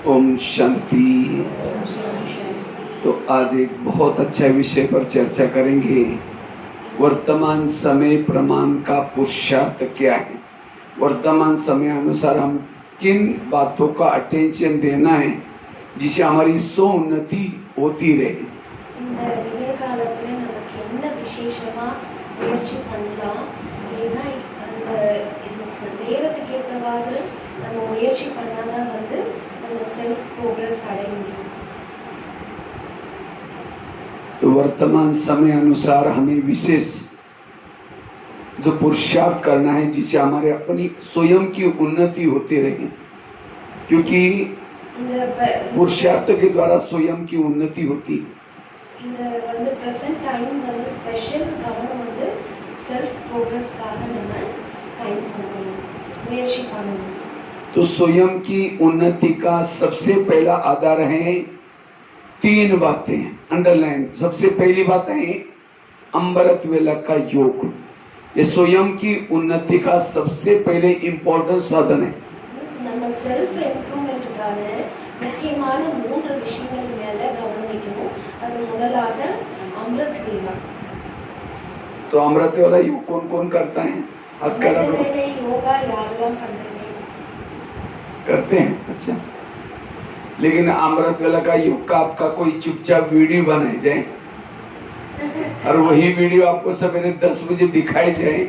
ओम शांति। तो आज एक बहुत अच्छा विषय पर चर्चा करेंगे। वर्तमान समय प्रमाण का पुरुषार्थ क्या है। वर्तमान समय अनुसार हम किन बातों का अटेंशन देना है जिससे हमारी सोन्नति होती रहे। இந்த நிகழ்காலத்துல நமக்கு என்ன விசேஷமா முயற்சி பண்ணலாம், ஏன்னா அந்த இந்த நேரத்துக்கு ஏற்றவாறு நம்ம முயற்சி பண்ணாதான் நம்ம செல்ஃப் ப்ரோக்ரஸ் அடைய முடியும். तो वर्तमान समय अनुसार हमें विशेष जो पुरुषार्थ करना है जिससे हमारे अपनी स्वयं की उन्नति होती रहे, क्योंकि पुरुषार्थ के द्वारा स्वयं की उन्नति होती है। இந்த பிரசன்ட் டைம் ஸ்பெஷல் கவனம் செல்ஃப் ப்ரோக்ரஸ்க்காக நம்ம டைம் பண்ணணும், முயற்சி பண்ணணும். तो स्वयं की उन्नति का सबसे पहला आधार है तीन बातें अंडरलाइन। सबसे पहली बात है अमृत वेला का योग। ये स्वयं की उन्नति का सबसे पहले इम्पोर्टेंट साधन है। நம்ம செல்ஃப் இம்ப்ரூவ்மென்ட்கான முக்கியமான மூன்று விஷயங்கள் மேல கவனம் வைக்கணும். அது முதலாக अमृत वेला। तो अमृत वेला योग कौन कौन करता है? हाथ खड़ा करो। योगा यारेல்லாம் பண்றீங்க? करते हैं। अच्छा, लेकिन अमृत वेला का योग का आपका कोई चुपचाप वीडियो बनाई जाए और वही वीडियो आपको सवेरे 10 बजे दिखाई जाए,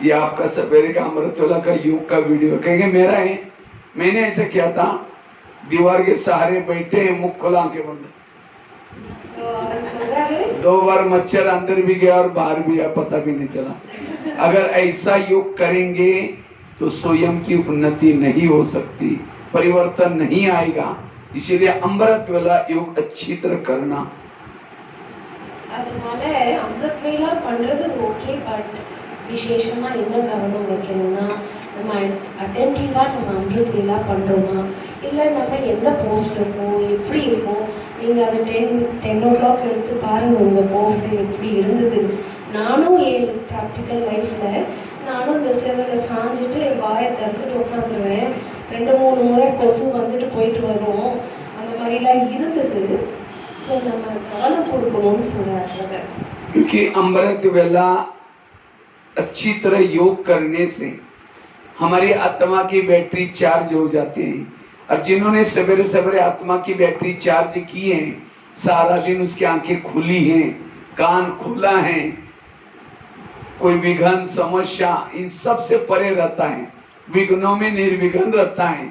ये आपका सवेरे का अमृत वेला का योग का वीडियो कहेंगे मेरा है। मैंने ऐसा किया था, दीवार के सहारे बैठे मुख खोला के बंद, 2 बार मच्छर अंदर भी गया और बाहर भी गया, पता भी नहीं चला। अगर ऐसा योग करेंगे तो स्वयं की उन्नति नहीं हो सकती, परिवर्तन नहीं आएगा। इसीलिए अमृत वेला योग अच्छी तरह करना। அதனால अमृत वेला பண்றது ஓகே, பட் விசேஷமா என்ன கவனம் வைக்கணும்னா நம்ம அட்டென்டிவா நம்ம अमृत वेला பண்றோமா, இல்ல நம்ம எந்த போஸ்ட் இருக்கோம், எப்படி இருக்கோம். நீங்க அதை 10 o'clock எடுத்து பாருங்க உங்க போஸ் எப்படி இருந்தது. நானும் என் ப்ராக்டிக்கல் லைஃப்ல நானும் இந்த செவரில் சாஞ்சிட்டு வாயை தந்துட்டு உட்காந்துருவேன். 2-3 முறை கொசு வந்துட்டு போயிட்டு வரும், அந்த மாதிரிலாம் இருந்தது. ஸோ நம்ம கவனம் கொடுக்கணும்னு சொல்றாங்க. क्योंकि अमृत वेला अच्छी तरह योग करने से हमारी आत्मा की बैटरी चार्ज हो जाती है। और जिन्होंने सवेरे सवेरे आत्मा की बैटरी चार्ज की है, सारा दिन उसकी आंखें खुली हैं, कान खुला है, कोई विघ्न समस्या इन सब से परे रहता है, विघ्नों में निर्विघ्न रहता है,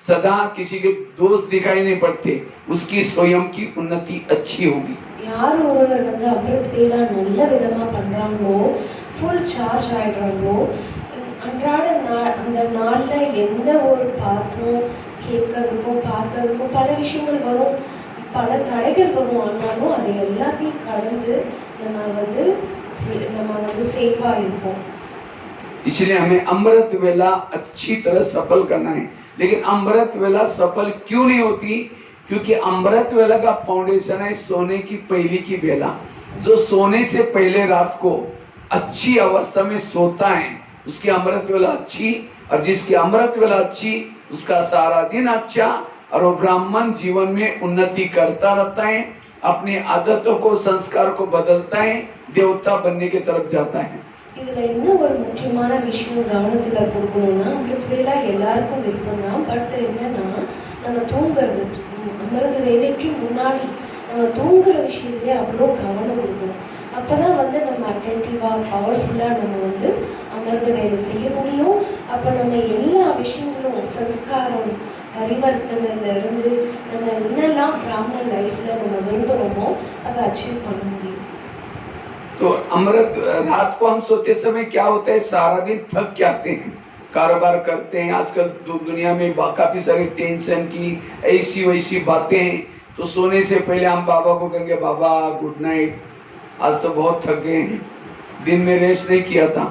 सदा किसी के दोष दिखाई नहीं पड़ते, उसकी स्वयं की उन्नति अच्छी होगी। யார் ஒருவர் अमृत वेला நல்ல விதமா பண்றாங்களோ, ஃபுல் சார்ஜ் ஆயிடுறாங்களோ, அன்றாட அந்த நாள்ல எந்த ஒரு பார்த்தும் கேட்கறதுக்கும் பார்க்கறதுக்கும் பல விஷயங்கள் வரும், பல தடைகள் வரும். ஆனாலும் அதை எல்லாத்தையும் கடந்து நம்ம சேஃபா இருப்போம். इसलिए हमें अमृत वेला अच्छी तरह सफल करना है। लेकिन अमृत वेला सफल क्यों नहीं होती? क्योंकि अमृत वेला का फाउंडेशन है सोने की पहली की वेला। जो सोने से पहले रात को अच्छी अवस्था में सोता है उसकी अमृत वेला अच्छी, और जिसकी अमृत वेला अच्छी उसका सारा दिन अच्छा, और वो ब्राह्मण जीवन में उन्नति करता रहता है, अपनी आदतों को संस्कार को बदलता है, देवता बनने की तरफ जाता है। இதுல என்ன ஒரு முக்கியமான விஷயம் கவனத்துல கொடுக்கணும்னா, अमृत वेला எல்லாருக்கும் விருப்பம் தான். பட் என்னன்னா நம்ம தூங்குறது, अमृत வேலைக்கு முன்னாடி நம்ம தூங்குற விஷயத்துல அவ்வளோ கவனம் கொடுக்கணும். அப்பதான் நம்ம அட்டென்டிவா பவர்ஃபுல்லா நம்ம अमृत வேலை செய்ய முடியும். அப்ப நம்ம எல்லா விஷயங்களும் சம்ஸ்காரம் பரிவர்த்தனையில இருந்து நம்ம என்னெல்லாம் பிராமண லைஃப்ல நம்ம விரும்புறோமோ அதை அச்சீவ் பண்ண முடியும். तो अमृत रात को हम सोते समय क्या होता है, सारा दिन थक के आते हैं, कारोबार करते हैं। आजकल दुनिया में काफी सारी टेंशन की ऐसी वैसी बातें हैं, तो सोने से पहले हम बाबा को कहेंगे बाबा गुड नाइट, आज तो बहुत थक गए हैं, दिन में रेस्ट नहीं किया था,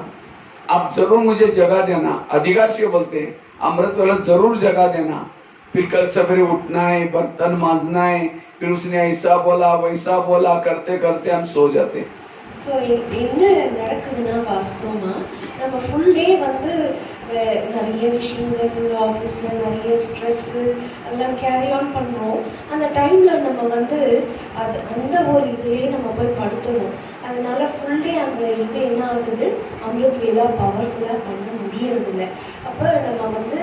आप जरूर मुझे जगा देना। अधिकार से बोलते हैं अमृत वाला जरूर जगा देना, फिर कल सवेरे उठना है, बर्तन मांजना है, फिर उसने ऐसा बोला वैसा बोला, करते करते हम सो जाते हैं। ஸோ என்ன நடக்குதுன்னா, வாஸ்தவமாக நம்ம ஃபுல் டே நிறைய விஷயங்கள் ஆஃபீஸில் நிறைய ஸ்ட்ரெஸ்ஸு எல்லாம் கேரி ஆன் பண்ணுறோம். அந்த டைமில் நம்ம வந்து அந்த ஒரு இதுலேயே நம்ம போய் படுத்துடும். அதனால ஃபுல் டே அந்த இது என்ன ஆகுது, அமிர்த் வேலா பவர்ஃபுல்லாக பண்ண முடியறதில்ல. அப்போ நம்ம வந்து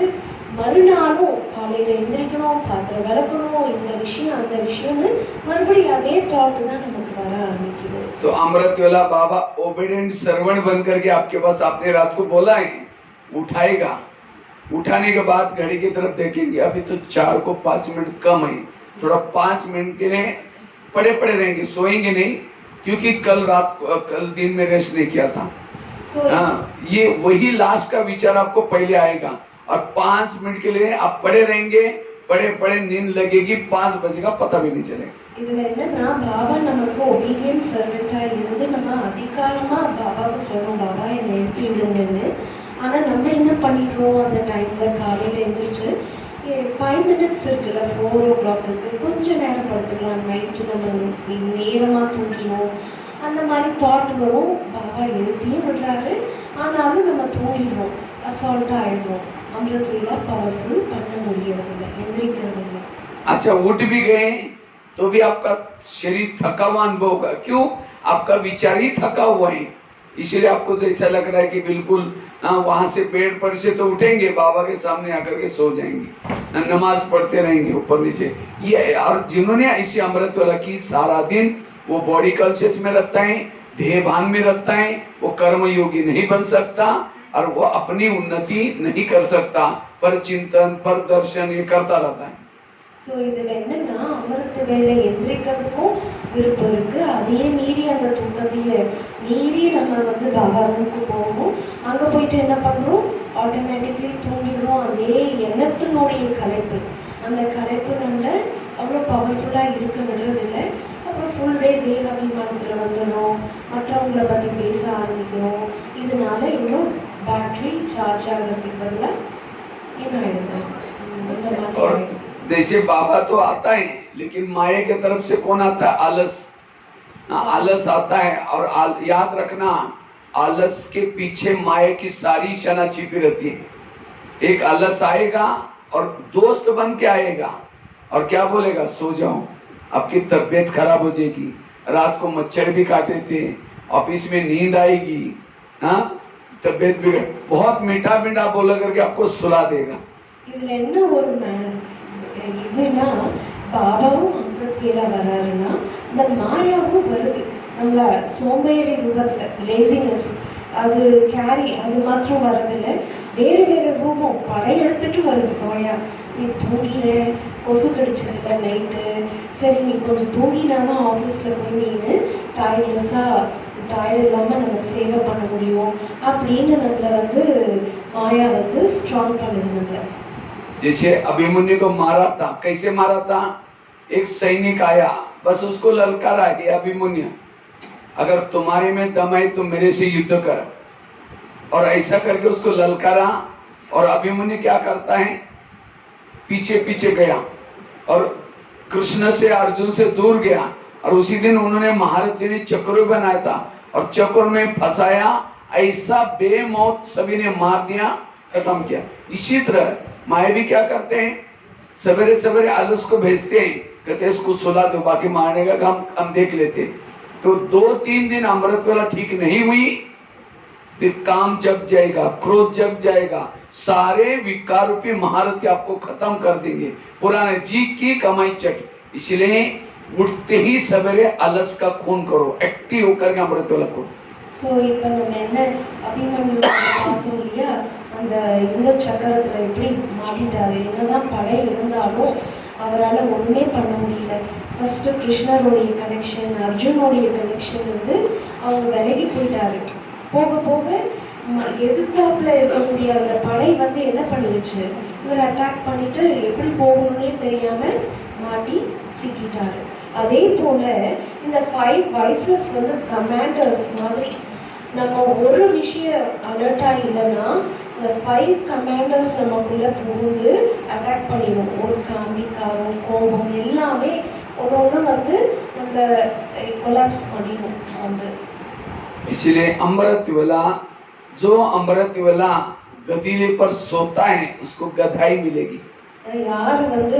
மறுநாளும் காலையில் எந்திரிக்கணும், பாத்திரம் விளக்கணும், இந்த விஷயம் அந்த விஷயம்னு மறுபடியும் அதே தாட் தான் நமக்கு வர ஆரம்பிக்குது. तो अमृत वेला बाबा ओबीडियंट सर्वेंट बन करके आपके पास आपने रात को बोला है, उठाएगा। उठाने के बाद घड़ी की तरफ देखेंगे, अभी तो 4 को 5 मिनट कम है, थोड़ा 5 मिनट के लिए पड़े पड़े रहेंगे, सोएंगे नहीं, क्योंकि कल दिन में रेस्ट नहीं किया था। ये वही लास्ट का विचार आपको पहले आएगा और 5 मिनट के लिए आप पड़े रहेंगे, पड़े पड़े नींद लगेगी, 5 बजे का पता भी नहीं चलेगा। இதுல என்னன்னா, பாபா நமக்கு ஒபீடியன்ட் சர்வெண்டா இருந்து நம்ம அதிகாரமா பாபாவுக்கு சொல்றோம், பாபா என்னை எழுப்பி விடுங்கன்னு. ஆனா நம்ம என்ன பண்ணிடுறோம், அந்த டைம்ல காலையில எழுந்திரிச்சு 5 மினிட்ஸ் இருக்குல்ல 4 o'clock கொஞ்சம் நேரம் படுத்துக்கலாம், நைட்டு நம்ம நேரமா தூங்கினோம், அந்த மாதிரி தாட் வரும். பாபா எழுப்பியும் விடுறாரு, ஆனாலும் நம்ம தூங்கிடுறோம், அசால்ட்டா ஆயிடுறோம். அமிர்த் வேலா பவர்ஃபுல் பண்ண முடியறதில்லை, எந்திரிக்கிறது இல்லை. अच्छा, उठ भी गए तो भी आपका शरीर थका हुआ अनुभव होगा। क्यों? आपका विचार ही थका हुआ है, इसलिए आपको जैसा लग रहा है कि बिल्कुल वहां से बेड पर से तो उठेंगे, बाबा के सामने आकर के सो जाएंगे, नमाज पढ़ते रहेंगे ऊपर नीचे। ये और जिन्होंने ऐसी अमृत वेला की, सारा दिन वो बॉडी कॉन्शियस में रहता है, देह भान में रहता है, वो कर्म योगी नहीं बन सकता और वो अपनी उन्नति नहीं कर सकता, पर चिंतन पर दर्शन ये करता रहता है। ஸோ இதில் என்னன்னா, அமிர்த வேலை எந்திரிக்கிறதுக்கும் விருப்பம் இருக்குது, அதையே மீறி அந்த தூக்கத்தையே மீறி நம்ம வந்து பாபா ரூமுக்கு போகணும். அங்கே போயிட்டு என்ன பண்ணுறோம், ஆட்டோமேட்டிக்லி தூங்கிடுறோம். அதே எண்ணத்தினுடைய கலைப்பு, அந்த கலைப்பு நம்ம அவ்வளோ பவர்ஃபுல்லாக இருக்குன்றது இல்லை. அப்புறம் ஃபுல் டே தேக அபிமானத்தில் வந்துடும், மற்றவங்களை பற்றி பேச ஆரம்பிக்கிறோம். இதனால இன்னும் பேட்ரி சார்ஜ் ஆகிறதுக்கு பதிலாக என்ன ஆயிடுச்சு. जैसे बाबा तो आता है, लेकिन माया के तरफ से कौन आता है? आलस। आलस आता है, और याद रखना, आलस के पीछे माया की सारी शना छिपी रहती है। एक आलस आएगा और दोस्त बन के आएगा और क्या बोलेगा, सो जाओ, आपकी तबीयत खराब हो जाएगी, रात को मच्छर भी काटे थे, ऑफिस में नींद आएगी, हाँ तबीयत भी, बहुत मीठा मीठा बोला करके आपको सुला देगा। இதுல என்ன ஒரு இதுனா, பாபாவும் அமிர்த் வேலா வராருன்னா இந்த மாயாவும் வருது. நம்மள சோம்பேறி ரூபத்தில் லேசினஸ் அது கேரி, அது மாத்திரம் வர்றதில்லை, வேறு வேறு ரூபம் படையெடுத்துட்டு வருது மாயா. நீ தூங்கின, கொசு கடிச்சதில்ல நைட்டு, சரி நீ கொஞ்சம் தூங்கினா தான் ஆஃபீஸில் போய் நீனு டயர்ட் இல்லாமல் நம்ம சேவை பண்ண முடியும் அப்படின்னு நம்மளை வந்து மாயா வந்து ஸ்ட்ராங் பண்ணுது நம்மளை. जैसे अभिमन्यु को मारा था, कैसे मारा था? एक सैनिक आया, बस उसको ललकारा कि अभिमन्यु, अगर तुम्हारे में दम है तो मेरे से युद्ध कर, और ऐसा करके उसको ललकारा। और अभिमन्यु क्या करता है, पीछे पीछे गया और कृष्ण से अर्जुन से दूर गया। और उसी दिन उन्होंने महारथी ने चक्र बनाया था और चक्र में फंसाया, ऐसा बेमौत सभी ने मार दिया, खत्म किया। इसी तरह माया भी क्या करते हैं, सवेरे सवेरे आलस को भेजते हैं, कहते हैं इसको सुला दो, बाकी मारने का काम हम देख लेते। तो 2-3 दिन अमृत वेला ठीक नहीं हुई, फिर काम जग जाएगा, क्रोध जग जाएगा, सारे विकार रूपी महारथी आपको खत्म कर देंगे, पुराने जी की कमाई चट। इसलिए उठते ही सवेरे आलस का खून करो, एक्टिव होकर के अमृत वेला करो। ஸோ இப்போ நம்ம என்ன அபிமன்யு பார்த்தோம் இல்லையா, அந்த இந்த சக்கரத்தில் எப்படி மாட்டிட்டாரு, என்னதான் படை இருந்தாலும் அவரால் ஒன்றுமே பண்ண முடியல. ஃபஸ்ட்டு கிருஷ்ணருடைய கனெக்ஷன், அர்ஜுனுடைய கனெக்ஷன் வந்து அவங்க விலகி போயிட்டாரு. போக போக எதிர்த்தாப்புல இருக்கக்கூடிய அந்த படை வந்து என்ன பண்ணிடுச்சு, இவர் அட்டாக் பண்ணிட்டு எப்படி போகணும்னே தெரியாம மாட்டி சிக்கிட்டாரு. அதே போல இந்த 5 வைசஸ் வந்து கமாண்டர்ஸ் மாதிரி, நம்ம ஒரு விஷயம் அலர்ட்டா இல்லைன்னா இந்த 5 கமாண்டர்ஸ் நமக்குள்ள புகுந்து அட்டாக் பண்ணிடும். ஒரு காமிக்காரம், கோபம் எல்லாமே ஒன்று வந்து நம்ம கொலாப்ஸ் பண்ணிடும் வந்து. इसलिए अमृत वेला, जो अमृत वेला गदीले पर सोता है उसको गधाई मिलेगी। யார் வந்து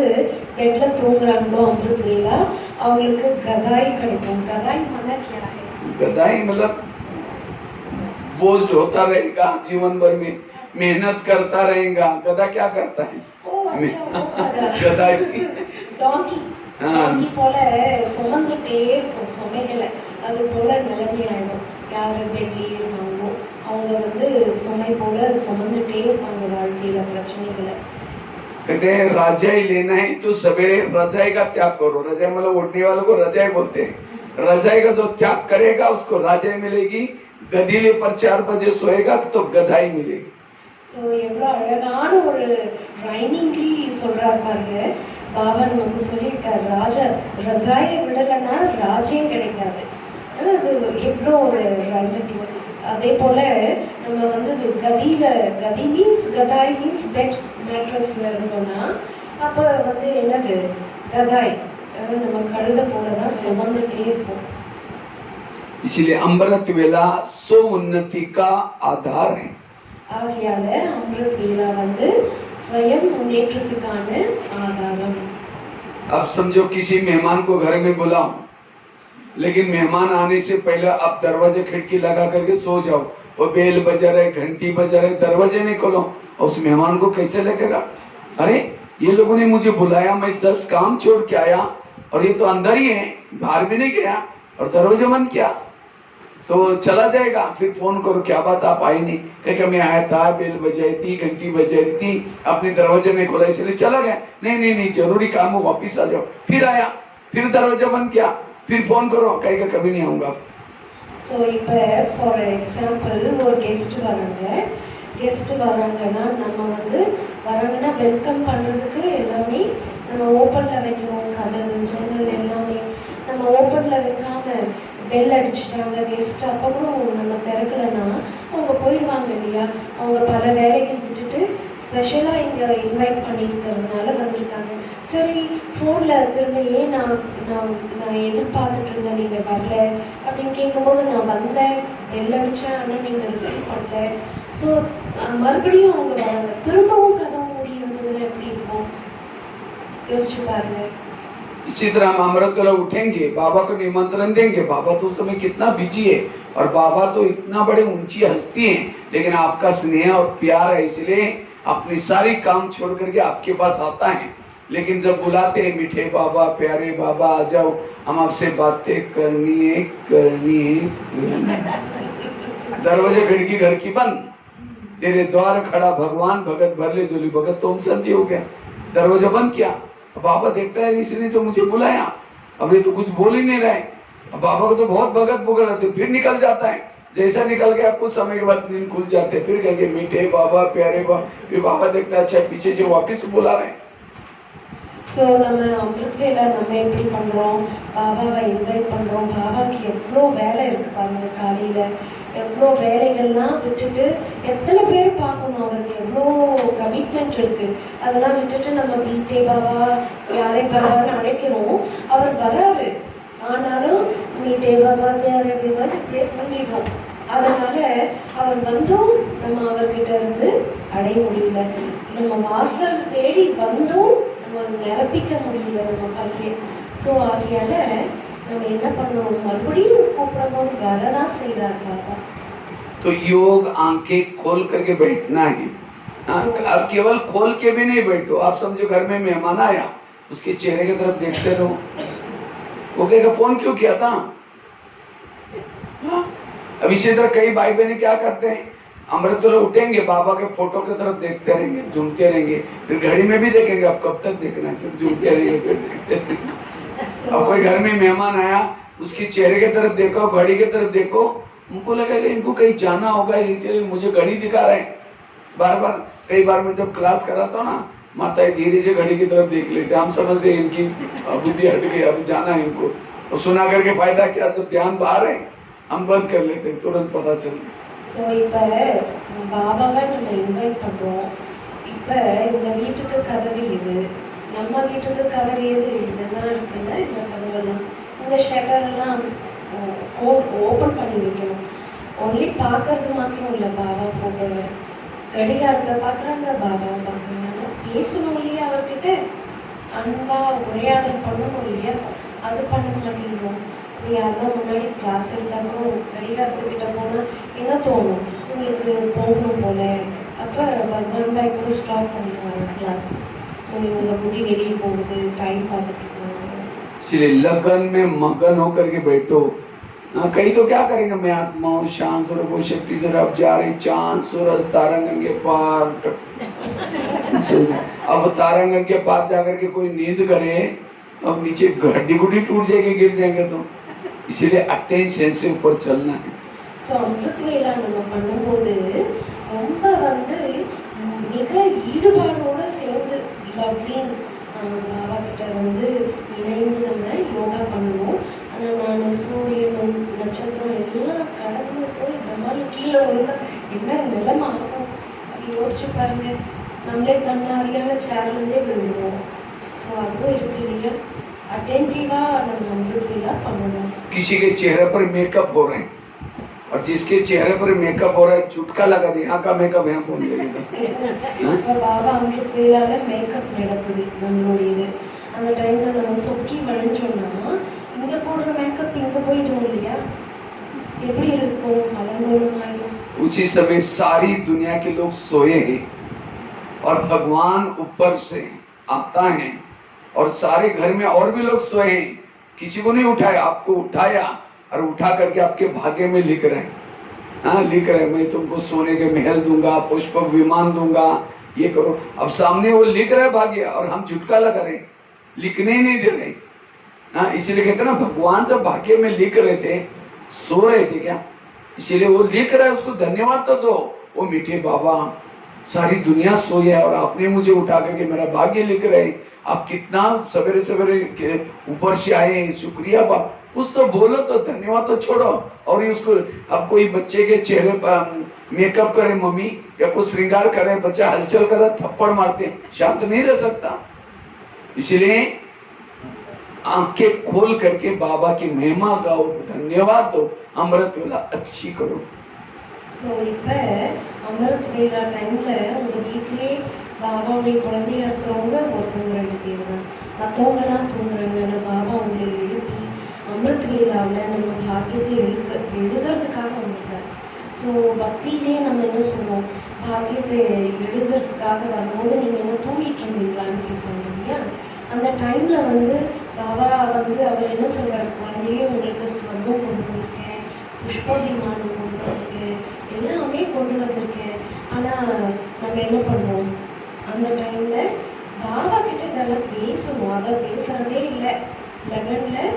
பெட்ல தூங்குறாங்களோ அமிர்த் வேலா அவங்களுக்கு கதாய் கிடைக்கும். கதாய் माना क्या है? गधाई मतलब बोझ होता रहेगा जीवन भर में, मेहनत करता रहेगा। गधा क्या करता है? ஓ अच्छा वो गधा. गधाई டாங்கி ஆ. டாங்கி போல சுமந்துட்டே இருக்கும் சுமைகளை. அது போல நிலைமையாயிடும். யார் பெட்லயே இருக்காங்களோ அவங்க வந்து சுமை போல சுமந்துட்டே இருப்பாங்க வாழ்க்கையில பிரச்சனைகளை. कहते हैं रजाई लेना है तो सवेरे रजाई का त्याग करो। रजाई मतलब उठने वालों को रजाई बोलते हैं। रजाई का जो त्याग करेगा उसको रजाई मिलेगी। गदीले पर 4 बजे सोएगा तो गधाई मिलेगी। ஸோ எவ்வளோ அழகான ஒரு ரைமிங்லி சொல்றாரு பாருங்க. பாபா நமக்கு சொல்லியிருக்காரு ராஜா ரசாயை விடலைன்னா ராஜ்யம் கிடைக்காது. அது எவ்வளோ ஒரு ரைமிங். அதே போல நம்ம வந்து கதி மீன்ஸ் கதாய் மீன்ஸ் பெட் மேட்ரஸ்ல இருந்தோம்னா அப்போ வந்து என்னது கதாய் நம்ம கழுத போல தான் சுமந்துட்டே இருப்போம். इसलिए अमृत वेला सो उन्नति का आधार है। ஆகையால அமிர்த் வேலா வந்து ஸ்வயம் முன்னேற்றத்துக்கான ஆதாரம். अब समझो किसी मेहमान को घर में बुलाओ, लेकिन मेहमान आने से पहले आप दरवाजे खिड़की लगा करके सो जाओ। वो बेल बजा रहे, घंटी बजा रहे, दरवाजे नहीं खोलो, और उस मेहमान को कैसे लगेगा? अरे ये लोगों ने मुझे बुलाया, मैं 10 काम छोड़ के आया और ये तो अंदर ही है, बाहर भी नहीं गया और दरवाजा बंद किया, तो चला जाएगा। फिर फोन करो क्या बात आप आई नहीं? क्या मैं आया था, बेल बजाई थी, घंटी बजाई थी, अपने दरवाजे नहीं खोला इसलिए चला गया। नहीं नहीं नहीं, जरूरी काम हो वापिस आ जाओ। फिर आया, फिर दरवाजा बंद किया, फिर फोन करो, कहेगा कभी नहीं आऊंगा। ஸோ இப்போ ஃபார் எக்ஸாம்பிள் ஒரு கெஸ்ட் வராங்கன்னா நம்ம வந்து வராங்கன்னா வெல்கம் பண்ணுறதுக்கு எல்லாமே நம்ம ஓப்பனில் வைக்கணும். கதவு ஜன்னல் எல்லாமே நம்ம ஓப்பனில் வைக்காம பெல் அடிச்சுட்டாங்க கெஸ்ட் அப்பவும் நம்ம திறக்கலைன்னா அவங்க போயிடுவாங்க இல்லையா? அவங்க பல வேலைகள் விட்டுட்டு ஸ்பெஷலாக இங்கே இன்வைட் பண்ணியிருக்கிறதுனால வந்திருக்காங்க. சரி ஃபோனில் திரும்ப ஏன் நான் எதிர்பார்த்துட்டு இருந்தேன் நீங்கள் வரல அப்படின்னு கேட்கும்போது நான் வந்தேன் பெல் அடித்தேன் ஆனால் நீங்கள் ரிசீவ் பண்ணல. ஸோ மறுபடியும் அவங்க வராங்க, திரும்பவும் கதவு மூடி இருந்ததுன்னு எப்படி இருக்கும் யோசிச்சு பாருங்க. इसी तरह हम अमृत वेला उठेंगे, बाबा को निमंत्रण देंगे। बाबा तो उस समय कितना बिजी है और बाबा तो इतना बड़े ऊंची हस्ती है, लेकिन आपका स्नेह और प्यार है इसलिए अपनी सारी काम छोड़ करके आपके पास आता है। लेकिन जब बुलाते हैं मीठे बाबा, प्यारे बाबा आ जाओ, हम आपसे बातें करनी है दरवाजे खिड़की घर की बंद, तेरे द्वार खड़ा भगवान भगत भर ले जोली भगत, तो हम समझे हो गया। दरवाजा बंद किया, बाबा देखता है इसने तो मुझे बुलाया, अब ये तो कुछ बोल ही नहीं रहा है। अब बाबा को तो बहुत भगत भुगत आते, फिर निकल जाता है। जैसा निकल गया कुछ समय के बाद नींद खुल जाते, फिर कहेंगे मीठे बाबा प्यारे बाबा, फिर बाबा देखता है अच्छा पीछे से वापिस बुला रहे हैं। ஸோ நம்ம அமிர்த் வேலா நம்ம எப்படி பண்ணுறோம்? பாபாவை இன்வைட் பண்ணுறோம். பாபாவுக்கு எவ்வளோ வேலை இருக்குது பாருங்க. காலையில் எவ்வளோ வேலைகள்லாம் விட்டுட்டு எத்தனை பேர் பார்க்கணும், அவருக்கு எவ்வளோ கமிட்மெண்ட் இருக்குது. அதெல்லாம் விட்டுட்டு நம்ம வீட்டே பாபா யாரே பாபான்னு அழைக்கிறோம். அவர் வராரு, ஆனாலும் மீட்டே பாபா யாரே பாபான்னு இப்படியே தூங்கிடுவோம். அதனால அவர் வந்தும் நம்ம அவர்கிட்ட இருந்து அடைய முடியல. நம்ம வாசல் தேடி வந்தும் நம்ம நிரப்பிக்க முடியல நம்ம பையை. ஸோ ஆகையால நம்ம என்ன பண்ணணும்? மறுபடியும் கூப்பிடும் போது வரதான் செய்கிறார் பாபா. तो योग आंखें खोल करके बैठना है। अब केवल खोल के भी नहीं बैठो। आप समझो घर में मेहमान आया, उसके चेहरे की तरफ देखते रहो, वो कहेगा फोन क्यों किया था? अब इसी तरह कई भाई बहन क्या करते हैं, अमृत वेला उठेंगे बाबा के फोटो की तरफ देखते रहेंगे, झूमते रहेंगे, फिर घड़ी में भी देखेंगे अब कब तक देखना है, फिर झूमते रहेंगे, फिर देखते रहेंगे। अब कोई घर में मेहमान आया, उसके चेहरे की तरफ देखो, घड़ी की तरफ देखो, उनको लगेगा इनको कहीं जाना होगा इसलिए मुझे घड़ी दिखा रहे हैं बार बार। कई बार मैं जब क्लास कराता हूँ ना, माता धीरे से घड़ी की तरफ देख लेते, हम समझते इनकी बुद्धि हट गई, अब जाना है इनको। तो सुना करके फायदा क्या, जब ध्यान बाहर है हम बंद कर लेते, तुरंत पता चल। ஸோ இப்போ பாபாவை நம்ம இன்வைட் பண்ணுறோம். இப்போ இந்த வீட்டுக்கு கதவு இது, நம்ம வீட்டுக்கு கதவு எது, இதெல்லாம் இருக்குல்ல, இந்த கதவெல்லாம் இந்த ஷட்டரெல்லாம் ஓப்பன் பண்ணி வைக்கணும். ஒன்லி பார்க்கறது மாத்திரம் இல்லை பாபா போட்டோவை, கடிகாரத்தை பார்க்குறாங்க, பாபாவை பார்க்குறாங்க. ஆனா பேசணும் இல்லையா அவர்கிட்ட? அன்பா உரையாடல் பண்ணணும் இல்லையா? அது பண்ண மாட்டேங்கிறோம். யாருன்னா முன்னாடி கிளாஸ் எடுத்தாலும் கடிகாரத்துக்கிட்ட போனால் என்ன தோணும்? உங்களுக்கு போகணும் போல. அப்போ பகவான் பாய் கூட ஸ்டாப் பண்ணிடுவாங்க கிளாஸ். ஸோ இவங்க புத்தி வெளியே போகுது, டைம் பார்த்துட்டு இருக்காங்க. इसलिए लगन में मगन होकर के बैठो। कई तो क्या करेंगे, मैं आत्मा हूँ, शांत स्वरूप हूँ, शक्ति से अब जा रही चांद सूरज तारांगन के पार। अब तारांगन के पार जाकर के कोई नींद करे, अब नीचे हड्डी गुड्डी टूट जाएगी, गिर जाएंगे तो। इसीलिए अटेंशन से ऊपर चलना है। ஸோ அமிர்த் வேலா நம்ம பண்ணும்போது ரொம்ப வந்து மிக ஈடுபாடோட சேர்ந்து லவ்லின் பாபா கிட்ட வந்து இணைந்து நம்ம யோகா பண்ணணும். ஆனால் நான் சூரியன் நட்சத்திரம் எல்லாம் கடந்து போய் நம்மளால கீழே விழுந்தா என்ன நிலைமை ஆகும் அப்படி யோசிச்சு பாருங்க. நம்மளே தன்னாரியான சேர்லேருந்தே விழுந்துருவோம். ஸோ அதுவும் இருக்கு இல்லையா? अटेंटिवा நம்ம அமிர்த் வேலா பண்ணணும். किसी के चेहरे पर मेकअप हो रहे हैं और जिसके चेहरे पर मेकअप हो रहा है चुटका लगा दे, यहाँ का मेकअप यहाँ पहुंच जाएगा। இப்போ பாபா அமிர்த் வேலால மேக்கப் நடக்குது நம்மளுடையது. அந்த டைம்ல நம்ம சொக்கி வளைஞ்சோம்னா இங்க போடுற மேக்கப் இங்க போயிடும் இல்லையா? எப்படி இருக்கும்? அலங்கோலமாயிடும். उसी समय सारी दुनिया के लोग सोए हैं और भगवान ऊपर से आता है और सारे घर में और भी लोग सोए हैं, किसी को नहीं उठाया, आपको उठाया और उठा करके आपके भाग्य में लिख रहे हैं। हाँ, लिख रहे हैं मैं तुमको सोने के महल दूंगा, पुष्पक विमान दूंगा, ये करो। अब सामने वो लिख रहे भाग्य और हम झुटका लगा रहे, लिखने ही नहीं दे रहे। हाँ, इसीलिए कहते ना भगवान सब भाग्य में लिख रहे थे, सो रहे थे क्या? इसीलिए वो लिख रहा है, उसको धन्यवाद तो दो। वो मीठे बाबा, सारी दुनिया सोई है और आपने मुझे उठा करके मेरा भाग्य लिख रहे हैं। आप कितना सवेरे सवेरे के ऊपर से आए, शुक्रिया बाप। कुछ तो बोलो, तो धन्यवाद तो छोड़ो। और ये उसको अब कोई बच्चे के चेहरे पर मेकअप करे मम्मी या कुछ श्रृंगार करे, बच्चा हलचल करे, थप्पड़ मारते, शांत नहीं रह सकता। इसलिए आंखें खोल करके बाबा की महिमा गाओ, धन्यवाद दो, अमृत वेला अच्छी करो। ஸோ இப்போ அமிர்த் வேலா டைமில் உங்கள் வீட்டிலே பாபாவுடைய குழந்தையா இருக்கிறவங்க ஒருத்தவங்க 2 பேர் தான். மற்றவங்கலாம் தூங்குறாங்கன்னா பாபா உங்களை எழுப்பி அமிர்த் வேலாவில் நம்ம பாக்கியத்தை எழுதுறதுக்காக வந்திருக்காரு. ஸோ பக்தியிலே நம்ம என்ன சொல்லுவோம்? பாக்கியத்தை எழுதுறதுக்காக வரும்போது நீங்கள் என்ன தூங்கிட்டு இருந்தீங்களான்னு கேட்பாங்க இல்லையா? அந்த டைமில் வந்து பாபா வந்து அவர் என்ன சொல்கிறார்? குழந்தையே உங்களுக்கு ஸ்வர்க்கம் கொண்டு வந்திருக்கேன், புஷ்ப விமானம் கொண்டு வந்திருக்கேன், எல்லாமே கொண்டு வந்திருக்கேன். ஆனால் நம்ம என்ன பண்ணுவோம்? அந்த டைமில் பாபா கிட்ட இதெல்லாம் பேசணும். அதை பேசுகிறதே இல்லை. லெவனில்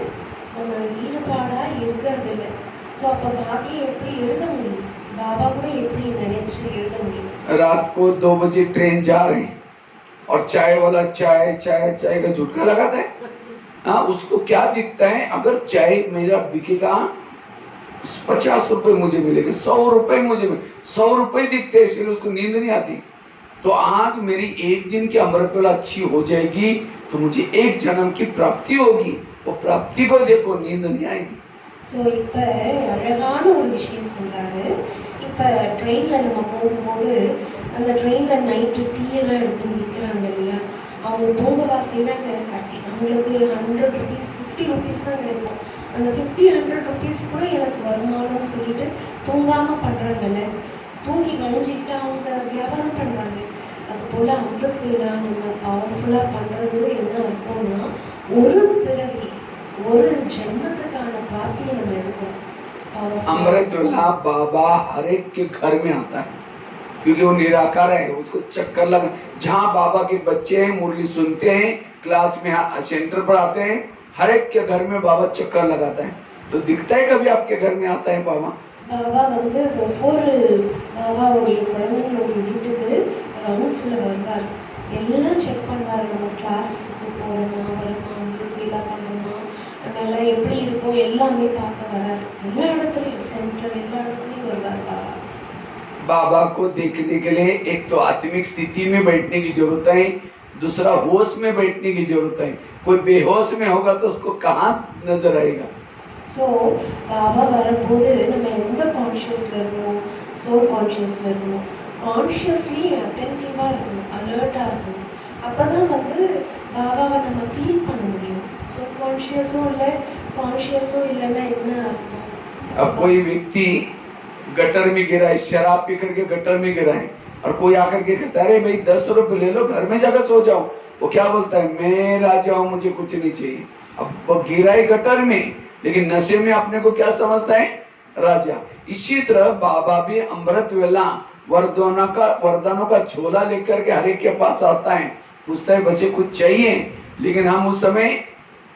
நம்ம ஈடுபாடாக இருக்கிறது இல்லை. ஸோ அப்போ பாக்கியம் எப்படி எழுத முடியும்? बाबा கூட எப்படி நினைச்சு எழுத முடியும்? रात को 2 बजे ट्रेन जा रही और चाय वाला चाय चाय चाय का झुटका लगाता है। हाँ, उसको क्या दिखता है? अगर चाय मेरा बिकेगा 50 रुपए मुझे मिलेगा, 100 रुपए मुझे 100 रुपए दिखते हैं, इसलिए उसको नींद नहीं आती। तो आज मेरी एक दिन की अमृत वेला अच्छी हो जाएगी तो मुझे एक जन्म की प्राप्ति होगी। वो प्राप्ति को देखो, नींद नहीं आएगी। ஸோ இப்போ அழகான ஒரு விஷயம் சொல்கிறாரு. இப்போ ட்ரெயினில் நம்ம போகும்போது அந்த ட்ரெயினில் நைட்டு டீயெல்லாம் எடுத்து விற்கிறாங்க இல்லையா? அவங்க தூங்கவா செய்கிறாங்க? அவங்களுக்கு 100 ருபீஸ் 50 ருபீஸ் தான் கிடைக்கும். அந்த 50-100 ருபீஸ் கூட எனக்கு வருமானம்னு சொல்லிட்டு தூங்காமல் பண்ணுறாங்கல்ல. தூங்கி வளைஞ்சிக்கிட்டு அவங்க வியாபாரம் பண்ணுறாங்க. அதுபோல் அமிர்த் வேலா நம்ம பவர்ஃபுல்லாக பண்ணுறது என்ன அர்த்தம்னா, ஒரு பிறவி ஒரு ஜென்மத்துக்கான பிராப்தியை நம்ம எடுக்கிறோம். अमृत वेला बाबा हर एक के घर में आता है क्योंकि वो निराकार है। उसको चक्कर लगा, जहाँ बाबा के बच्चे हैं मुरली सुनते हैं, क्लास में सेंटर पर आते हैं, हर एक के घर में बाबा चक्कर लगाता है। तो दिखता है कभी आपके घर में आता है बाबा? பாபா வந்து ஒவ்வொரு பாபாவுடைய குழந்தைங்களுடைய வீட்டுக்கு ரவுண்ட்ஸில் வருவார். எல்லாம் செக் பண்ணுவார். நம்ம கிளாஸுக்கு போகிறோமா, வருமா, அமிர்த் வேலா பண்ணணுமா, நம்ம எல்லாம் எப்படி இருக்கும் எல்லாமே பார்க்க வரார். எல்லா இடத்துலையும் சென்டர் எல்லா இடத்துலையும் வருவார் பாபா. बाबा को देखने के लिए एक तो आत्मिक स्थिति में बैठने की जरूरत है, दूसरा होश में बैठने की जरूरत है। कोई बेहोश में होगा तो उसको कहाँ नजर आएगा? ஸோ பாபா வரும்போது நம்ம எந்த கான்ஷியஸில் இருக்கணும்? சோல் கான்ஷியஸில் இருக்கணும். கான்ஷியஸ்லி அட்டென்டிவாக இருக்கணும், அலர்ட்டாக இருக்கணும். அப்போ தான் வந்து பாபாவை நம்ம ஃபீல் பண்ண முடியும். ஸோ கான்ஷியஸும் இல்லை, கான்ஷியஸும் இல்லைன்னா என்ன அர்த்தம்? अब कोई व्यक्ति गटर में गिरा है, शराब पी करके गटर में गिरा है, और कोई आकर के कहता है अरे भाई 10 रुपए ले लो, घर में जाकर सो जाओ, वो क्या बोलता है, मैं राजा हूं, मुझे कुछ नहीं चाहिए। अब वो गिरा है गटर में, लेकिन नशे में अपने को क्या समझता है, राजा। इसी तरह बाबा भी अमृत वेला वरदानों का झोला लेकर के हर एक के पास आता है, पूछता है बच्चे कुछ चाहिए, लेकिन हम उस समय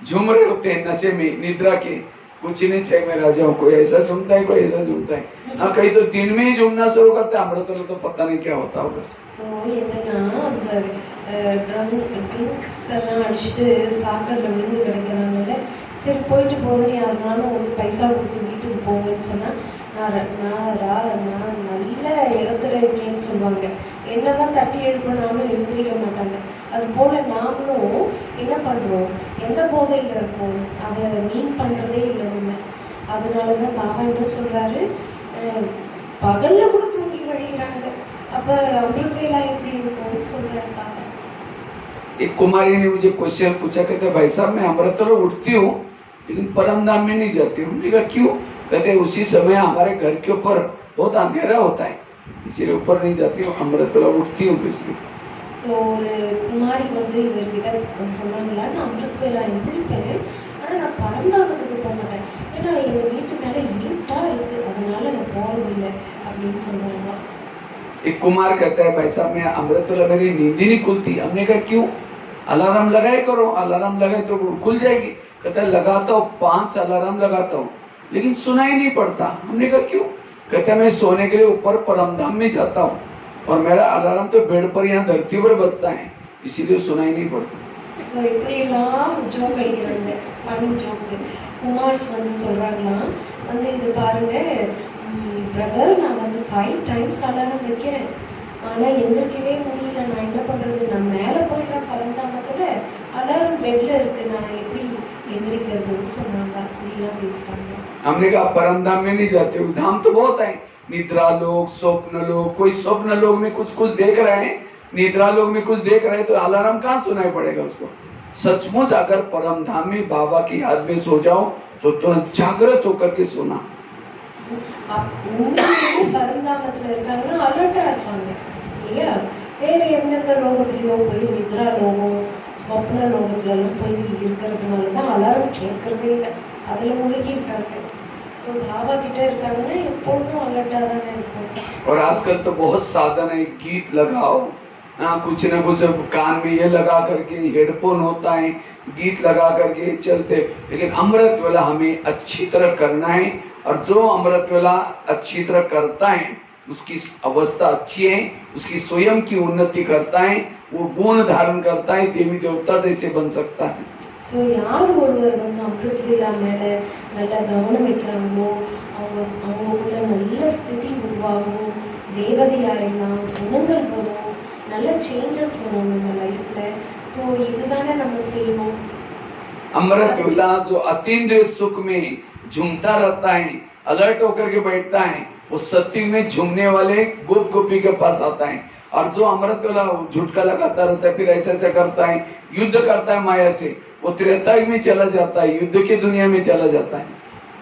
झूम रहे होते हैं नशे में, निद्रा के, कुछ नहीं चाहिए मैं राजा हूँ। कोई ऐसा झूमता है, कोई ऐसा झूमता है, हाँ कहीं तो दिन में ही झूमना शुरू करते हैं, अमृत वेला तो पता नहीं क्या होता होगा। ஸோ என்னன்னா அந்த ட்ரிங்க்ஸ் எல்லாம் அடிச்சுட்டு சாக்கடையில் விழுந்து கிடைக்கிறாங்கல்ல, சரி போயிட்டு போதுன்னு யாருனாலும் ஒரு பைசா கொடுத்து வீட்டுக்கு போங்கன்னு சொன்னால் நான் நல்ல இடத்துல இருக்கேன்னு சொல்லுவாங்க. என்னதான் தட்டி எழுப்பினாலும் எழுந்திரிக்க மாட்டாங்க. அது போல் நாமளும் என்ன பண்ணுறோம், எந்த போதையில் இருக்கோம், அதை மீன் பண்ணுறதே இல்லை நம்ம. அதனால தான் பாபா என்ன சொல்கிறாரு, பகலில் கூட தூங்கி வழிகிறாங்க. அப்போ அமிர்த வேலா எப்படி இருக்கும்னு சொல்கிறாரு பாபா. एक कुमारी ने मुझे क्वेश्चन पूछा, कहते भाई साहब मैं अमृत वेला उठती हूँ लेकिन परम धाम में नहीं जाती हूँ। मैंने कहा क्यों? कहते उसी समय हमारे घर के ऊपर बहुत अंधेरा होता है, इसीलिए ऊपर नहीं जाती हूँ, अमृत वेला उठती हूँ इसलिए। ஸோ ஒரு குமாரி வந்து இவர்கிட்ட சொன்னாங்களா, நான் அமிர்த வேலா எழுந்திருப்பேன், ஆனால் நான் பரந்தாமத்துக்கு போக மாட்டேன், ஏன்னா எங்கள் வீட்டு மேலே இருட்டாக இருக்குது, அதனால நான் போகிறதில்லை அப்படின்னு சொன்னாங்களா. एक कुमार कहता है भाई साहब मैं अमृत वेला मेरी नींद ही नहीं खुलती। हमने कहा क्यों? अलार्म लगाए करो, अलार्म लगाए तो खुल जाएगी। कहता है लगाता हूँ 5 अलार्म लगाता हूँ लेकिन सुनाई नहीं पड़ता। हमने कहा क्यों? कहता है मैं सोने के लिए ऊपर परमधाम में जाता हूँ और मेरा अलार्म तो बेड पर यहाँ धरती पर बजता है, इसीलिए सुनाई नहीं पड़ता। ஸோ இப்படியெல்லாம் ஜோக் அடிக்கிறாங்க, ஃபனி ஜோக்கு. குமார்ஸ் வந்து சொல்கிறாங்களாம், வந்து இது பாருங்க பிரதர், நான் வந்து 5 times அலாரம் வைக்கிறேன், ஆனால் எந்திரிக்கவே முடியல, நான் என்ன பண்ணுறது, நான் மேலே போயிடுறேன் பரந்தாமத்தில், அலாரம் பெட்டில் இருக்குது, நான் எப்படி எந்திரிக்கிறதுன்னு சொன்னாங்க. அப்படிலாம் பேசுகிறாங்க. हमने कहा परम धाम में नहीं जाते हो, धाम तो बहुत है, निद्रा लोग, स्वप्न लोग, कोई स्वप्न लोग में कुछ देख रहे हैं, निद्रा लोग में कुछ देख रहे हैं, तो अलार्म कहाँ सुनाई पड़ेगा उसको। सचमुच अगर परम धाम में बाबा की याद में सो जाओ तो तुरंत जागृत होकर के सोना। பரந்தாமத்தில் இருக்காங்கன்னா அலர்ட்டாக இருப்பாங்க இல்லையா. வேறு எந்தெந்த லோகத்துலையோ போய் நித்ரா லோகம், ஸ்வப்ன லோகத்துலலாம் போய் இருக்கிறதுனால தான் அலாரம் கேட்கறதே இல்லை, அதில் மூழ்கி இருக்காங்க. ஸோ பாபா கிட்ட இருக்காங்கன்னா எப்பொழுதும் அலர்ட்டாக தானே இருக்கும். और आजकल तो बहुत साधन है, गीत लगाओ, कुछ न कुछ कान में ये लगा करके, हेडफोन होता है, गीत लगा करके चलते, लेकिन अमृत वेला हमें अच्छी तरह करना है। और जो अमृत वेला अच्छी तरह करता है उसकी अवस्था अच्छी है, उसकी स्वयं की उन्नति करता है, वो गुण धारण करता है, देवी देवता जैसे बन सकता है। ஸோ யார் ஒருவர் வந்து அமிர்த வேலா மேலே நல்லா கவனம் வைக்கிறாங்களோ அவங்களுக்குள்ள நல்ல ஸ்திதி உருவாகும், தேவதையாயிடலாம், குணங்கள் வரும், நல்ல சேஞ்சஸ் வரும் நம்ம லைஃப்பில். ஸோ இதுதானே நம்ம செய்யணும். अमृत वेला जो अतीन्द्रिय सुख में झूमता रहता है, अलर्ट होकर के बैठता है, वो सत्युग में झूमने वाले गोप गोपी के पास आता है। और जो अमृत वेला झुटका लगाता रहता है, फिर ऐसा करता है, युद्ध करता है माया से, वो त्रेतायुग में चला जाता है, युद्ध की दुनिया में चला जाता है।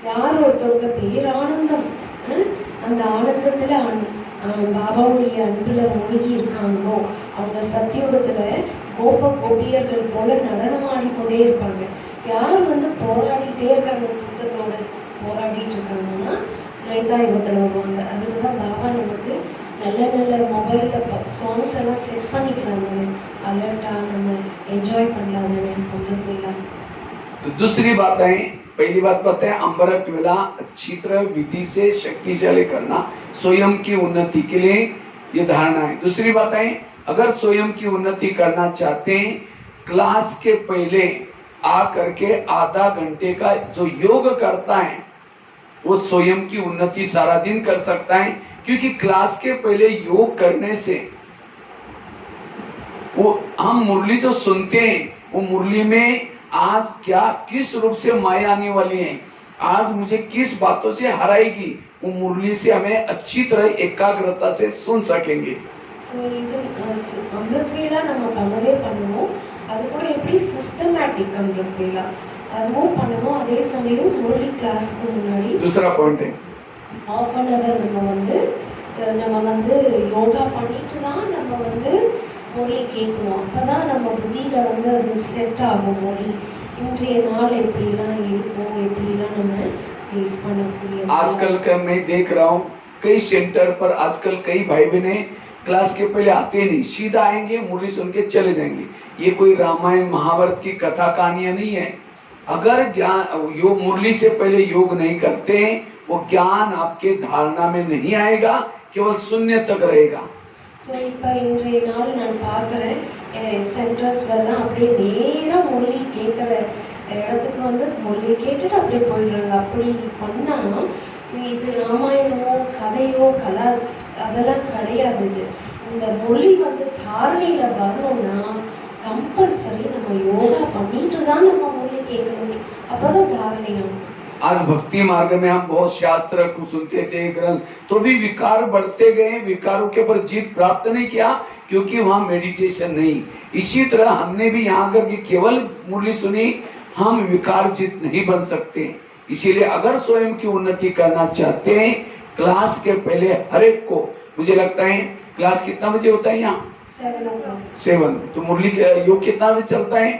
யார் ஒருத்தவங்க பேரானந்தம், அந்த ஆனந்தத்துல பாபாவுடைய அன்புல மூழ்கி இருக்காங்களோ அவங்க சத்தியுகத்துல கோப கோபியர்கள் போல நடனம் ஆடிக்கொண்டே இருப்பாங்க. யார் வந்து போராடிட்டே இருக்காங்க, துக்கத்தோட போராடிட்டு இருக்காங்கன்னா திரேதாயுகத்துல வருவாங்க. அதுக்குதான் பாபா நமக்கு நல்ல நல்ல மொபைலில் சாங்ஸ் எல்லாம் செட் பண்ணிக்கலாம் தானே, அலர்ட்டாக நம்ம என்ஜாய் பண்ணலாம் தானே அமிர்த வேலா. तो दूसरी बात है, पहली बात बताए अमृत वेला अच्छी तरह विधि से शक्तिशाली करना स्वयं की उन्नति के लिए ये धारणा है। दूसरी बात है, अगर स्वयं की उन्नति करना चाहते हैं, क्लास के पहले आ करके आधा घंटे का जो योग करता है वो स्वयं की उन्नति सारा दिन कर सकता है, क्योंकि क्लास के पहले योग करने से वो हम मुरली जो सुनते हैं, वो मुरली में आज क्या किस रूप से माया आने वाली है, आज मुझे किस बातों से हराएगी, वो मुरली से हमें अच्छी तरह एकाग्रता से सुन सकेंगे। ஸோ இது அமிர்த் வேலா நம்ம பண்ணவே பண்ணுவோம். அது கூட எப்படி சிஸ்டமேட்டிக் அமிர்த் வேலா அதுவும் பண்ணணும். அதே சமயம் முரளி கிளாஸுக்கு முன்னாடி दूसरा पॉइंट है ½ அன் அவர் நம்ம வந்து யோகா பண்ணிட்டு தான் நம்ம வந்து முரளி கேட்கணும். அப்பதான் நம்ம புத்தியில வந்து அது செட் ஆகும். முரளி இன்றைய நாள் எப்படிலாம் இருக்கும், எப்படிலாம் நம்ம फेस பண்ணக்கூடிய आजकल का मैं देख रहा हूँ कई सेंटर पर आजकल कई भाई बहने क्लास के पहले आते नहीं, सीधा आएंगे मुरली सुन के चले जाएंगे। ये कोई रामायण महाभारत की कथा कहानियां नहीं है। अगर ज्ञान योग मुरली से पहले योग नहीं करते हैं, वो ज्ञान आपके धारणा में नहीं आएगा, केवल शून्य तक रहेगा। ஸோ இப்போ இன்றைய நாள் நான் பார்க்குறேன் சென்டர்ஸ்லாம் அப்படியே நேராக முரளி கேட்குற இடத்துக்கு வந்து முரளி கேட்டுட்டு அப்படியே போயிடுறாங்க. அப்படி பண்ணால் இது ராமாயணமோ கதையோ கலா அதெல்லாம் கிடையாது. இந்த முரளி வந்து தாரணையில் வரணும்னா கம்பல்சரி நம்ம யோகா பண்ணிட்டு தான் நம்ம முரளி கேட்கணும். அப்போதான் தாரணையாகும். आज भक्ति मार्ग में हम बहुत शास्त्र को सुनते थे ग्रंथ, तो भी विकार बढ़ते गए, विकारों के ऊपर जीत प्राप्त नहीं किया क्योंकि वहाँ मेडिटेशन नहीं। इसी तरह हमने भी यहाँ आकर के केवल मुरली सुनी, हम विकार जीत नहीं बन सकते। इसीलिए अगर स्वयं की उन्नति करना चाहते हैं, क्लास के पहले हर एक को, मुझे लगता है क्लास कितना बजे होता है यहाँ 7, तो मुरली योग कितना बजे चलता है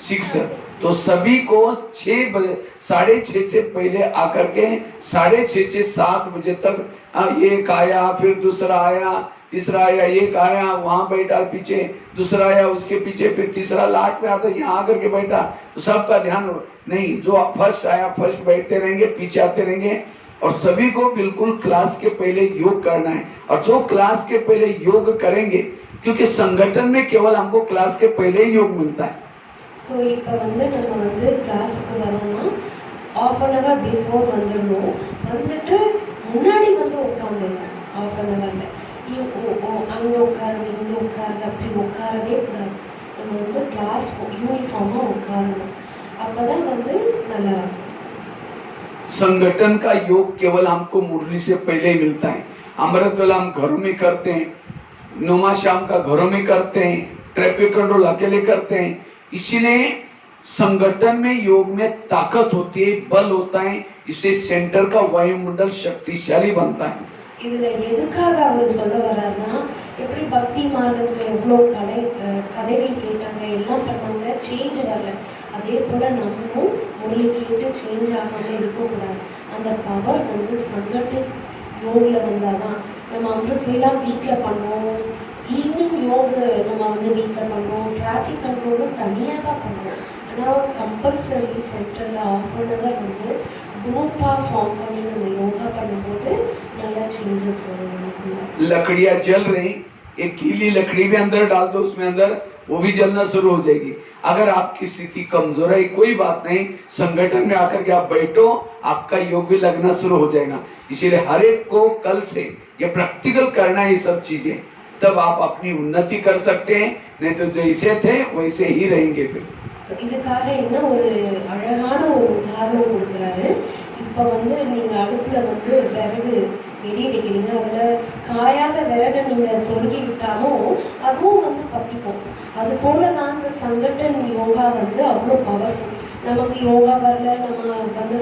6, तो सभी को 6 बजे 6:30 से पहले आकर के 6:30 से 7 बजे तक एक आया, फिर दूसरा आया, तीसरा आया, एक आया वहां बैठा, पीछे दूसरा आया, उसके पीछे फिर तीसरा, लास्ट में आता यहाँ आकर के बैठा, तो सबका ध्यान नहीं, जो फर्स्ट आया फर्स्ट बैठते रहेंगे, पीछे आते रहेंगे। और सभी को बिल्कुल क्लास के पहले योग करना है। और जो क्लास के पहले योग करेंगे, क्योंकि संगठन में केवल हमको क्लास के पहले ही योग मिलता है। ஸோ இப்போ வந்து நம்ம வந்து கிளாஸுக்கு வரோம்னா ½ அன் அவர் பிஃபோர் வந்துடணும். வந்துட்டு முன்னாடி வந்து உட்காந்துடணும். ½ அன் ஹவரில் அங்கே உட்காருது இங்கே உட்காருது அப்படி உட்காரவே கூடாது. நம்ம வந்து கிளாஸ் யூனிஃபார்மாக உட்காரணும். அப்போ தான் வந்து நல்லா संगठन का योग केवल हमको मुरली से पहले ही मिलता है। अमृत वेला हम घरों में करते हैं, नोमा शाम का घरों में करते हैं, ट्रैफिक कंट्रोल अकेले करते हैं। इसीलिए संगठन में योग में ताकत होती है, बल होता है, इससे सेंटर का वायुमंडल शक्तिशाली बनता है। இதுல எதுக்காக அவர் சொல்ல வர்றாருன்னா, எப்படி பக்தி மார்க்கத்துல எவ்வளோ கதைகள் கேட்டாங்க, எல்லாம் பண்ணாங்க, சேஞ்ச் வரல. அதே போல நம்மளும் முரளி கேட்டு சேஞ்ச் ஆகாம இருக்கக்கூடாது. அந்த பவர் வந்து சங்கட்டின் யோகில் வந்தாதான். நம்ம அமிர்த் வேலா வீட்டில் பண்ணுவோம், ஈவினிங் யோக நம்ம வந்து வீட்டில் பண்ணுவோம், டிராஃபிக் கண்ட்ரோலும் தனியாக தான் பண்ணுவோம். ஆனால் கம்பல்சரி சென்டரில் ½ அன் அவர் வந்து ग्रुपा फॉर्म பண்ணி நம்ம யோகா பண்ணும்போது நல்ல चेंजेस வரும் நமக்குள்ள. लकड़ियां जल रही, एक गीली लकड़ी भी अंदर डाल दो, उसमें अंदर वो भी जलना शुरू हो जाएगी। अगर आपकी स्थिति कमजोर है, कोई बात नहीं, संगठन में आकर के आप बैठो, आपका योग भी लगना शुरू हो जाएगा। इसीलिए हर एक को कल से ये प्रैक्टिकल करना है, ये सब चीजें, तब आप अपनी उन्नति कर सकते हैं। नहीं तो जैसे थे वैसे ही रहेंगे। फिर இதுக்காக என்ன ஒரு அழகான ஒரு உதாரணம் கொடுக்குறாரு. இப்போ வந்து நீங்கள் அடுப்பில் வந்து விறகு எரிய வைக்கிறீங்க, அதில் காயாத விறகை நீங்கள் சொருகி விட்டாலும் அதுவும் வந்து பற்றிப்போம். அது போல தான் இந்த சங்கட்டன் யோகா வந்து அவ்வளோ பவர்ஃபுல். நமக்கு யோகா வரல, நம்ம வந்து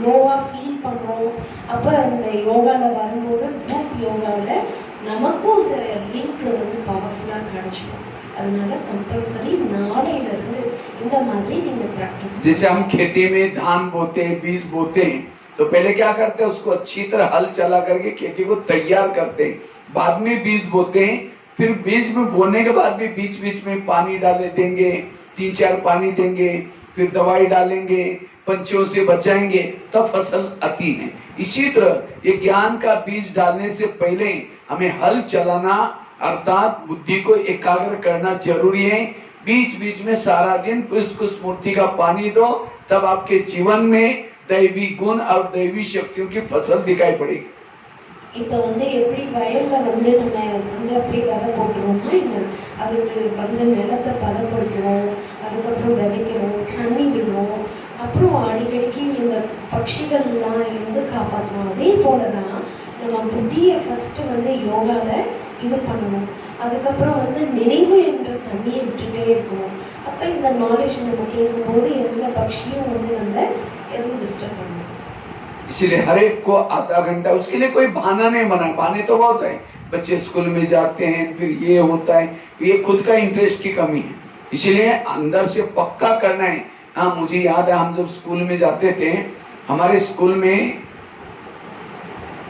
லோவாக ஃபீல் பண்ணுறோம். அப்போ இந்த யோகாவில் வரும்போது குரூப் யோகாவில் நமக்கும் இந்த லிங்க் வந்து பவர்ஃபுல்லாக கிடச்சிடும். அதனால कंपलसरी नाड़ेல இருந்து இந்த மாதிரி நீங்க प्रैक्टिस। जैसे हम खेती में धान बोते हैं, बीज बोते हैं, तो पहले क्या करते हैं, उसको अच्छी तरह हल चला करके खेती को तैयार करते हैं, बाद में बीज बोते हैं। फिर बीज में बोने के बाद भी बीच बीच में पानी डाले देंगे, 3-4 पानी देंगे, फिर दवाई डालेंगे, पंछियों से बचाएंगे, तब फसल आती है। इसी तरह ये ज्ञान का बीज डालने से पहले हमें हल चलाना अर्थात बुद्धि को एकाग्र करना जरूरी है। बीच बीच में सारा दिन उसको स्मृति का पानी दो, तब आपके जीवन में दैवी गुण और दैवी शक्तियों की फसल दिखाई पड़ेगी। இப்போ வந்து எப்படி வயல்ல வந்து நம்ம வந்து அப்படி விதை போட்டுருவோமா இல்லை, அதுக்கு வந்து நிலத்தை பதப்படுத்துவோம், அதுக்கப்புறம் விதைக்கிறோம், தண்ணி விடுவோம், அப்புறம் அடிக்கடிக்கு இந்த பட்சிகள்லாம் இருந்து காப்பாற்றுவோம். அதே போல தான் நம்ம புத்தியை ஃபர்ஸ்ட் வந்து யோகால இது பண்ணணும். அதுக்கப்புறம் வந்து நினைவு என்ற தண்ணியை விட்டுட்டே இருக்கணும். அப்ப இந்த நாலேஜ் நம்ம கேட்கும்போது எந்த பட்சியும் வந்து நம்ம எதுவும் டிஸ்டர்ब பண்ணணும். इसलिए हर एक को आधा घंटा, उसके लिए कोई बहाना नहीं बना। बहाने तो बहुत है, बच्चे स्कूल में जाते हैं, फिर ये होता है, ये खुद का इंटरेस्ट की कमी है। इसलिए अंदर से पक्का करना है। हाँ, मुझे याद है हम जब स्कूल में जाते थे, हमारे स्कूल में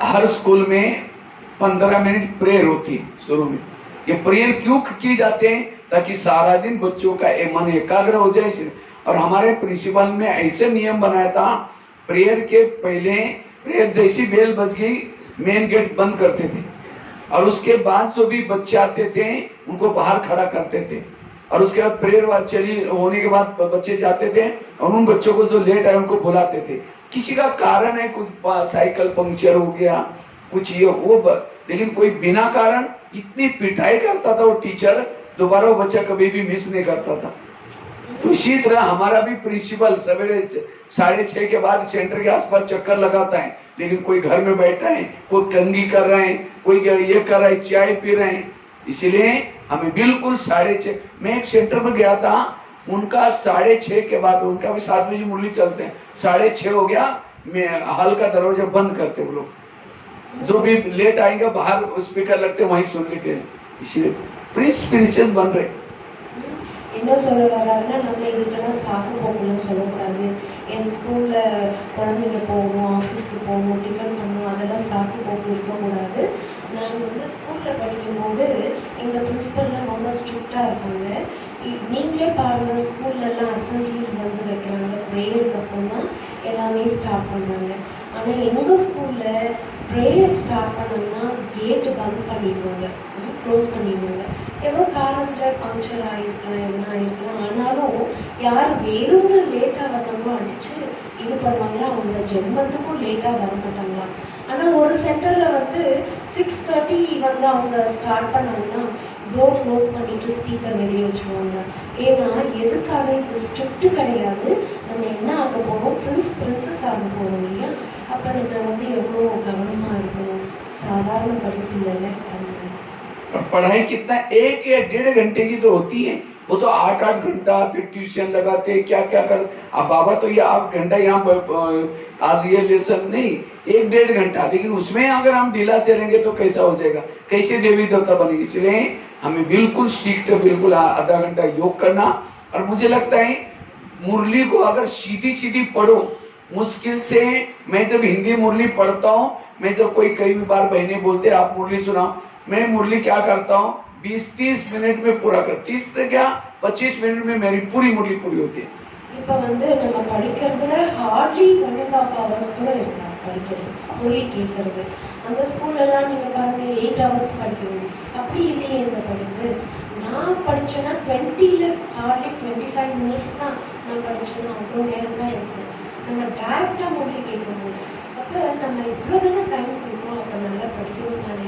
हर स्कूल में 15 मिनट प्रेयर होती है शुरू में। ये प्रेयर क्यों की जाते हैं? ताकि सारा दिन बच्चों का मन एकाग्र हो जाए। और हमारे प्रिंसिपल ने ऐसे नियम बनाया था, प्रेयर के पहले प्रेयर जैसी बेल बज गई मेन गेट बंद करते थे, और उसके बाद जो भी बच्चे आते थे उनको बाहर खड़ा करते थे, और उसके बाद प्रेयर चली होने के बाद बच्चे जाते थे और उन बच्चों को जो लेट आए उनको बुलाते थे। किसी का कारण है, कुछ साइकिल पंक्चर हो गया, कुछ ये वो लेकिन कोई बिना कारण इतनी पिटाई करता था वो टीचर, दोबारा वो बच्चा कभी भी मिस नहीं करता था। तो इसी तरह हमारा भी प्रिंसिपल सवेरे 6:30 के बाद सेंटर के आसपास चक्कर लगाता है, लेकिन कोई घर में बैठा है, कोई कंघी कर रहे हैं, कोई ये कर रहा है, चाय पी रहे हैं। इसलिए हमें बिल्कुल 6:30, मैं एक सेंटर पर गया था, उनका 6:30 के बाद, उनका भी 7 बजे मुरली चलते हैं, 6:30 हो गया, मैं हॉल का दरवाजा बंद करते वो लोग, जो भी लेट आएंगे बाहर स्पीकर लगते वहीं सुन लेते हैं। इसलिए प्रिंसिपल बन रहे। என்ன சொல்ல வர்றாருன்னா, நம்ம இதுக்கெல்லாம் சாக்கு போக்குலாம் சொல்லக்கூடாது. என் ஸ்கூலில் குழந்தைங்க போகணும், ஆஃபீஸ்க்கு போகணும், டிஃபன் பண்ணணும், அதெல்லாம் சாக்கு போக்கு இருக்கக்கூடாது. நான் வந்து ஸ்கூலில் படிக்கும்போது எங்கள் பிரின்சிபல்லாம் ரொம்ப ஸ்ட்ரிக்டாக இருப்பாங்க. நீங்களே பாருங்கள், ஸ்கூல்லலாம் அசம்பிளி வந்து வைக்கிறாங்க, ப்ரேயருக்கு அப்புறம் தான் எல்லாமே ஸ்டார்ட் பண்ணுறாங்க. ஆனால் எங்கள் ஸ்கூலில் ப்ரேயர் ஸ்டார்ட் பண்ணோம்னா கேட்டு பந்த் பண்ணிடுவாங்க, க்ளோஸ் பண்ணிடுவாங்க. ஏதோ காரணத்தில் பங்க்சர் ஆகிருக்கலாம், எதுனா ஆகிருக்கலாம். ஆனாலும் யார் வேணும்னு லேட்டாக வந்தாங்களோ அடித்து இது பண்ணுவாங்களா, அவங்க ஜென்மத்துக்கும் லேட்டாக வர மாட்டாங்களா. ஆனால் ஒரு சென்டரில் வந்து 6:30 வந்து அவங்க ஸ்டார்ட் பண்ணாங்கன்னா டோர் க்ளோஸ் பண்ணிட்டு ஸ்பீக்கர் வெளியே வச்சுருவாங்க. ஏன்னா எதுக்காக? இது ஸ்ட்ரிக்ட் கிடையாது, நம்ம என்ன ஆக போகிறோம், பிரின்சஸ் ஆக போகிறோம் இல்லையா. அப்போ நம்ம வந்து எவ்வளோ கவனமாக இருக்கணும், சாதாரண படிப்பு இல்லைல்ல. और पढ़ाई कितना 1 या 1.5 घंटे की तो होती है, वो तो 8-8 घंटा, फिर ट्यूशन लगाते क्या क्या कर। अब बाबा तो ये 8 घंटा यहाँ आज ये लेसन नहीं, 1-1.5 घंटा, लेकिन उसमें अगर हम ढीला चलेंगे तो कैसा हो जाएगा, कैसे देवी देवता बनेगी। इसलिए हमें बिल्कुल स्ट्रिक्ट, बिल्कुल आधा घंटा योग करना। और मुझे लगता है मुरली को अगर सीधी सीधी पढ़ो, मुश्किल से, मैं जब हिंदी मुरली पढ़ता हूँ, मैं जब कोई कई बार बहनें बोलते आप मुरली सुनाओ, मैं मुरली क्या करता हूँ 20-30 मिनट में पूरा कर, 30 से क्या 25 मिनट में मेरी पूरी मुरली पूरी होती है। இப்போ வந்து நம்ம படிக்கிறதுல ஹார்ட்லி 1.5 hours கூட இருக்கா படிக்கிறது, முரளி கேட்கறது. அந்த ஸ்கூல்லலாம் நீங்கள் பாருங்கள் 8 hours படிக்கணும், அப்படி இல்லையே இந்த படிப்பு. நான் படித்தேன்னா 20 ஹார்ட்லி 25 minutes தான் நான் படித்தேன்னா, அவ்வளோ நேரம் தான் இருக்கும். நம்ம டேரெக்டாக முரளி கேட்கணும். அப்போ நம்ம இவ்வளோ தானே டைம் கொடுக்குறோம், அப்போ நல்லா படிக்கணும் தானே.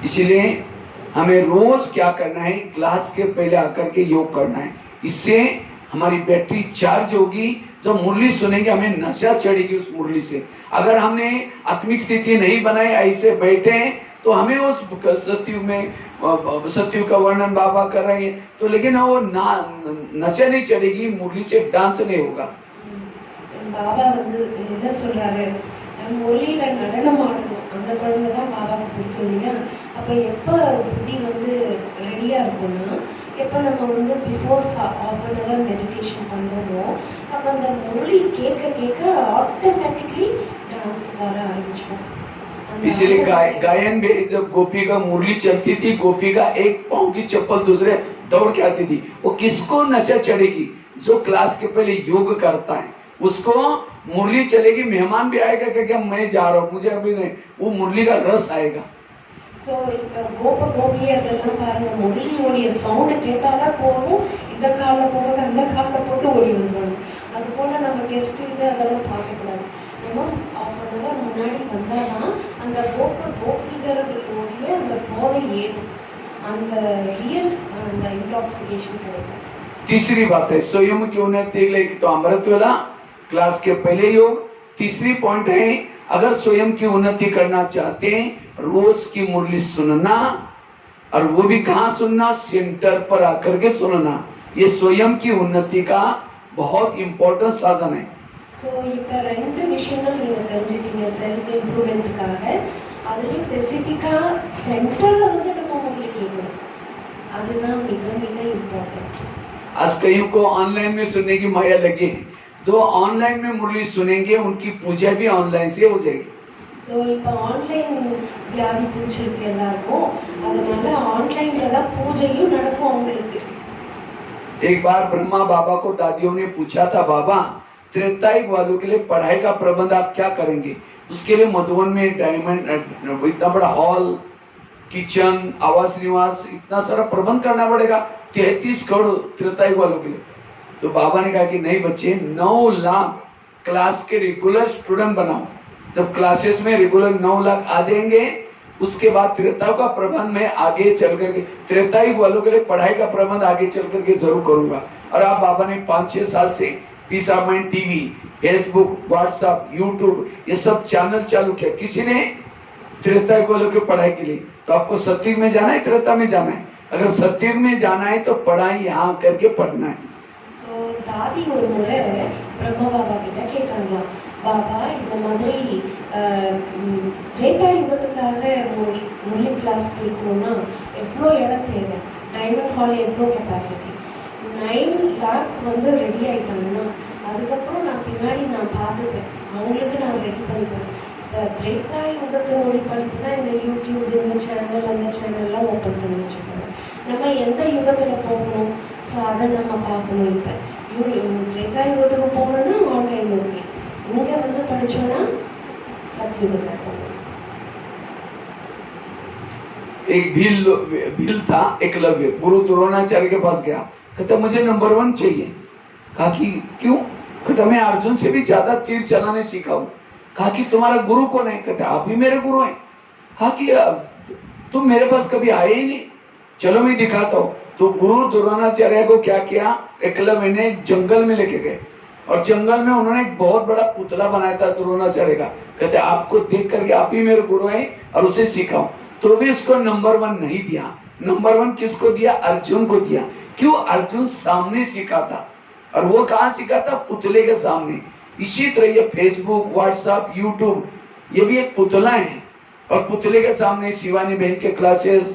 इसलिए हमें रोज क्या करना है, क्लास के पहले आकर के योग करना है। इससे हमारी बैटरी चार्ज होगी। जब मुरली सुनेंगे हमें नशा चढ़ेगी उस मुरली से। अगर हमने आत्मिक स्थिति नहीं बनाई, ऐसे बैठे हैं, तो हमें उस सत्युग में, सत्युग का वर्णन बाबा कर रहे हैं तो, लेकिन वो नशा नहीं चढ़ेगी, मुरली से डांस नहीं होगा। बाबा வந்து என்ன சொல்றாரு, முரளியில நடனம் ஆடணும், அந்த குழந்தை தான் பாபாவுக்கு பிடிக்கும் இல்லையா. அப்போ எப்போ புத்தி வந்து ரெடியாக இருக்கும்னா, எப்போ நம்ம வந்து பிஃபோர் 1/2 hour மெடிடேஷன் பண்ணுறோமோ, அப்போ அந்த முரளி கேட்க கேட்க ஆட்டோமேட்டிக்லி டான்ஸ் வர ஆரம்பிச்சிடும். इसीलिए गायन में जब गोपी का मुरली चलती थी, गोपी का एक पाँव की चप्पल दूसरे दौड़ के आती थी। वो किसको नशा चढ़ेगी? जो क्लास के पहले योग करता है उसको मुरली चलेगी। मेहमान भी आएगा क्या मैं जा रहा हूँ, मुझे अभी नहीं, वो मुरली का रस आएगा। ஸோ இப்போ கோபியர்கள்லாம் பாருங்கள், முரளியோடைய சவுண்டு கேட்டாலே போதும், இந்த காலில் போடுறது அந்த காலில் போட்டு ஓடி வந்துடுவாங்க. அதுபோல் நம்ம கெஸ்ட்டு இது அதெல்லாம் பார்க்கக்கூடாது. நம்ம 1/2 hour முன்னாடி வந்தால் தான் அந்த கோபிகர்களுடைய அந்த போதை ஏறும், அந்த ரியல் அந்த इंटॉक्सिकेशन கிடைக்கும். तीसरी बात है स्वयं की उन्नति के लिए तो अमृत वाला क्लास के पहले योग। तीसरी पॉइंट है अगर स्वयं की उन्नति करना चाहते हैं रोज की मुरली सुनना, और वो भी कहाँ सुनना, सेंटर पर आकर के सुनना, ये स्वयं की उन्नति का बहुत इंपॉर्टेंट साधन है। ஸோ இப்போ ரெண்டு விஷயங்கள் நீங்கள் தெரிஞ்சுக்கிட்டீங்க செல்ஃப் இம்ப்ரூவ்மெண்ட்டுக்காக. அதுலேயும் ஸ்பெசிஃபிக்காக சென்டரில் வந்து நம்ம முரளி கேட்கணும், அதுதான் மிக மிக இம்பார்ட்டன்ட். आज कईयों को ऑनलाइन में सुनने की माया लगी, जो ऑनलाइन में मुरली सुनेंगे उनकी पूजा भी ऑनलाइन से हो जाएगी। ஸோ இப்போ ஆன்லைன் வியாதி பிடிச்சிருக்கு எல்லாருக்கும், அதனால ஆன்லைன்ல தான் பூஜையும் நடக்கும் அவங்களுக்கு. एक बार ब्रह्मा बाबा को दादियों ने पूछा था, बाबा त्रेतायुग वालों के लिए पढ़ाई का प्रबंध आप क्या करेंगे? उसके लिए मधुबन में डायमंड इतना बड़ा हॉल, किचन, आवास निवास, इतना सारा प्रबंध करना पड़ेगा 33 करोड़ त्रेतायुग वालों के लिए। तो बाबा ने कहा कि नहीं बच्चे, 9 लाख क्लास के रेगुलर स्टूडेंट बनाओ। जब क्लासेस में रेगुलर 9 लाख आ जाएंगे, उसके बाद त्रेतायुग का प्रबंध में आगे चल करके त्रेतायुग वालों के लिए पढ़ाई का प्रबंध आगे चल करके जरूर करूंगा। और आप बाबा ने 5-6 साल से peace of mind TV, Facebook, WhatsApp, YouTube ये सब चैनल चालू किया, किसी ने त्रेतायुग वालों की पढ़ाई के लिए। तो आपको सतयुग में जाना है, त्रेता में जाना है? अगर सतयुग में जाना है तो पढ़ाई यहाँ करके पढ़ना है। ஸோ தாதி ஒரு முறை பிரம்மா பாபா கிட்ட கேட்டாங்களாம், பாபா இந்த மாதிரி திரேதா யுகத்துக்காக முரளி கிளாஸ் கேட்கணும்னா எவ்வளோ இடம் தேவை, டைமண்ட் ஹால் எவ்வளோ கெப்பாசிட்டி, 9 லாக் வந்து ரெடி ஆகிட்டாங்கன்னா அதுக்கப்புறம் நான் பின்னாடி நான் பார்த்துப்பேன், அவங்களுக்கு நான் ரெடி பண்ணிப்பேன். இப்போ திரேதா யுகத்தினுடைய படிப்பு தான் இந்த யூடியூப், இந்த சேனல், அந்த சேனல்லாம் ஓப்பன் பண்ணி வச்சுருக்காங்க. நம்ம எந்த யுகத்தில் போகணும், ஸோ அதை நம்ம பார்க்கணும். இப்போ திரேதா யுகத்துக்கு போகணுன்னா ஆன்லைன் ஓகே, இங்கே வந்து படித்தோன்னா சத்யுகத்தில் போகணும். एक भील था एकलव्य, गुरु द्रोणाचार्य के पास गया, कहता मुझे नंबर 1 चाहिए। कहा कि क्यों? कहता मैं अर्जुन से भी ज्यादा तीर चलाने सीखा हूँ। कहा कि तुम्हारा गुरु कौन है? कहता आप ही मेरे गुरु हैं। कहा कि तुम मेरे पास कभी आए ही नहीं, चलो मैं दिखाता हूँ। तो गुरु द्रोणाचार्य को क्या किया, एकलव्य ने जंगल में लेके गए, और जंगल में उन्होंने एक बहुत बड़ा पुतला बनाया था द्रोणाचार्य का। कहते आपको देख करके आप ही मेरे गुरु हैं और उसे सिखाओ। तो भी इसको नंबर 1 नहीं दिया। नंबर 1 किसको दिया? अर्जुन को दिया। क्यों? अर्जुन सामने सीखा था, और वो कहाँ सीखा था? पुतले के सामने। इसी तरह ये फेसबुक, व्हाट्सएप, यूट्यूब ये भी एक पुतला है, और पुतले के सामने शिवानी बहन के क्लासेस,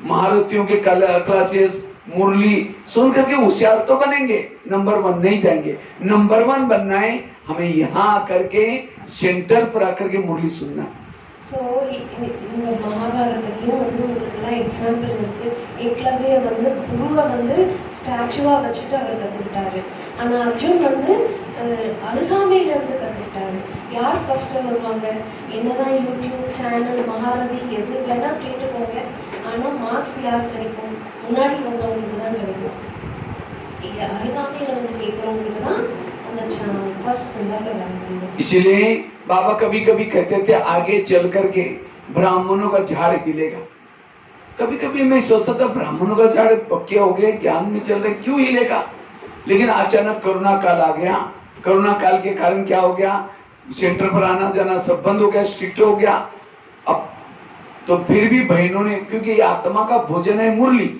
महारथियों के क्लासेस, मुरली सुन करके होशियार तो बनेंगे, नंबर 1 नहीं जाएंगे। नंबर 1 बनना है, हमें यहाँ आकर के सेंटर पर आकर के मुरली सुनना। ஸோ இந்த மகாபாரதத்தையும் வந்து உங்களுக்குலாம் எக்ஸாம்பிள் இருக்குது. ஏக்லவ்ய வந்து குருவை வந்து ஸ்டாச்சுவாக வச்சுட்டு அவர் கற்றுக்கிட்டாரு. ஆனால் அர்ஜுன் வந்து அருகாமையிலேருந்து கற்றுக்கிட்டாரு. யார் ஃபஸ்ட்டு வருவாங்க? என்னதான் யூடியூப் சேனல், மகாரதி எது வேணால் கேட்டுக்கோங்க, ஆனால் மார்க்ஸ் யார் கிடைக்கும்? முன்னாடி வந்தவங்களுக்கு தான் கிடைக்கும். அருகாமையில் வந்து கேட்குறவங்களுக்கு தான் அந்த ஃபஸ்ட் நம்பரில் வர முடியும். इसलिए बाबा कभी कभी कहते थे आगे चल करके ब्राह्मणों का झाड़ हिलेगा। कभी कभी मैं सोचता था ब्राह्मणों का झाड़ पक्के हो गए, ज्ञान में चल रहे, क्यों हिलेगा? लेकिन अचानक कोरोना काल आ गया। कोरोना काल के कारण क्या हो गया, सेंटर पर आना जाना सब बंद हो गया, स्ट्रिक्ट हो गया। अब तो फिर भी बहनों ने, क्योंकि ये आत्मा का भोजन है मुरली,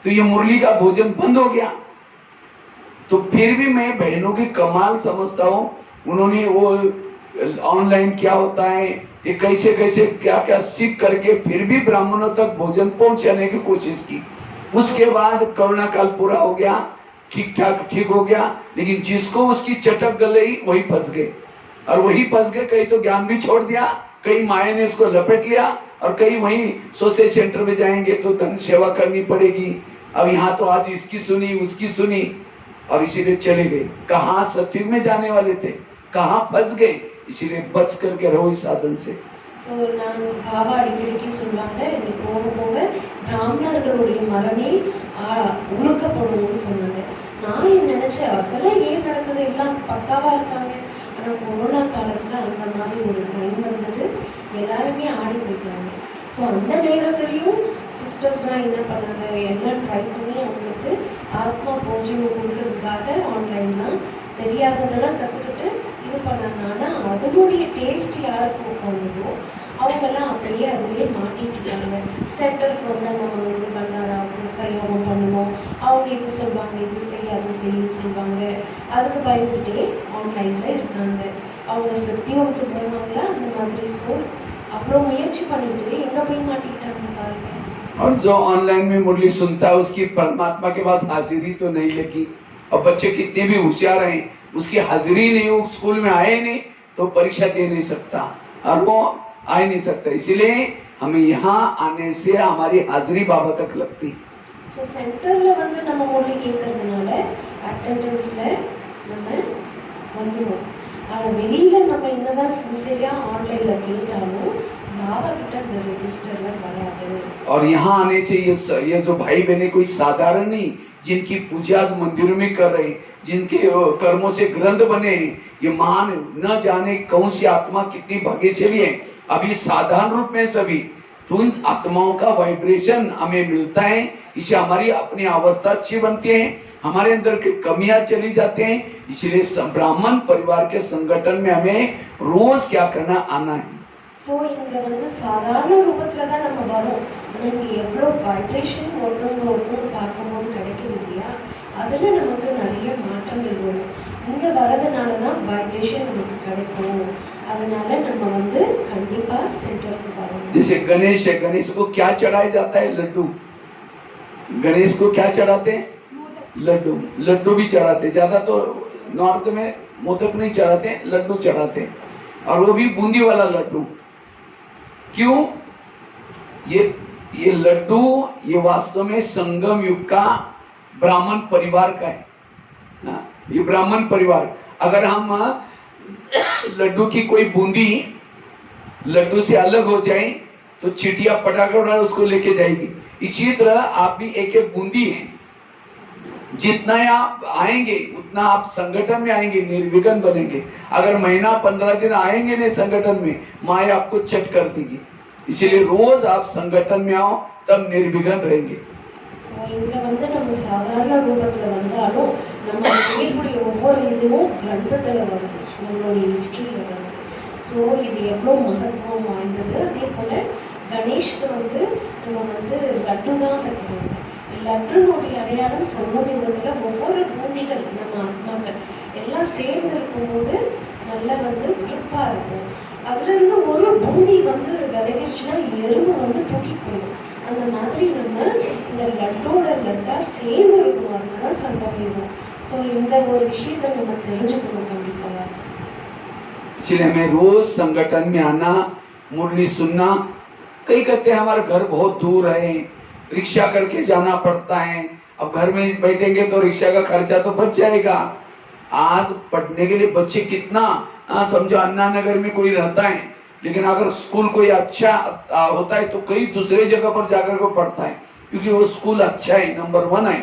तो ये मुरली का भोजन बंद हो गया। तो फिर भी मैं बहनों की कमाल समझता हूँ, उन्होंने वो ऑनलाइन क्या होता है, ये कैसे कैसे क्या क्या सीख करके फिर भी ब्राह्मणों तक भोजन पहुंचाने की कोशिश की। उसके बाद कोरोना काल पूरा हो गया, ठीक ठाक ठीक हो गया, लेकिन जिसको उसकी चटक गई वही फंस गए, और वही फंस गए। कहीं तो ज्ञान भी छोड़ दिया, कहीं माया ने इसको लपेट लिया, और कहीं वहीं सोचते सेंटर में जाएंगे तो धन सेवा करनी पड़ेगी। अब यहाँ तो आज इसकी सुनी उसकी सुनी, और इसीलिए चले गए। कहाँ सतयुग में जाने वाले थे, कहाँ फंस गए। इसीलिए बच करके रहो इस साधन से। ஸோ நான் பாபா அடிக்கடிக்கு சொல்லுவாங்க, இன்னைக்கு போக போக பிராமணர்களுடைய மரணி உழுக்கப்படணும்னு சொன்னாங்க. நான் நினைச்சேன் அதெல்லாம் ஏன் நடக்குது, எல்லாம் பக்காவாக இருக்காங்க. ஆனால் கொரோனா காலத்தில் அந்த மாதிரி ஒரு டைம் வந்தது, எல்லாருமே ஆடி போயிட்டாங்க. ஸோ அந்த நேரத்துலையும் சிஸ்டர்ஸ்லாம் என்ன பண்ணாங்க, எல்லாம் ட்ரை பண்ணி அவங்களுக்கு ஆத்மா போஜனம் கொடுக்கறதுக்காக ஆன்லைன்லாம் தெரியாததெல்லாம் கற்றுக்கிட்டு இது பண்ணாங்க. ஆனா அதனுடைய டேஸ்ட் யாருக்கு உட்காந்ததோ அவங்கெல்லாம் அப்படியே அதுலயே மாட்டிட்டு இருக்காங்க. சென்டருக்கு வந்தா நம்ம வந்து பண்டாராவுக்கு சைவம் பண்ணுவோம், அவங்க இது சொல்லுவாங்க, இது செய் அது செய்யுன்னு சொல்லுவாங்க. அதுக்கு பயந்துகிட்டே ஆன்லைன்ல இருக்காங்க. அவங்க சத்தியோகத்துக்கு வருவாங்களா அந்த மாதிரி ஸ்கூல் அவ்வளோ முயற்சி பண்ணிட்டு எங்க போய் மாட்டிக்கிட்டாங்க பாருங்க. और जो ऑनलाइन में मुरली सुनता है उसकी परमात्मा के पास हाजिरी तो नहीं लगी। और बच्चे कितने भी होशियार हैं, उसकी हाजिरी नहीं हो, स्कूल में आए नहीं तो परीक्षा दे नहीं सकता और वो आ ही नहीं सकता। इसलिए हमें यहाँ आने से हमारी हाजिरी बाबा तक लगती। ஸோ சென்டர்ல வந்து நம்ம மொழி கேட்கறதுனால அட்டெண்டன்ஸ்ல நம்ம வந்துடுவோம். ஆனா வெளியில நம்ம என்னதான் சின்சியரா ஆன்லைன்ல கேட்டாலும் बाबा किटा रजिस्टर में वराது। और यहाँ आने से ये जो भाई बहने कोई साधारण नहीं, जिनकी पूजा मंदिरों में कर रहे, जिनके कर्मों से ग्रंथ बने, ये महान न जाने कौन सी आत्मा कितनी भाग्यशाली है। अभी साधारण रूप में सभी तो इन आत्माओं का वाइब्रेशन हमें मिलता है, इससे हमारी अपनी अवस्था अच्छी बनती है, हमारे अंदर की कमियां चली जाते हैं। इसलिए ब्राह्मण परिवार के संगठन में हमें रोज क्या करना आना है। ஸோ இங்கே வந்து சாதாரண ரூபத்தில் தான் நம்ம வரோம். ஆனால் இங்கே எவ்வளோ வைப்ரேஷன் ஒருத்தவங்க பார்க்கும்போது கிடைக்குது இல்லையா, அதில் நமக்கு நிறைய மாற்றங்கள் வரும். இங்கே வரதுனால தான் வைப்ரேஷன் நமக்கு கிடைக்கும். அதனால நம்ம வந்து கண்டிப்பாக சென்டருக்கு வரணும். जैसे गणेश है, गणेश को क्या चढ़ाया जाता है? लड्डू। गणेश को क्या चढ़ाते हैं? लड्डू। लड्डू भी चढ़ाते, ज्यादा तो नॉर्थ में मोदक नहीं चढ़ाते, लड्डू चढ़ाते, और वो भी बूंदी वाला लड्डू। क्यों? ये लड्डू ये वास्तव में संगम युग का ब्राह्मण परिवार का है ना। ये ब्राह्मण परिवार, अगर हम लड्डू की कोई बूंदी लड्डू से अलग हो जाए तो चिटिया पटाखा उड़ा उसको लेके जाएगी। इसी तरह आप भी एक एक बूंदी है, जितना आप आएंगे उतना आप संगठन में आएंगे, निर्विघ्न बनेंगे। अगर महीना 15 दिन आएंगे नहीं संगठन में, माया आपको चट कर देगी। इसलिए रोज आप संगठन में आओ, तब निर्विघ्न रहेंगे। இங்க வந்து நம்ம சாதாரண ரூபத்துல வந்தாலும் நம்ம செய்யக்கூடிய ஒவ்வொரு இதுவும் கிரந்தத்துல வருது, நம்மளுடைய ஹிஸ்டரியில வருது. ஸோ இது எவ்வளோ மகத்துவம் வாய்ந்தது. அதே போல கணேஷ்க்கு வந்து நம்ம வந்து லட்டு தான் வைக்கிறோம். லட்டுனுடைய அடையாளம் சங்கமிகத்துல ஒவ்வொரு பூந்திகள் நம்ம ஆத்மாக்கள் எல்லாம் சேர்ந்து இருக்கும்போது நல்லா வந்து கிருப்பா இருக்கும். அதுல இருந்து ஒரு பூந்தி வந்து விலகிடுச்சுன்னா எறும்பு வந்து தூக்கி போயிடும். அந்த மாதிரி நம்ம இந்த லட்டோட லட்டா சேர்ந்து இருக்கணும், அதுதான் சங்கமிகம். ஸோ இந்த ஒரு விஷயத்த நம்ம தெரிஞ்சுக்கணும் கண்டிப்பா. इसलिए हमें रोज संगठन में आना, मुरली सुनना। कई कहते हैं हमारा घर बहुत दूर है, रिक्शा करके जाना पड़ता है, अब घर में बैठेंगे तो रिक्शा का खर्चा तो बच जाएगा। आज पढ़ने के लिए बच्चे कितना समझो अन्ना नगर में कोई रहता है, लेकिन अगर स्कूल कोई अच्छा होता है तो कई दूसरे जगह पर जाकर को पढ़ता है, क्योंकि वो स्कूल अच्छा है, नंबर 1 है।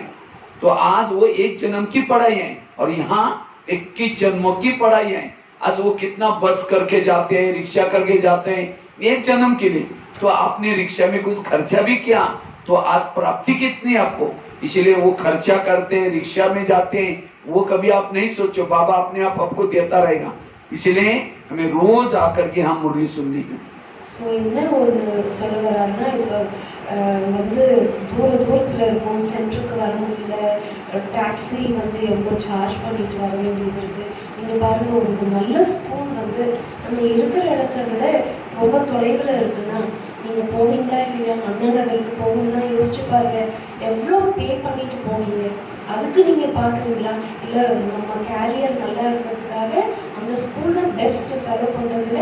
तो आज वो एक जन्म की पढ़ाई है और यहाँ 21 जन्मों की पढ़ाई है। आज वो कितना बस करके जाते हैं, रिक्शा करके जाते हैं एक जन्म के लिए। तो आपने रिक्शा में कुछ खर्चा भी किया तो आज प्राप्ति कितनी आपको। इसलिए वो खर्चा करते हैं, रिक्शा में जाते हैं, वो कभी आप नहीं सोचो, बाबा अपने आप आपको देता रहेगा। इसलिए हमें रोज आकर के हम मुरली सुननी है। ஸோ என்ன ஒரு சொல்ல வராருன்னா, இப்போ வந்து தூரத்தில் இருக்கும், சென்டருக்கு வர முடியல, டாக்ஸி வந்து எவ்வளோ சார்ஜ் பண்ணிட்டு வர வேண்டியது இருக்குது. நீங்கள் பாருங்கள், ஒரு நல்ல ஸ்கூல் வந்து நம்ம இருக்கிற இடத்த விட ரொம்ப தொலைவில் இருக்குன்னா நீங்கள் போவீங்களா இல்லையா? அண்ணா நகருக்கு போகணும்னா யோசிச்சு பாருங்க, எவ்வளோ பே பண்ணிட்டு போவீங்க. அதுக்கு நீங்கள் பார்க்குறீங்களா? இல்லை நம்ம கேரியர் நல்லா இருக்கிறதுக்காக அந்த ஸ்கூல் தான் பெஸ்ட் செலவு பண்ணுறதுல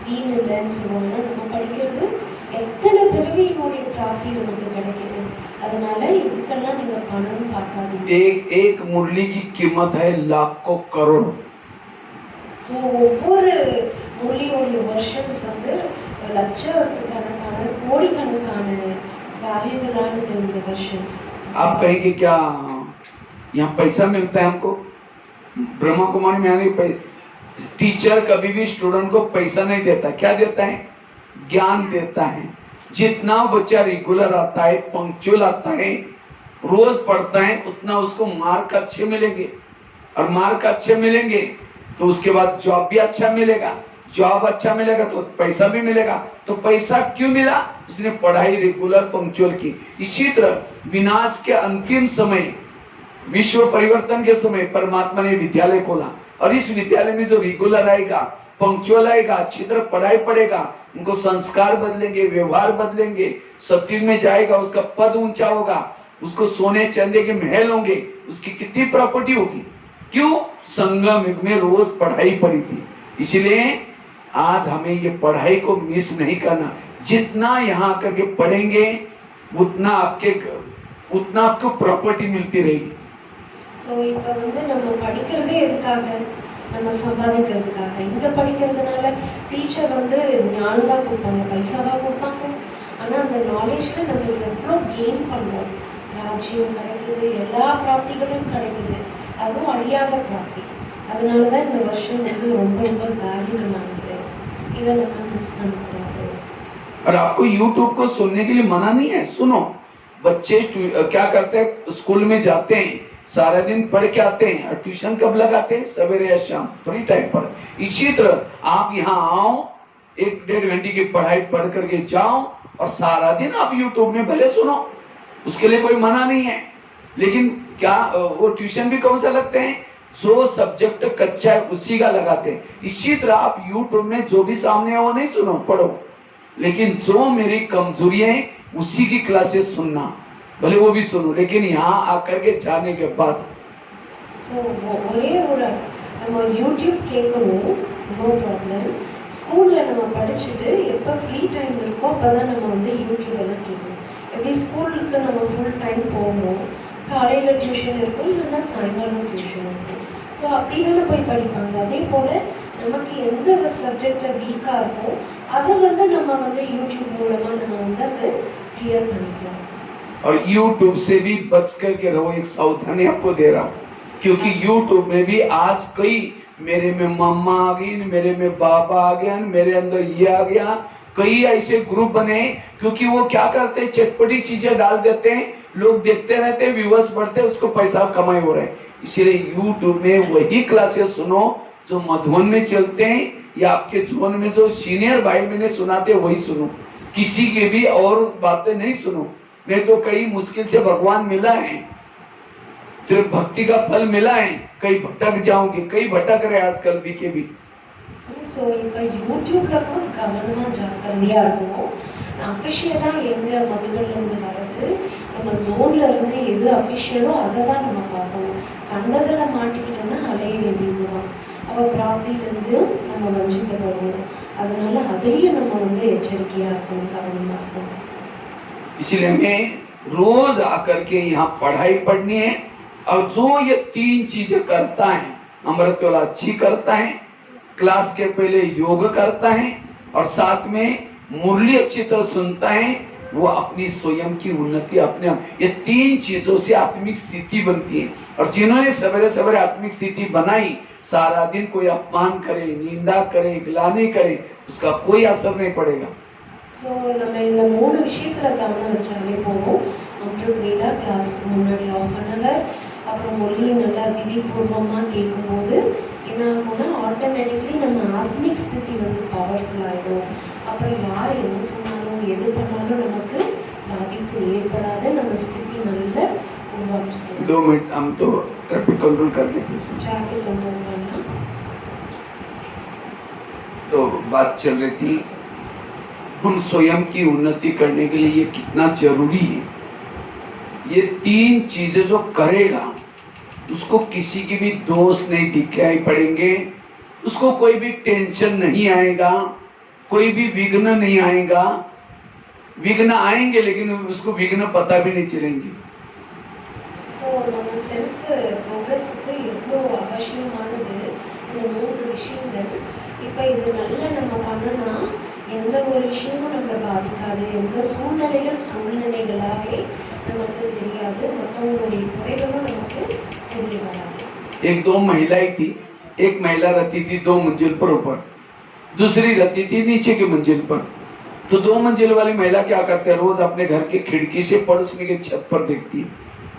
வீண் இல்லைன்னு சொல்லுவாங்க. நம்ம படிக்கிறது எத்தனை பிறவியினுடைய பிராப்தி நமக்கு கிடைக்குது. அதனால இதுக்கெல்லாம் நீங்கள் பணம் பார்க்காதீங்க. एक मुरली की कीमत है लाखों करोड़। ஸோ ஒவ்வொரு முரளியோடைய வெர்ஷன்ஸ் வந்து லட்சக்கணக்கான கோடிக்கணக்கான வேல்யூபிளானது இந்த வெர்ஷன்ஸ். आप कहेंगे क्या यहाँ पैसा मिलता है हमको? ब्रह्मा कुमारी में आने टीचर कभी भी स्टूडेंट को पैसा नहीं देता, क्या देता है? ज्ञान देता है। जितना बच्चा रेगुलर आता है, पंक्चुअल आता है, रोज पढ़ता है, उतना उसको मार्क अच्छे मिलेंगे, और मार्क अच्छे मिलेंगे तो तो उसके बाद जॉब भी अच्छा मिलेगा, जॉब अच्छा मिलेगा तो पैसा भी मिलेगा। तो पैसा क्यों मिला? उसने पढ़ाई रेगुलर पंक्चुअल की। इसी तरह विनाश के अंतिम समय, विश्व परिवर्तन के समय परमात्मा ने विद्यालय खोला, और इस विद्यालय में जो रेगुलर आएगा, पंक्चुअल आएगा, अच्छी तरह पढ़ाई पढ़ेगा, उनको संस्कार बदलेंगे, व्यवहार बदलेंगे, सत्युग में जाएगा, उसका पद ऊंचा होगा, उसको सोने चांदी के महल होंगे, उसकी कितनी प्रॉपर्टी होगी। क्यों? संगम युग में रोज पढ़ाई पड़ी थी। इसलिए आज हमें ये पढ़ाई को मिस नहीं करना। जितना यहाँ करके पढ़ेंगे उतना आपको प्रॉपर्टी मिलती रहेगी। ஸோ இப்போ வந்து நம்ம படிக்கிறதே எதுக்காக? நம்ம சம்பாதிக்கிறதுக்காக. இங்கே படிக்கிறதுனால டீச்சர் வந்து ஞானம் தான் கொடுப்பாங்க, பைசாவாக கொடுப்பாங்க. ஆனால் அந்த நாலேஜில் நம்ம எவ்வளோ கெயின் பண்ணுறோம். ராஜ்யம் கிடைக்குது, எல்லா பிராப்திகளும் கிடைக்குது, அதுவும் அழியாத பிராப்தி. அதனால தான் இந்த வருஷம் வந்து ரொம்ப ரொம்ப வேல்யூபிள் ஆகுது. இதை நம்ம மிஸ் பண்ணக்கூடாது। और आपको YouTube को सुनने के लिए मना नहीं है, सुनो। बच्चे क्या करते हैं, स्कूल में जाते हैं, सारा दिन पढ़ के आते हैं, और ट्यूशन कब लगाते हैं? सवेरे या शाम, फ्री टाइम पर। इसी तरह आप यहाँ आओ, 1-1.5 घंटे की पढ़ाई पढ़ करके जाओ, और सारा दिन आप YouTube में भले सुनो, उसके लिए कोई मना नहीं है। लेकिन क्या वो ट्यूशन भी कौन सा लगते हैं? जो सब्जेक्ट कच्चा है उसी का लगाते हैं। इसी तरह आप YouTube में जो भी सामने है वो नहीं सुनो, पढ़ो, लेकिन जो मेरी कमजोरी है उसी की क्लासेस सुनना, भले वो भी सुनो, लेकिन यहाँ आकर के जाने के बाद। ஸோ ஒரே ஒரு நம்ம யூடியூப் கேட்கணும், நோ ப்ராப்ளம். ஸ்கூலில் நம்ம படிச்சுட்டு எப்போ ஃப்ரீ டைம் இருக்கோ அப்போ தான் நம்ம வந்து யூடியூபெல்லாம் கேட்கணும். எப்படி ஸ்கூலுக்கு நம்ம ஃபுல் டைம் போகணும், காலையில் டியூஷன் இருக்கும், இல்லைன்னா சாயங்காலம் டியூஷன் இருக்கும். ஸோ அப்படி தானே போய் படிப்பாங்க. அதே போல் நமக்கு எந்த சப்ஜெக்டில் வீக்காக இருக்கும் அதை வந்து நம்ம வந்து யூடியூப் மூலமாக நம்ம வந்து அதை கிளியர் பண்ணிக்கலாம்। और YouTube से भी बच करके रहो, एक सावधानी आपको दे रहा हूँ, क्योंकि YouTube में भी आज कई, मेरे में मम्मा आ गई, मेरे में बाबा आ गया, मेरे अंदर ये आ गया, कई ऐसे ग्रुप बने, क्योंकि वो क्या करते हैं, चटपटी चीजें डाल देते हैं, लोग देखते रहते हैं, व्यूअर्स बढ़ते हैं, उसको पैसा कमाई हो रहे हैं। इसीलिए YouTube में वही क्लासेस सुनो जो मधुबन में चलते हैं, या आपके जोन में जो सीनियर भाई मैंने सुनाते वही सुनो, किसी के भी और बातें नहीं सुनो। नहीं तो कई मुश्किल से भगवान मिला है, तेरे भक्ति का फल मिला है, कई भटक जाओगे, कई भटक रहे आजकल भी के भी। ஸோ இப்போ யூடியூப்பில் கூட கவனமாக ஜாக்கிரதையாக இருக்கணும். அஃபிஷியலாக எந்த மதங்கள்லேருந்து வர்றது, நம்ம ஜோனில் இருந்து எது அஃபிஷியலோ அதை தான் நம்ம பார்க்கணும். கண்டதில் மாட்டிக்கிட்டோம்னா அலைய வேண்டியது தான். அப்போ பிராப்தியிலேருந்து நம்ம வஞ்சிக்கப்படுவோம். அதனால அதுலேயும் நம்ம வந்து எச்சரிக்கையாக இருக்கணும், கவனமாக இருக்கணும்। इसलिए हमें रोज आकर के यहाँ पढ़ाई पढ़नी है, और जो ये 3 चीजें करता है, अमृत वाला अच्छी करता है, क्लास के पहले योग करता है, और साथ में मुरली अच्छी तरह सुनता है, वो अपनी स्वयं की उन्नति अपने आप, ये 3 चीजों से आत्मिक स्थिति बनती है। और जिन्होंने सवेरे सवेरे आत्मिक स्थिति बनाई, सारा दिन कोई अपमान करे, निंदा करे, ग्लानि करे, उसका कोई असर नहीं पड़ेगा। ஸோ நம்ம இந்த 3 விஷயத்தில் கவனம் வச்சாலே போதும்। அமிர்த் வேலா கிளாஸுக்கு முன்னாடி ஆஃப் அன் ஹவர், அப்புறம் மொழி நல்லா விதிபூர்வமாக கேட்கும்போது என்ன ஆகும்னா ஆட்டோமேட்டிக்லி நம்ம ஆத்மிக் ஸ்திதி வந்து பவர்ஃபுல் ஆகிடும்। அப்புறம் யார் என்ன சொன்னாலும் எது பண்ணாலும் நமக்கு பாதிப்பு ஏற்படாத நம்ம ஸ்திதி நல்ல உருவாக்கி செய்யலாம்। 2 मिनट हम तो ट्रैफिक कंट्रोल करने की ट्रैफिक कंट्रोल करना। तो बात चल रही थी, हम स्वयं की उन्नति करने के लिए ये कितना जरूरी है। ये 3 चीजें जो करेगा उसको किसी की भी दोष नहीं दिखाई पड़ेंगे, उसको कोई भी टेंशन नहीं आएगा, कोई भी विघ्न नहीं आएगा। विघ्न आएंगे लेकिन उसको विघ्न पता भी नहीं चलेंगे। ஸோ நம்ம செல்ஃப் ப்ரோக்ரஸுக்கு எவ்வளோ அவசியமானது இந்த 3 விஷயங்கள்। இப்போ இது நல்லா நம்ம பண்ணனா எந்த ஒரு விஷயமும் நம்மளை பாதிக்காது, எந்த சூழ்நிலைகளாகவே நமக்கு தெரியாது, மற்றவங்களுடைய குறைகளும் நமக்கு தெரிய வராது। 1-2 महिलाएं थी, एक महिला रहती थी 2 मंजिल पर ऊपर, दूसरी रहती थी नीचे की मंजिल पर। तो 2 मंजिल वाली महिला क्या करते हैं, रोज अपने घर की खिड़की से पड़ोसी के छत पर देखती है,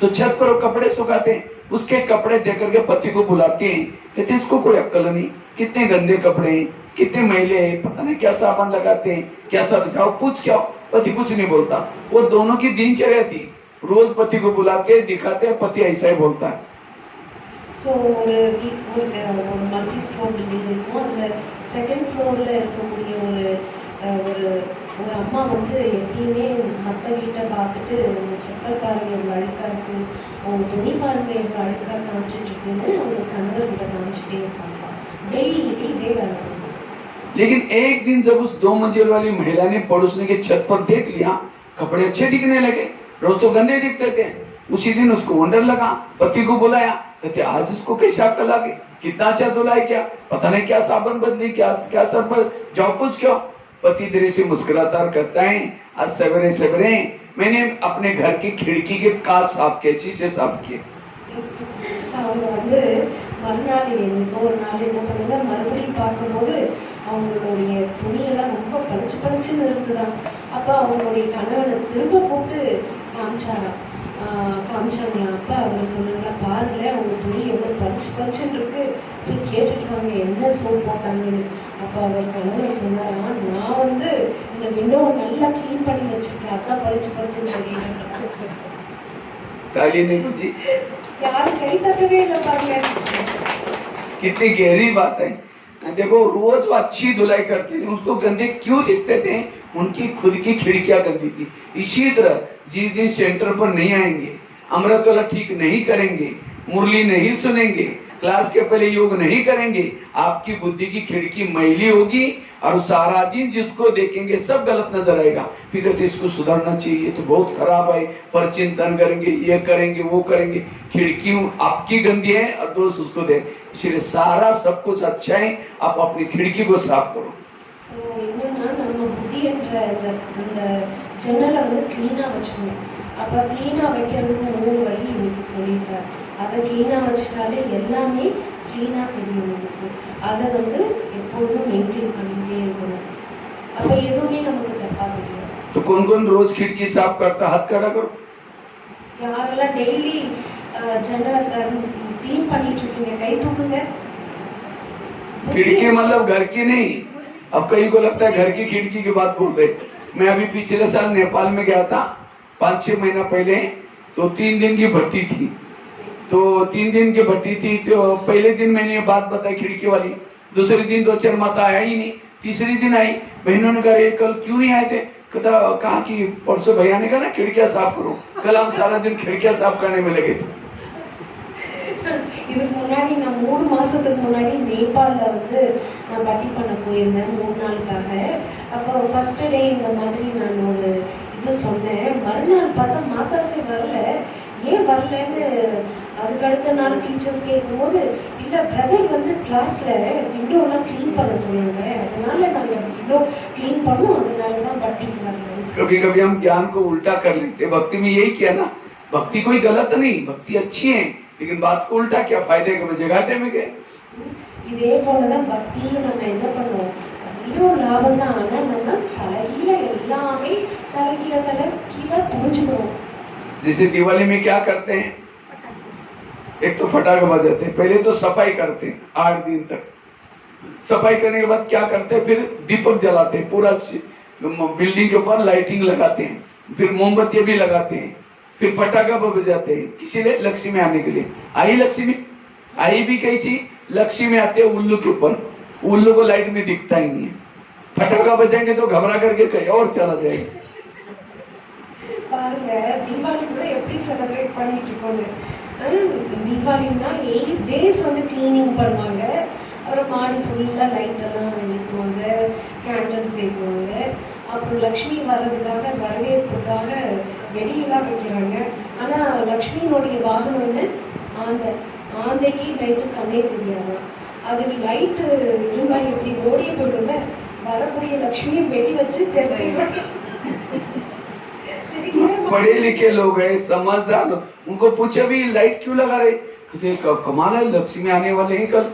तो छत पर वो कपड़े सुखाते हैं, उसके कपड़े देकर के पति को बुलाते हैं, कहते इसको कोई अक्ल नहीं, कितने गंदे कपड़े हैं, कितने मैले हैं, पता नहीं क्या साबुन लगाते हैं, क्या सब जाओ पूछ क्या हो। पति कुछ नहीं बोलता। वो दोनों की दिनचर्या थी, रोज पति को बुलाते दिखाते हैं, पति ऐसा ही बोलता है। ஸோ ஒரு மல்டி ஸ்டோர் பில்டிங் இருக்கும். அதில் செகண்ட் ஃப்ளோரில் இருக்கக்கூடிய ஒரு ஒரு அம்மா வந்து எப்பயுமே மற்ற வீட்டை பார்த்துட்டு செப்பல் பாருங்க எவ்வளோ அழுக்காக இருக்கு, அவங்க துணி பாருங்க எவ்வளோ அழுக்காக காமிச்சிட்டு இருக்குன்னு அவங்க கணவர் கிட்ட காமிச்சிட்டே இருப்பாங்க. டெய்லி இதே வேலை பண்ணுவாங்க. लेकिन एक दिन जब उस 2 मंजिल वाली महिला ने पड़ोसने के छत पर देख लिया, कपड़े अच्छे दिखने लगे, रोज तो गंदे दिखते थे। उसी दिन उसको वंडर लगा, पति को बुलाया, कहते आज इसको कैसा अक्ल आ गई, कितना अच्छा धुला है, क्या पता नहीं क्या साबुन बदली, क्या सर पर जाओ पूछ क्यों। पति धीरे से मुस्कुराता कहता है आज सवेरे सवेरे मैंने अपने घर की खिड़की के कांच साफ किए, शीशे साफ किए। அவங்க வந்து மறுநாள் என்னைக்கோ ஒரு நாள் என்ன பண்ணுங்க, மறுபடியும் பார்க்கும்போது அவங்களுடைய துணியெல்லாம் ரொம்ப பளிச்சு பளிச்சுன்னு இருக்குதான். அப்போ அவங்களுடைய கணவனை திரும்ப போட்டு காமிச்சாங்களாம். அப்போ அவர் சொன்னாங்களா, பாருங்களேன் அவங்க துணி எவ்வளோ பளிச்சு பளிச்சுன்னு இருக்கு, போய் கேட்டுட்டு வாங்க என்ன சோப் போட்டாங்கன்னு. அப்போ அவர் கணவர் சொன்னாரா, நான் வந்து இந்த விண்டோவை நல்லா க்ளீன் பண்ணி வச்சுருக்கேன், அதான் பளிச்சு பளிச்சுன்னு சொல்லிட்டு ताली नहीं बजी, யாரும் கை தட்டவே இல்லை பாருங்க। कितनी गहरी बात है। देखो रोज वो अच्छी धुलाई करते थे, उसको गंदे क्यों दिखते थे, उनकी खुद की खिड़कियां गंदी थी। इसी तरह जिस दिन सेंटर पर नहीं आएंगे, अमृत वाला ठीक नहीं करेंगे, मुरली नहीं सुनेंगे, क्लास के पहले योग नहीं करेंगे, आपकी बुद्धि की खिड़की मैली होगी और सारा दिन जिसको देखेंगे सब गलत नजर आएगा। फिर कहते इसको सुधारना चाहिए, तो बहुत खराब है, पर चिंतन करेंगे, ये करेंगे वो करेंगे, खिड़की आपकी गंदी है और दोस्त उसको दे। इसलिए सारा सब कुछ अच्छा है, आप अपनी खिड़की को साफ करो। ஸோ என்னன்னா நம்ம புத்தி என்ற அந்த ஜன்னலை வந்து க்ளீனாக வச்சுக்கணும். அப்போ க்ளீனாக வைக்கிறதுக்கு 3 வழி இன்னைக்கு சொல்லியிருக்காரு. அதை க்ளீனாக வச்சுட்டாலே எல்லாமே க்ளீனாக தெரியும் நமக்கு. அதை வந்து எப்பொழுதும் மெயின்டைன் பண்ணிகிட்டே இருக்கணும். அப்போ எதுவுமே நமக்கு தப்பாக தெரியும். तो कौन कौन रोज खिड़की साफ करता, हाथ खड़ा करो। யாரெல்லாம் டெய்லி ஜன்னலை க்ளீன் பண்ணிட்டு இருக்கீங்க கை தூக்குங்க। खिड़की मतलब घर की नहीं। अब कई को लगता है घर की खिड़की की बात बोल रहे। मैं अभी पिछले साल नेपाल में गया था 5-6 महीना पहले, तो 3 दिन की भट्टी थी। तो 3 दिन की भट्टी थी, तो पहले दिन मैंने ये बात बताई खिड़की वाली, दूसरे दिन 2-4 माता आया ही नहीं, तीसरी दिन आई। बहनों ने कहा कल क्यों नहीं आए थे, कहता कहा कि परसों भैया ने कहा ना खिड़कियां साफ करो, कल हम सारा दिन खिड़कियां साफ करने में लगे थे। இதுக்கு முன்னாடி நான் 3 மாசத்துக்கு முன்னாடி நேபாளில் வந்து நான் பட்டி பண்ண போயிருந்தேன் 3 நாளுக்காக. அப்போ ஃபர்ஸ்ட் டே இந்த மாதிரி நான் ஒரு இது சொன்னேன். மறுநாள் பார்த்தா மாதாசே வரல, ஏன் வரலன்னு அதுக்கு அடுத்த நாள் டீச்சர்ஸ் கேட்கும்போது, இல்லை பிரதர் வந்து கிளாஸில் விண்டோலாம் க்ளீன் பண்ண சொன்னாங்க, அதனால நாங்கள் விண்டோ க்ளீன் பண்ணோம், அதனால தான் பட்டிக்கு வரல। कभी कभी हम ज्ञान को उल्टा कर लेते। भक्ति में यही किया ना, भक्ति कोई गलत नहीं, भक्ति अच्छी है, लेकिन बात को उल्टा किया, फायदे के बजे घाटे में गए। இதே போலதான் பக்தியும் நம்ம என்ன பண்ணுவோம், பக்தியும் லாபம் தான், ஆனா நம்ம தலைகீழ எல்லாமே தலைகீழ புரிஞ்சுக்கிறோம்। जैसे दिवाली में क्या करते हैं, एक तो फटाखे बजाते हैं, पहले तो सफाई करते हैं 8 दिन तक। सफाई करने के बाद क्या करते हैं, फिर दीपक जलाते हैं, पूरा बिल्डिंग के ऊपर लाइटिंग लगाते हैं, फिर मोमबत्ती भी लगाते हैं, फिर पटाखा बजाते हैं, किसी लिए लक्ष्मी आने के लिए। आई लक्ष्मी आई भी कैसी, लक्ष्मी आते हैं उल्लू के ऊपर, उल्लू को लाइट में दिखता ही नहीं है, पटाखा बजाएंगे तो घबरा करके कहीं और चला जाएगा। பாருங்க தீபாவளி கூட எப்படி செலிப்ரேட் பண்ணிட்டு இருக்கோங்க। தீபாவளினா 8 days வந்து கிளீனிங் பண்ணுவாங்க, அப்புறம் மாடி ஃபுல்லாக லைட்டெல்லாம் ஏற்றுவாங்க, கேண்டில்ஸ் ஏற்றுவாங்க, அப்புறம் லக்ஷ்மி வர்றதுக்காக வரவேற்புக்காக வெடியெல்லாம் வைக்கிறாங்க. ஆனால் லக்ஷ்மியினுடைய வாகனம்னு ஆந்தைக்கு நைட்டு கண்ணே தெரியாதான், அதுக்கு லைட்டு இருந்தால் எப்படி ஓடிய போயிடுங்க, வரக்கூடிய லக்ஷ்மியை வெடி வச்சு தெரியும்। पढ़े लिखे लोग हैं, समझदार लोग, उनको पूछे भी लाइट क्यों लगा रहे, कहते कमाल है लक्ष्मी आने वाले हैं कल।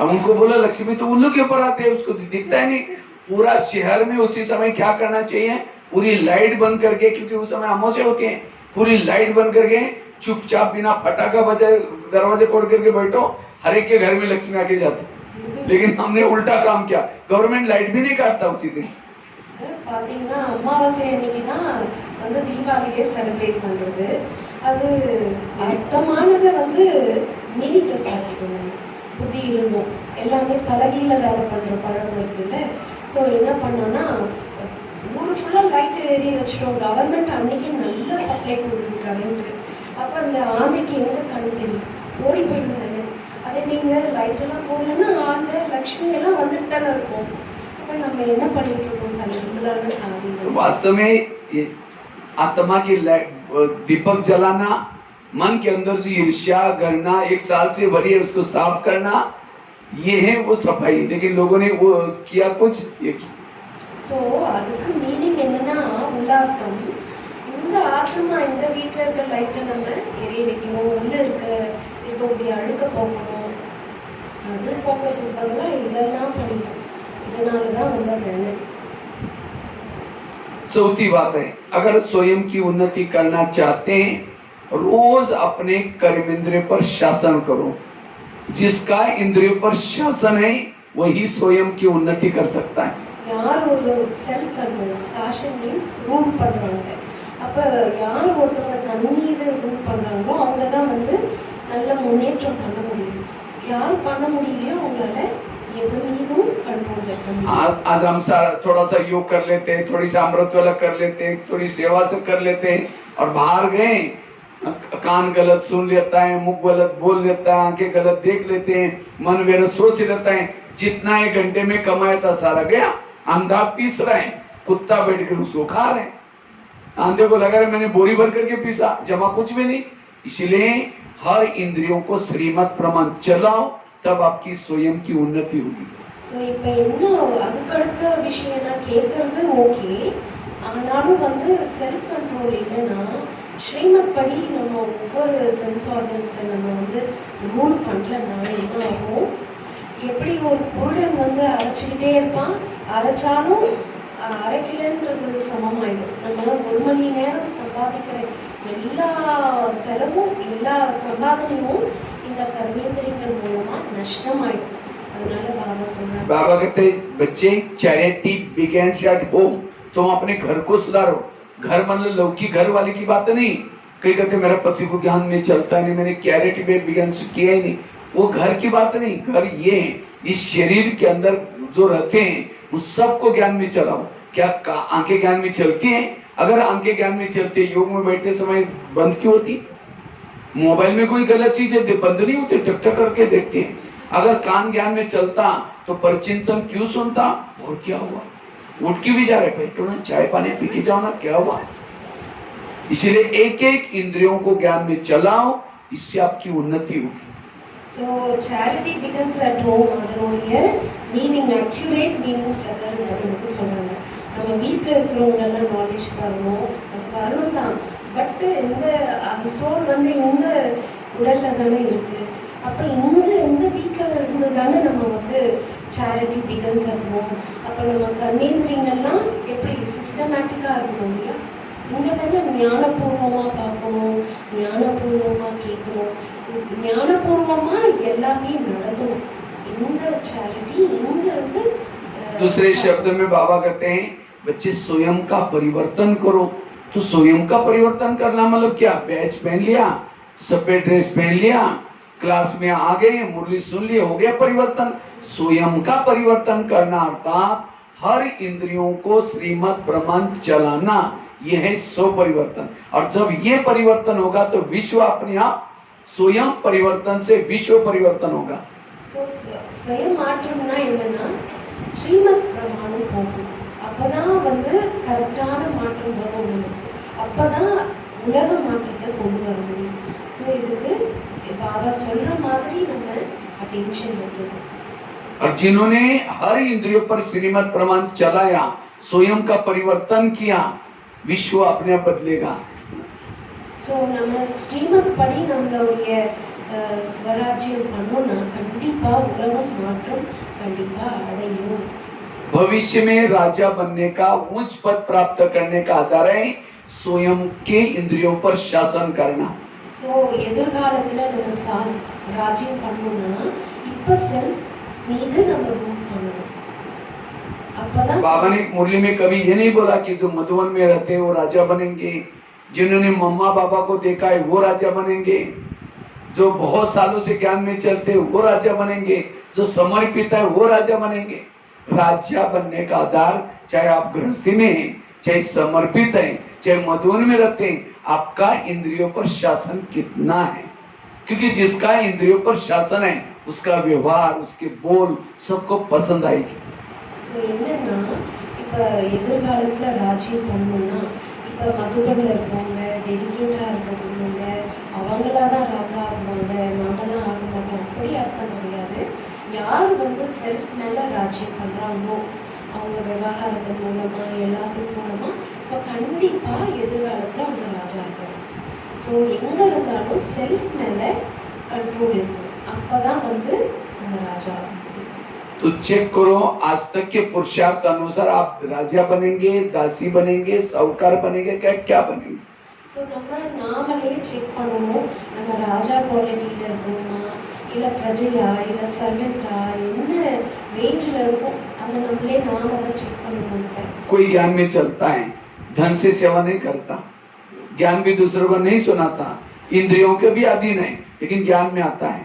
अब उनको बोला लक्ष्मी तो उल्लू के ऊपर आते हैं, उसको दिखता है नहीं। पूरा शहर में उसी समय क्या करना चाहिए, पूरी लाइट बंद करके, क्योंकि उस समय अमावस्या होती है, पूरी लाइट बंद करके चुपचाप बिना फटाका बजाए दरवाजे खोल करके बैठो, हर एक के घर में लक्ष्मी आके जाती। लेकिन हमने उल्टा काम किया, गवर्नमेंट लाइट भी नहीं काटता उसी दिन। பாத்தீங்கன்னா அமாவாசை அன்னைக்கு தான் வந்து தீபாவளியை செலிப்ரேட் பண்றது. அது அர்த்தமானதை வந்து மீனிங்லெஸ் ஆக்கிக்கணும். புத்தி இருந்தோம் எல்லாமே தலைகீழ வேலை பண்ற பழக்கம் இருக்குல்ல. ஸோ என்ன பண்ணோம்னா ஊர் ஃபுல்லா லைட் ஏறி வச்சிட்டோம். கவர்மெண்ட் அன்னைக்கு நல்ல சப்ளை கொடுக்குது கரண்ட். அப்ப அந்த ஆந்தைக்கு எங்க கண் தெரியும், ஓடி போயிடுவாங்க. அதே நீங்க லைட் எல்லாம் போடலன்னா ஆந்தை லக்ஷ்மி எல்லாம் வந்துட்டு தானே இருக்கும். அப்ப நம்ம என்ன பண்ணிட்டு இருக்கோம்? वास्तव में आत्मा की दीपक जलाना, मन के अंदर जो ईर्ष्या करना, एक साल से भरी है उसको साफ करना, ये है वो सफाई। लेकिन लोगों ने वो किया कुछ ये किया। சோ அதுக்கு மீனிங் என்னன்னா உள்ளார்த்தம். இந்த ஆத்மா இந்த வீட்டுல இருக்க லைட்டை நம்ம எரிய வைக்கணும், உள்ள இருக்க இருக்கக்கூடிய அழுக்க போக்கணும். அது போக்கிறதுக்கு பதிலாக இதெல்லாம் பண்ணிக்கணும். இதனாலதான் வந்து வேலை. चौथी बात है, अगर स्वयं की उन्नति करना चाहते हैं, रोज अपने कर्म इंद्रिय पर शासन करो। जिसका इंद्रियों पर शासन है वही स्वयं की उन्नति कर सकता है। यार ஒரு செல்ஃப் கண்ட்ரோல், சாஷன் மீன்ஸ் ரூல் பண்றாங்க. அப்ப யார் ஒருத்தவங்க தன் மீது ரூல் பண்றாங்களோ அவங்க தான் வந்து நல்ல முன்னேற்றம் பண்ண முடியும். யார் பண்ண முடியலையோ அவங்களால आज हम थोड़ा सा योग कर लेते हैं, थोड़ी सी अमृत वाला कर लेते हैं, थोड़ी सेवा से कर लेते हैं और बाहर गए कान गलत सुन लेता है, मुंह गलत बोल लेता है, आंखें गलत देख लेते हैं, मन वेरा सोच लेता है। जितना 1 घंटे में कमाया था सारा गया। अंधा पीस रहे हैं, कुत्ता बैठ कर उसको खा रहे हैं। आंधे को लगा रहे मैंने बोरी भर करके पीसा, जमा कुछ भी नहीं। इसलिए हर इंद्रियों को श्रीमत प्रमाण चलाओ, तब आपकी स्वयं की उन्नति होगी। சோ இப்போ என்ன அதுக்கடுத்த விஷயம் நான் கேட்கறது ஓகே. ஆனாலும் வந்து செல்ஃப் கண்ட்ரோல் இல்லைன்னா ஸ்ரீமத் படி நம்ம ஒவ்வொரு சென்ஸ் ஆர்கன்ஸை நம்ம வந்து ரூல் பண்ணலன்னா என்ன ஆகும்? எப்படி ஒரு பொருளன் வந்து அரைச்சிக்கிட்டே இருப்பான், அரைச்சாலும் அரைக்கலன்றது சமமாயிடும். நம்ம 1 மணி நேரம் சம்பாதிக்கிற எல்லா செலவும் எல்லா சம்பாதனையும் இந்த கர்மேந்திரியங்கள் மூலமா நஷ்டமாயிடும். அதனால பாபா சொல்றாங்க, बाबा कहते बच्चे चैरिटी बिगिंस एट होम। तुम अपने घर को सुधारो। घर मतलब लौकिक घर वाले की बात नहीं। कई कहते मेरा पति को ज्ञान में चलता नहीं, मैंने चैरिटी में बिगिंस किया ही नहीं। वो घर की बात नहीं। घर ये है, इस शरीर के अंदर जो रहते हैं उस सबको ज्ञान में चलाओ। क्या आंखें ज्ञान में चलती हैं? अगर आंखें ज्ञान में चलती है, योग में बैठते समय बंद क्यों होती? मोबाइल में कोई गलत चीज है बंद नहीं होती, टक टक करके देखते हैं। अगर कान ज्ञान में चलता तो परचिंतन क्यों सुनता? और क्या हुआ? उठ के भी जा रहे, बैठो ना, चाय पानी पी के जाओ ना, क्या हुआ? इसलिए एक एक इंद्रियों को ज्ञान में चलाओ, इससे आपकी उन्नति होगी। So charity begins at home. அதனுடைய மீனிங் அக்யூரேட் மீனிங் அதாவது நமக்கு சொல்றாங்க. நம்ம வீட்டில் இருக்கிறவங்க எல்லாம் நாலேஜ் வரணும், அது வரணும் தான். பட் இந்த சோல் வந்து இந்த உடல்ல தானே இருக்கு. அப்ப இந்த வீட்டில் இருந்து தானே நம்ம வந்து சேரிட்டி பிகன்ஸ் ஆகும். அப்ப நம்ம கர்மேந்திரியங்கள்லாம் எப்படி சிஸ்டமேட்டிக்கா இருக்கணும் இல்லையா? இங்க தானே ஞானபூர்வமா பார்க்கணும், ஞானபூர்வமா கேட்கணும், ஞானபூர்வமா எல்லாத்தையும் நடத்தணும். இந்த சேரிட்டி இங்க இருந்து दूसरे शब्द में बाबा कहते हैं बच्चे स्वयं का परिवर्तन करो। तो स्वयं का परिवर्तन करना मतलब क्या? बैच पहन लिया, सफेद ड्रेस पहन लिया, क्लास में आ गए, मुरली सुन लिए, हो गया परिवर्तन। स्वयं का परिवर्तन करना अर्थात हर इंद्रियों को श्रीमत प्रमाण चलाना, यह है स्व परिवर्तन। और जब ये परिवर्तन होगा तो विश्व अपने आप स्वयं परिवर्तन से विश्व परिवर्तन होगा। स्वयं மாற்றம்னா என்னன்னா ஸ்ரீமத் பிரமாணம் போகும். அப்பதான் வந்து கரெக்டான மாற்றம் வரும். அப்பதான் உலக மாற்றத்தை கொண்டு வர முடியும். ஸோ இதுக்கு बाबा சொல்ற மாதிரி நம்ம அட்டென்ஷன் வைக்கணும். और जिन्होंने हर इंद्रियों पर श्रीमत प्रमाण चलाया, स्वयं का परिवर्तन किया, विश्व अपने आप बदलेगा। सो நம்ம ஸ்ரீமத் படி நம்மளுடைய स्वराज्यம் பண்ணோம்னா கண்டிப்பா உலகம் மாற்றம் கண்டிப்பா அடையும். भविष्य में राजा बनने का उच्च पद प्राप्त करने का आधार है स्वयं के इंद्रियों पर शासन करना। सो ஸோ எதிர்காலத்துல நம்ம ராஜ்யம் பண்ணணும்னா இப்ப செல்ஃப் மீது நம்ம ரூல் பண்ணணும். அப்பதான் बाबा ने मुरली में कभी ये नहीं बोला कि जो मधुवन में रहते हैं वो राजा बनेंगे, जिन्होंने मम्मा पापा को देखा है वो राजा बनेंगे, जो बहुत सालों से ज्ञान में चलते हैं वो राजा बनेंगे, जो समर्पित है वो राजा बनेंगे। राजा बनने का आधार चाहे आप गृहस्थी में हैं, चाहे समर्पित है, चाहे मधुवन में रहते हैं, आपका इंद्रियों पर शासन कितना है। क्योंकि जिसका इंद्रियों पर शासन है उसका व्यवहार, उसके बोल सबको पसंद आएगी। ஸோ என்னன்னா இப்போ எதிர்காலத்துல ராஜ்யம் பண்ணணும்னா இப்போ மதுபனில் இருக்கவங்க டெடிகேட்டாக இருக்கவங்க அவங்களா தான் ராஜா ஆகுவாங்க, நாமெல்லாம் ஆக மாட்டோம், அப்படி அர்த்தம் கிடையாது. யார் வந்து செல்ஃப் மேல ராஜ்யம் பண்றாங்களோ அவங்க விவகாரத்தின் மூலமா எல்லாத்தின் மூலமா இப்போ கண்டிப்பா எதிர்காலத்துல அவங்க ராஜா இருப்பாங்க. ஸோ எங்க இருந்தாலும் செல்ஃப் மேல கண்ட்ரோல் இருக்கும், அப்பதான் வந்து நம்ம ராஜா ஆகும். तो चेक करो आज तक के पुरुषार्थ अनुसार आप राजा बनेंगे, दासी बनेंगे, साहूकार बनेंगे, क्या बनेंगे। ஸோ நம்ம நாமளே செக் பண்ணணும், நம்ம ராஜா குவாலிட்டியில இருக்கோமா இல்லை பிரஜையா இல்லை சர்வெண்டா என்ன ரேஞ்சில் இருக்கும், அதை நம்மளே நாம தான் செக் பண்ணணும். कोई ज्ञान में चलता है, धन से सेवा नहीं करता, ज्ञान भी दूसरों को नहीं सुनाता, इंद्रियों के भी अधीन है, लेकिन ज्ञान में आता है,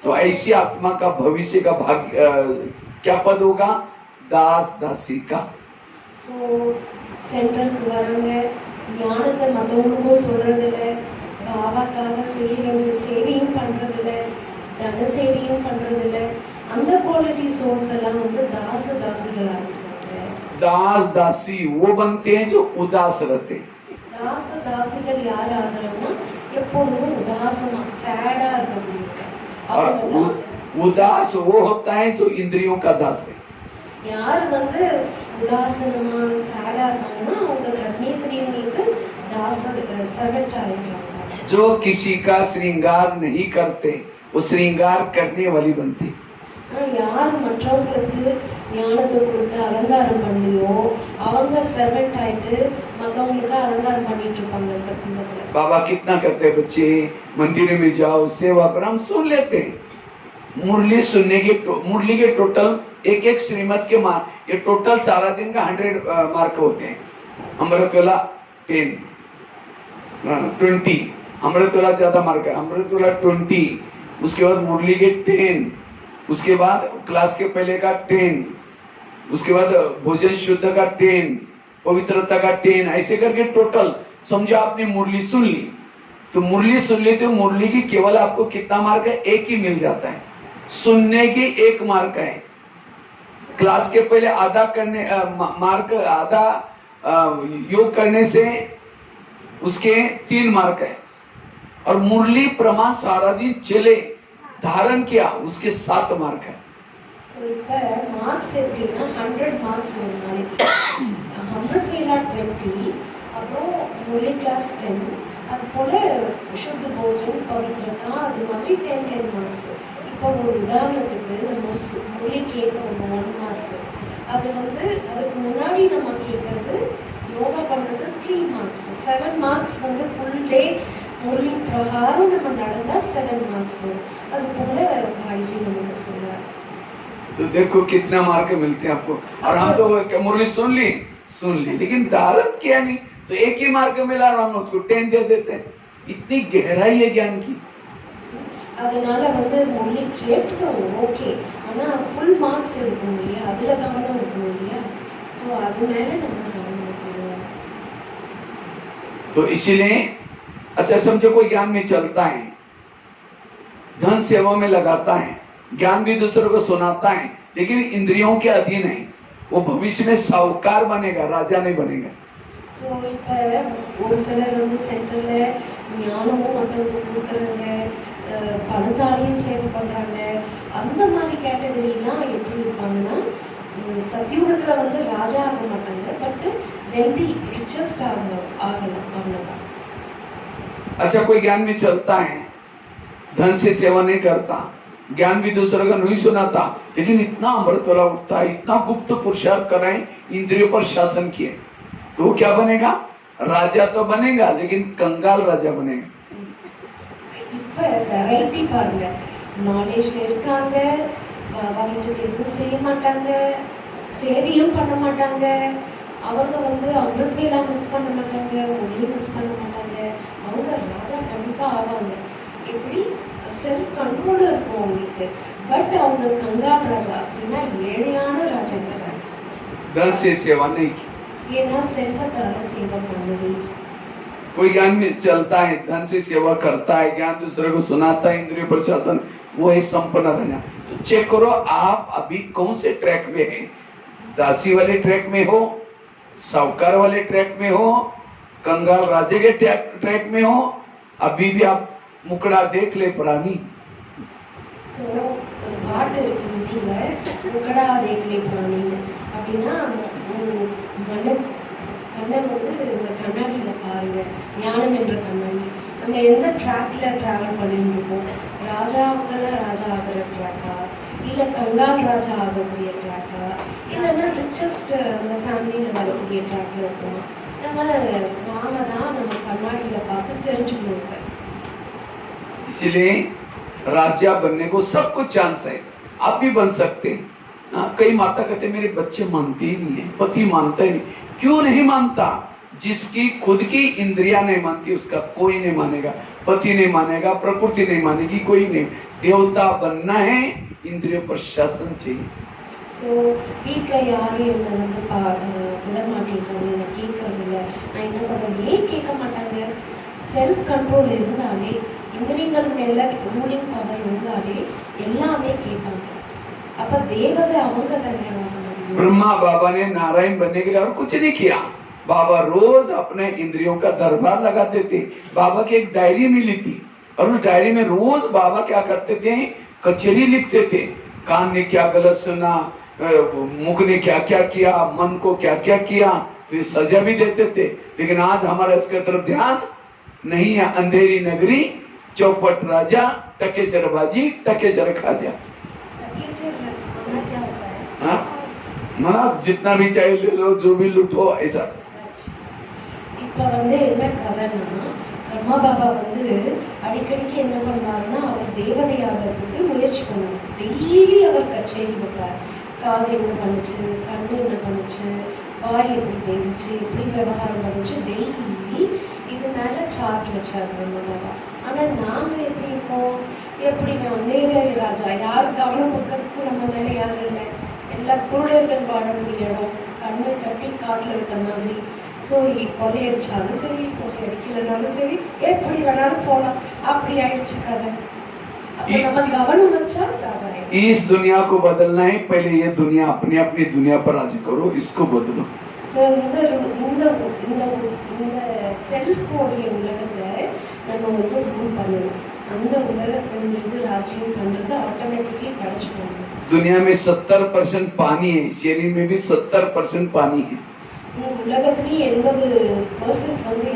तो ऐसी आत्मा का भविष्य का भाग्य क्या पद होगा, दास दासी का। ஸோ சென்ட்ரலுக்கு வரவங்க ஞானத்தை மற்றவங்களுக்கும் சொல்றதில்ல, பாபாக்காக செய்ய வேண்டிய சேவையும் பண்றதில்ல, தன சேவையும் பண்றதில்ல, அந்த குவாலிட்டி சோர்ஸ் எல்லாம் வந்து தாசிகளா இருக்காங்க. दास दासी वो बनते हैं जो उदास रहते हैं। தாசிகள் யார் ஆகிறோம்னா எப்பொழுதும் உதாசமா சேடா இருக்க முடியும். और उदास वो होता है जो इंद्रियों का दास है। யார் வந்து உதாசனமா சேடா இருக்காங்கன்னா அவங்க கர்மேந்திரியங்களுக்கு சர்வெண்ட் ஆயிடுறாங்க. जो किसी का श्रृंगार नहीं करते वो श्रृंगार करने वाली बनती। யார் மற்றவங்களுக்கு ஞானத்தை கொடுத்து அலங்காரம் பண்ணியோ அவங்க சர்வெண்ட் ஆயிட்டு மற்றவங்களுக்கு அலங்காரம் பண்ணிட்டு இருப்பாங்க. சத்தியத்துல बाबा कितना करते हैं, बच्चे मंदिर में जाओ सेवा करो, हम सुन लेते हैं। मुरली सुनने के मुरली के टोटल एक एक श्रीमत के मार्क, ये टोटल सारा दिन का 100 मार्क होते हैं। अमृतवेला 10 20, अमृतवेला ज्यादा मार्क है, अमृतवेला 20, उसके बाद मुरली के 10, उसके बाद क्लास के पहले का 10, उसके बाद भोजन शुद्ध का 10, पवित्रता का 10, ऐसे करके टोटल समझो आपने मुरली सुन ली, तो मुरली सुन ली तो मुरली की केवल आपको कितना मार्क है, एक ही मिल जाता है। सुनने की 1 मार्क है, क्लास के पहले आधा करने मार्क, आधा योग करने से उसके 3 मार्क है, और मुरली प्रमाण सारा दिन चले धारण किया उसके 7 मार्क है। ஸோ இப்போ மார்க்ஸ் எப்படின்னா 100 மார்க்ஸ் ஒரு நாளைக்கு, 100 வேலா 20, அப்புறம் முரளி கிளாஸ் 10, அது போல சுத்த போஜன் பவித்ரதா அது மாதிரி 10 மார்க்ஸ். இப்போ ஒரு உதாரணத்துக்கு நம்ம முரளி கேட்குறோம் 1 மார்க், அது வந்து அதுக்கு முன்னாடி நம்ம கேட்கறது யோகா பண்ணுறது 3 மார்க்ஸ், 7 மார்க்ஸ் வந்து ஃபுல் டே முரளி பிரகாரம் நம்ம நடந்தா 7 மார்க்ஸ் வரும். அது போல भाईजी நமக்கு சொல்றாரு. तो देखो कितना मार्क मिलते हैं आपको, और हम तो मुरली सुन ली लेकिन धारण किया नहीं, तो एक ही मार्क मिला और हम उसको 10 दे देते हैं। इतनी गहराई है ज्ञान की। அதனால வந்து முரளி கேட்கிறோம் ஓகே, ஆனா ஃபுல் மார்க்ஸ் எடுக்கணும் இல்லையா, அதுல கவனம் இருக்கணும் இல்லையா, ஸோ அது மேல நம்ம கவனம் இருக்கணும். तो इसीलिए अच्छा समझो कोई ज्ञान में चलता है, धन सेवा में लगाता है, ज्ञान भी दूसरों को सुनाता है, लेकिन इंद्रियों के अधीन है, वो भविष्य में साहूकार बनेगा, राजा नहीं बनेगा। ஸோ இப்போ ஒரு சிலர் வந்து சென்டர்ல ஞானமும் மற்றவங்களுக்கு கொடுக்குறாங்க, பணத்தாலையும் சேவை பண்றாங்க, அந்த மாதிரி கேட்டகரிலாம் எப்படி இருப்பாங்கன்னா சத்தியுகத்துல வந்து ராஜா ஆக மாட்டாங்க, பட் வெல்தி ரிச்சஸ்ட் ஆகலாம் அவ்வளோதான். अच्छा कोई ज्ञान में चलता है, धन से सेवा नहीं करता, ज्ञान भी दूसरों का नहीं सुनाता, लेकिन इतना अमृत वाला उठता है, इतना गुप्त पुरुषार्थ कर रहे हैं, इंद्रियों पर शासन किए, तो क्या बनेगा, राजा तो बनेगा लेकिन कंगाल राजा बनेगा। இப்ப வெரைட்டி பாருங்க, நாலேஜ்ல இருக்காங்க, பாபா வீட்டுக்கு எதுவும் செய்ய மாட்டாங்க, சேவையும் பண்ண மாட்டாங்க, அவங்க வந்து அமிர்தவேலா மிஸ் பண்ண மாட்டாங்க, ஒளி மிஸ் பண்ண மாட்டாங்க, அவங்க ராஜா கண்டிப்பா ஆவாங்க. எப்படி செல்ஃப் கண்ட்ரோலும் இருக்கும் அவங்களுக்கு. பட் அவங்க கங்கால் ராஜா அப்படின்னா ஏழையான ராஜா கிடையாது. धन से सेवा नहीं की। ஏன்னா செல்வத்தால சேவை பண்ணவே. कोई ज्ञान में चलता है, धन से सेवा करता है, ज्ञान दूसरे को सुनाता है, इंद्रिय प्रशासन, वो है संपन्न राजा। तो चेक करो आप अभी कौन से ट्रैक में हैं? दासी वाले ट्रैक में हो, साहूकार वाले ट्रैक में हो, कंगाल राजे के ट्रैक में हो, अभी भी आप मुकड़ा देख ले प्राणी। ஸோ ஒரு பாட்டு இருக்கு ஹிந்தியில, முக்கடா தேக்கலே பிராணின்னு. அப்படின்னா மன்னன் கண்ணன் வந்து இந்த கண்ணாடியில பாருங்க, ஞானம் என்ற கண்ணாடி. நம்ம எந்த ட்ராக்ல டிராவல் பண்ணிட்டு இருக்கோம்? ராஜாக்கெல்லாம் ராஜா ஆகிற ட்ராக்கா, இல்லை கங்கால் ராஜா ஆகக்கூடிய ட்ராக்கா, இல்லைன்னா ரிச்சஸ்ட் அந்த ஃபேமிலியில் வரக்கூடிய ட்ராக்ல இருக்கோம்? நாம தான் நம்ம கண்ணாடியில பார்த்து தெரிஞ்சுக்கணும். इसलिए राजा बनने को सब कुछ चांस है, आप भी बन सकते हैं। कई माता कहते मेरे बच्चे मानते ही नहीं है, पति मानता ही नहीं। क्यों नहीं मानता? जिसकी खुद की इंद्रियां नहीं मानती उसका कोई नहीं मानेगा, पति नहीं मानेगा, प्रकृति नहीं मानेगी, कोई नहीं। देवता बनना है, इंद्रिय पर शासन चाहिए। ஸோ வீட்டில் யாரும் என்னை வந்து விட மாட்டேங்கிறாங்க, என்னை கேட்கறதில்ல, நான் என்ன பண்ணுறேன், ஏன் கேட்க மாட்டாங்க? செல்ஃப் கண்ட்ரோல் இருந்தாலே, இந்திரியங்கள் மேல ரூலிங் பவர் இருந்தாலே எல்லாமே கேட்பாங்க. அப்ப தேவதை அவங்க தானே ஆக முடியும். ब्रह्मा बाबा ने नारायण बनने के लिए और कुछ नहीं किया। बाबा रोज अपने इंद्रियों का दरबार लगाते थे। बाबा की एक डायरी मिली थी और उस डायरी में रोज बाबा क्या करते थे, कचेरी लिखते थे। कान ने क्या गलत सुना, मुख ने क्या क्या किया, मन को क्या क्या किया, फिर सजा भी देते थे। लेकिन आज हमारा इसके तरफ ध्यान नहीं है। अंधेरी नगरी, चौपट राजा, टकेचरबाजी, टकेचर खाजा। मना जितना भी चाहिए ले लो, जो भी लूटो, ऐसा। இப்ப வந்து என்ன கதைன்னா, பிரம்மா பாபா வந்து அடிக்கடிக்கு என்ன பண்ணுவாருன்னா, அவர் தேவதையாகிறதுக்கு முயற்சி பண்ணுவார். டெய்லி அவர் கச்சேரி போட்டார். காது என்ன பண்ணுச்சு, கண்ணு என்ன பண்ணுச்சு, வாய் எப்படி பேசிச்சு, எப்படி விவகாரம் பண்ணுச்சு, டெய்லி இது மேல சார்ட் வச்சார் பிரம்மா பாபா. ஆனா நாங்க எப்படி இருக்கோம்? எப்படி நேரடி ராஜா, யார் கவனம் கொடுக்கறதுக்கு நம்ம மேல யாரும் இல்லை. எல்லா குருடர்கள் வாழக்கூடிய இடம், கண்ணு கட்டி காட்டுல இருக்க மாதிரி. ஸோ கொள்ளையடிச்சாலும் சரி, கொள்ளையடிக்கலனாலும் சரி, எப்படி வேணாலும் போகலாம், அப்படி ஆயிடுச்சு கதை. நம்ம கவனம் வச்சா ராஜா. इस दुनिया को बदलना है, पहले ये दुनिया अपनी अपनी दुनिया पर राज करो, इसको बदलो। ஸோ இந்த செல்ஃபோடைய உலகத்தை நம்ம வந்து ரூல் பண்ணணும். அந்த உலகத்தின் மீது ராஜ்யம் பண்றது ஆட்டோமேட்டிக்கலி கிடைச்சிடும். दुनिया में 70% पानी है, शरीर में भी 70% पानी है। உலகத்திலேயே 80% வந்து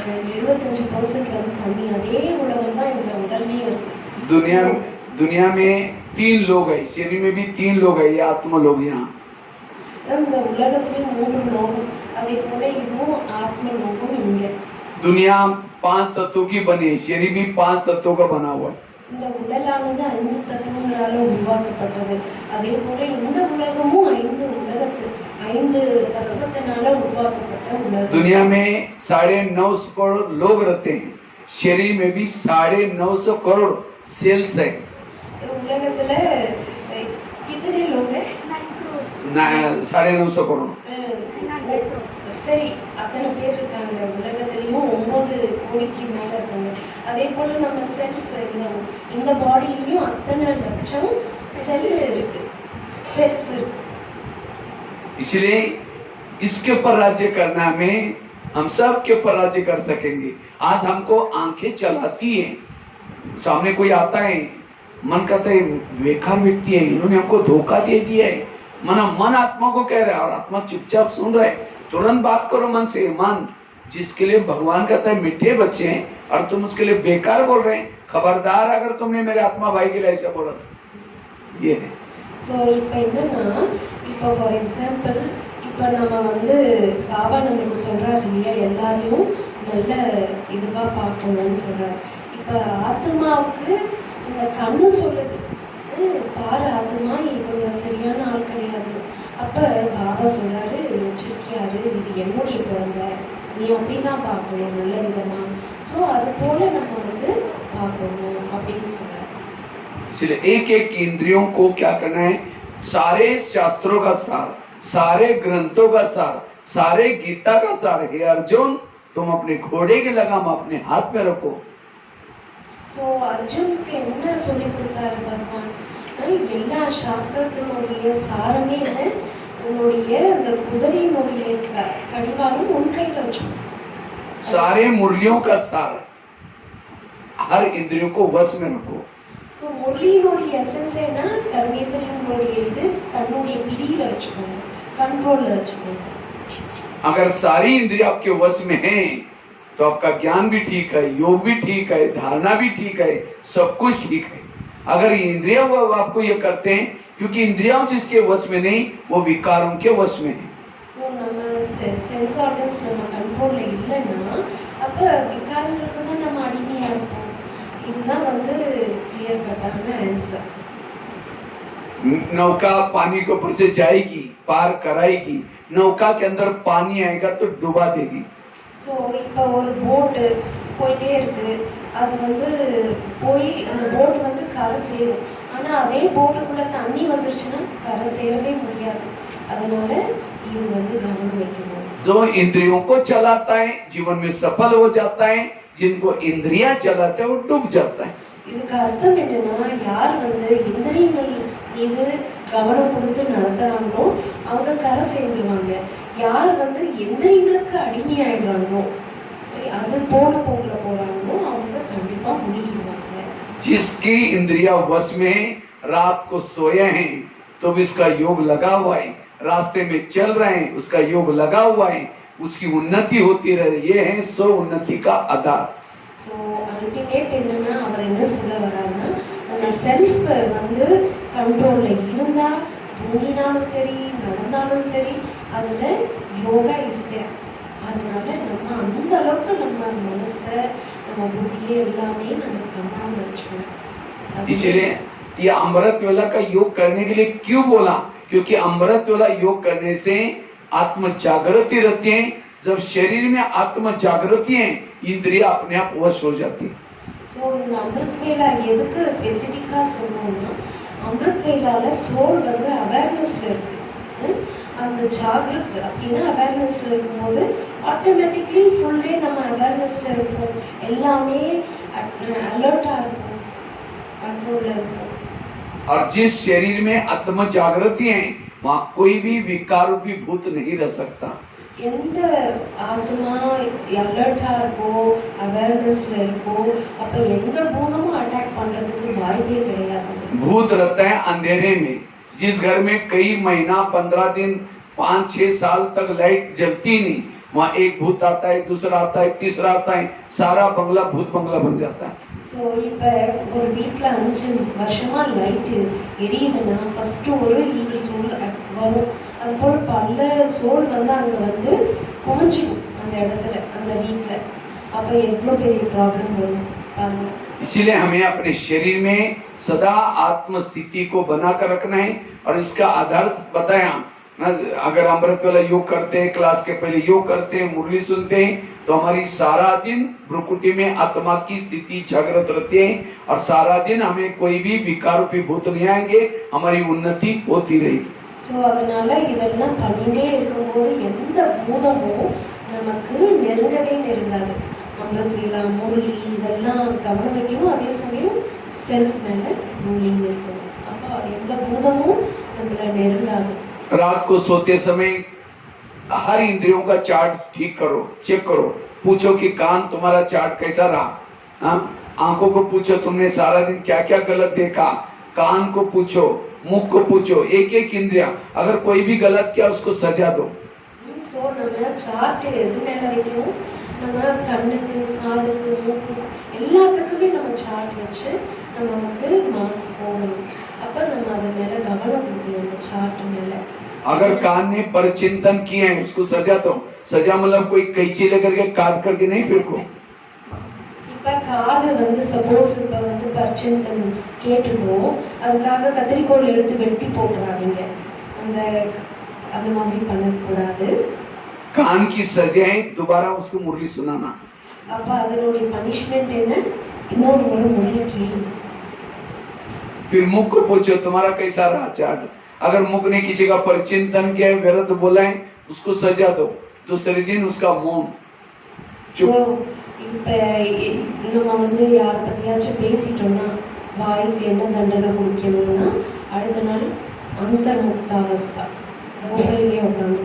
75% வந்து தண்ணி. அதே உலகம் தான் இந்த உடல்லையும் இருக்கு. दुनिया में 3 लोग है, शरीर में भी 3 लोग है, ये आत्मा लोग यहाँ। இந்த உலகத்திலேயும் 3 லோகம், அதே போல இதுவும் ஆத்ம லோகம் இங்க. दुनिया 5 तत्वों की बनी है, शरीर भी 5 तत्वों का बना हुआ है। இந்த உடலானது 5 தத்துவங்களால உருவாக்கப்பட்டது. அதே போல இந்த உலகமும் 5 தத்துவத்தினால உருவாக்கப்பட்ட உலகம். दुनिया में 950 करोड़ लोग रहते हैं, शरीर में भी 950 करोड़ सेल्स है। उलगத்துல कितने लोग हैं? 950 करोड़। சரி, அத்தனை பேர் இருக்காங்க. உலகத்திலையும் 9 கோடிக்கு மேல இருக்காங்க. அதே போல நம்ம செல்ஃப் இந்த பாடியிலையும் அத்தனை லட்சம் செல் இருக்கு, செல்ஸ் இருக்கு. इसलिए इसके ऊपर राज्य करना में हम सब के ऊपर राज्य कर सकेंगे। आज हमको आंखें चलाती है, सामने कोई आता है, मन कहता है बेकार व्यक्ति है, इन्होंने हमको धोखा दे दिया है। मन आत्मा को कह रहा है और आत्मा चुपचाप सुन रहा है। तुरंत बात करो मन से। मन जिसके लिए भगवान कहता है मीठे बच्चे हैं और तुम उसके लिए बेकार बोल रहे हैं, खबरदार अगर तुमने मेरे आत्मा भाई के लिए ऐसा बोला। ये है। ஸோ இப்போ என்னன்னா, இப்போ ஃபார் எக்ஸாம்பிள், இப்போ நம்ம வந்து பாபா நமக்கு சொல்றாரு இல்லையா, எல்லாரையும் நல்ல இதுவாக பார்க்கணும்னு சொல்றாரு. இப்ப ஆத்மாவுக்கு இந்த கண்ணு சொல்லுது, பாரு ஆத்மா இவங்க சரியான ஆள் கிடையாது. அப்ப பாபா சொல்றாரு, சிரிக்காரு, இது என்னுடைய குழந்தை, நீ அப்படிதான் பார்க்கணும் நல்ல விதமா. ஸோ அது போல நம்ம வந்து பார்க்கணும் அப்படின்னு சொல்றாரு. इसलिए एक एक इंद्रियों को क्या करना है, सारे शास्त्रों का सार, सारे ग्रंथों का सार, सारे गीता का सार, हे अर्जुन तुम अपने घोड़े की लगाम अपने हाथ में रखो. ஸோ அர்ஜுனுக்கு என்ன சொல்லி கொடுத்தாரு பகவான், எல்லா சாஸ்திரத்தினுடைய சாரமே என்ன, உன்னுடைய அந்த குதிரையினுடைய கடிவாளம் உன் கையில வச்சுக்கணும். सारे मुरलियों का सार, हर इंद्रियों को वश में रखो. ஸோ முரளியினுடைய எசன்ஸ் என்ன, கர்மேந்திரியனுடைய இது தன்னுடைய பிடியில வச்சுக்கோங்க, கண்ட்ரோல்ல வச்சுக்கோங்க. अगर सारी इंद्रियां आपके वश में हैं तो आपका ज्ञान भी ठीक है, योग भी ठीक है, धारणा भी ठीक है, सब कुछ ठीक है. अगर इंद्रिया वो आपको ये करते हैं, क्योंकि इंद्रियां जिसके वश में नहीं वो विकारों के वश में है. ஸோ நம்ம சென்ஸ் ஆர்கன்ஸ் நம்ம கண்ட்ரோல்ல இல்லைன்னா அப்ப விகாரங்களுக்கு தான் நம்ம அடிமையா இருப்போம். இதுதான் வந்து கிளியர் கட்டான ஆன்சர். नौका पानी के ऊपर से जाएगी, पार कराएगी, नौका के अंदर पानी आएगा तो डुबा देगी. ஸோ இப்போ ஒரு போட்டு போயிட்டே இருக்கு, அது வந்து போய் அந்த போட் வந்து கரை சேரும். ஆனா அதே போட்டுக்குள்ள தண்ணி வந்துருச்சுன்னா கரை சேரவே முடியாது. அதனால இது வந்து கவனம் வைக்கணும். जो इंद्रियों को चलाता है जीवन में सफल हो जाता है, जिनको इंद्रियां चलाते हैं वो डूब जाता है. இதுக்கு அர்த்தம் என்னன்னா, யார் வந்து இந்திரியங்கள் மீது கவனம் கொடுத்து நடத்துறாங்களோ அவங்க கரை சேர்ந்துருவாங்க. யார் வந்து இந்திரியங்களுக்கு அடிமையாயிடுறாங்களோ, அது போன போக்குல போறாங்களோ அவங்க கண்டிப்பா முழுகிடுவாங்க. जिसकी इंद्रिया वश में रात को सोए हैं तो भी इसका योग लगा हुआ है, रास्ते में चल रहे हैं उसका योग लगा हुआ है, उसकी उन्नति होती रहे. ये है स्व उन्नति का आधार. ஸோ அல்டிமேட் என்னன்னா, அவர் என்ன சொல்ல வர்றாருன்னா, நம்ம செல்ஃப் வந்து கண்ட்ரோல்ல இருந்தா தூங்கினாலும் சரி நடந்தாலும் சரி அதுல யோகா இஸ் தேர். அதனால நம்ம அந்த அளவுக்கு நம்ம மனசை நம்ம புத்தியை எல்லாமே நம்ம கண்ட்ரோல் வச்சுக்கணும். इसलिए ये अमृत वेला का योग करने के लिए क्यों बोला, क्योंकि अमृत वेला योग करने से आत्म जागृति रहती है. जब शरीर में आत्म जागृति है इंद्रिया अपने आप वश हो जाती है. ஸோ இந்த அமிர்த் வேலா எதுக்கு ஸ்பெசிஃபிக்கா சொல்லணும்னா, அமிர்த் வேலால சோல் வந்து அவேர்னஸ்ல இருக்கு. அந்த ஜாகிரத் அப்படின்னா அவேர்னஸ்ல இருக்கும்போது ஆட்டோமேட்டிக்லி ஃபுல் டே நம்ம அவேர்னஸ்ல இருப்போம், எல்லாமே அலர்ட்டா இருக்கும், कंट्रोल है। और जिस शरीर में आत्म जागृति है वहाँ कोई भी विकार रूपी भूत नहीं रह सकता। எந்த ஆத்மா அலர்ட்டா இருக்கோ அவேர்னஸ்ல இருக்கோ அப்ப எந்த பூதமும் அட்டாக் பண்றதுக்கு வாய்ப்பே கிடையாது। भूत रहता है अंधेरे में। जिस घर में कई महीना 15 दिन 5-6 साल तक लाइट जलती नहीं, वहाँ एक भूत आता है, दूसरा आता है, तीसरा आता है, सारा बंगला भूत बंगला बन जाता है। ஸோ இப்போ ஒரு வீட்டில் 5 வருஷமா லைட்டு எரியுதுன்னா ஃபர்ஸ்ட் ஒரு ஈவில் சோல் வரும், அது போல் பல சோல் வந்து அங்கே வந்து குமிஞ்சிடும் அந்த இடத்துல அந்த வீட்டில், அப்போ எவ்வளோ பெரிய ப்ராப்ளம் வரும் பாருங்க। इसीलिए हमें अपने शरीर में सदा आत्म स्थिति को बनाकर रखना है। और इसका आधार बताया, अगर अमृत वाला योग करते हैं, क्लास के पहले योग करते हैं, मुरली सुनते हैं, तो हमारी सारा दिन भ्रुकुटी में आत्मा की स्थिति जागृत रहती है और सारा दिन हमें कोई भी विकार रूपी भूत नहीं आएंगे, हमारी उन्नति होती रहेगी। ஸோ அதனால இதெல்லாம் பண்ணிட்டே இருக்கும்போது எந்த பூதமும் நமக்கு நெருங்கவே நெருங்காது। அமிர்த் வேலா முரளி இதெல்லாம் கவனம் வைக்கணும், அதே சமயம் செல்ஃப் மேல ரூலிங் இருக்கணும், அப்போ எந்த பூதமும் நம்மள நெருங்காது। रात को सोते समय हर इंद्रियों का चार्ट ठीक करो, चेक करो, पूछो कि कान तुम्हारा चार्ट कैसा रहा, आंखों को पूछो तुमने सारा दिन क्या क्या गलत देखा, कान को पूछो, मुख को पूछो, एक एक इंद्रिया अगर कोई भी गलत किया उसको सजा दो। ஸோ நம்ம சார்ட் எது மேல வைக்கணும், நம்ம கண்ணுக்கு காதுக்கு மூக்கு எல்லாத்துக்குமே நம்ம சார்ட் வச்சு நம்ம வந்து மார்க்ஸ் போடணும், அப்போ நம்ம அது மேல கவனம் கொடுக்கணும் அந்த சார்ட் மேல। अगर कान ने परचिंतन किए हैं उसको सजा दो। सजा मतलब कोई कैंची लेकर के काट करके नहीं फेंको। இப்போ இப்ப காது வந்து சப்போஸ் இப்ப வந்து பரிச்சந்தன் கேட்டுருக்கோம், அதுக்காக கத்திரிக்கோள் எடுத்து வெட்டி போட்டுறாதீங்க. அந்த அந்த மாதிரி பண்ணக்கூடாது. कान की सजाएं दोबारा उसको मुरली सुनाना. அப்ப அதனுடைய பனிஷ்மெண்ட் என்ன? இன்னொரு ஒரு முறை கேளு. फिर मुख को पूछो तुम्हारा कैसा रहा चार्ट. अगर मुख ने किसी का परिचिंतन किया है, विरुद्ध बोला है, उसको सजा दो. दूसरे दिन उसका मौन. ஸோ இப்ப நம்ம வந்து யாரை பத்தியாச்சும் பேசிட்டோம்னா வாய்க்கு என்ன தண்டனை கொடுக்கணும்னா அடுத்த நாள் अंतर्मुक्तावस्था मोबाइल उठाना.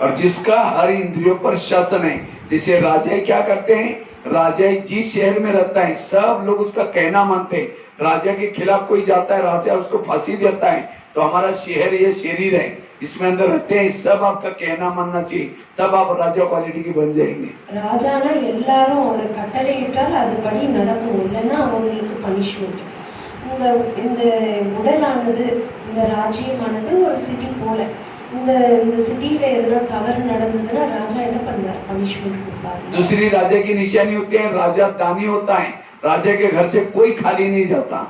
और जिसका हर इंद्रियों पर शासन है, जैसे राजा क्या करते हैं, राजा जिस शहर में रहता है सब लोग उसका कहना मानते हैं. राजा के खिलाफ कोई जाता है, राजा उसको फांसी देता है. तो हमारा शहर ये शरीर है, इसमें अंदर रहते हैं, सब आपका कहना मानना चाहिए, तब आप राजा क्वालिटी की बन जाएंगे. ராஜானா எல்லாரும் அவர் கட்டளையிட்டால் அதுபடி நடக்கும், இல்லைன்னா அவங்களுக்கு பனிஷ்மெண்ட். இந்த இந்த உடலானது, இந்த ராஜ்யமானது ஒரு சிட்டி போல. இந்த இந்த சிட்டியில எதுனா தவறு நடந்ததுன்னா ராஜா என்ன பண்ணுவார்? பனிஷ்மெண்ட் கொடுப்பார். दूसरी राजा की निशानी होती है, राजा दानी होता है. राजा के घर से कोई खाली नहीं जाता.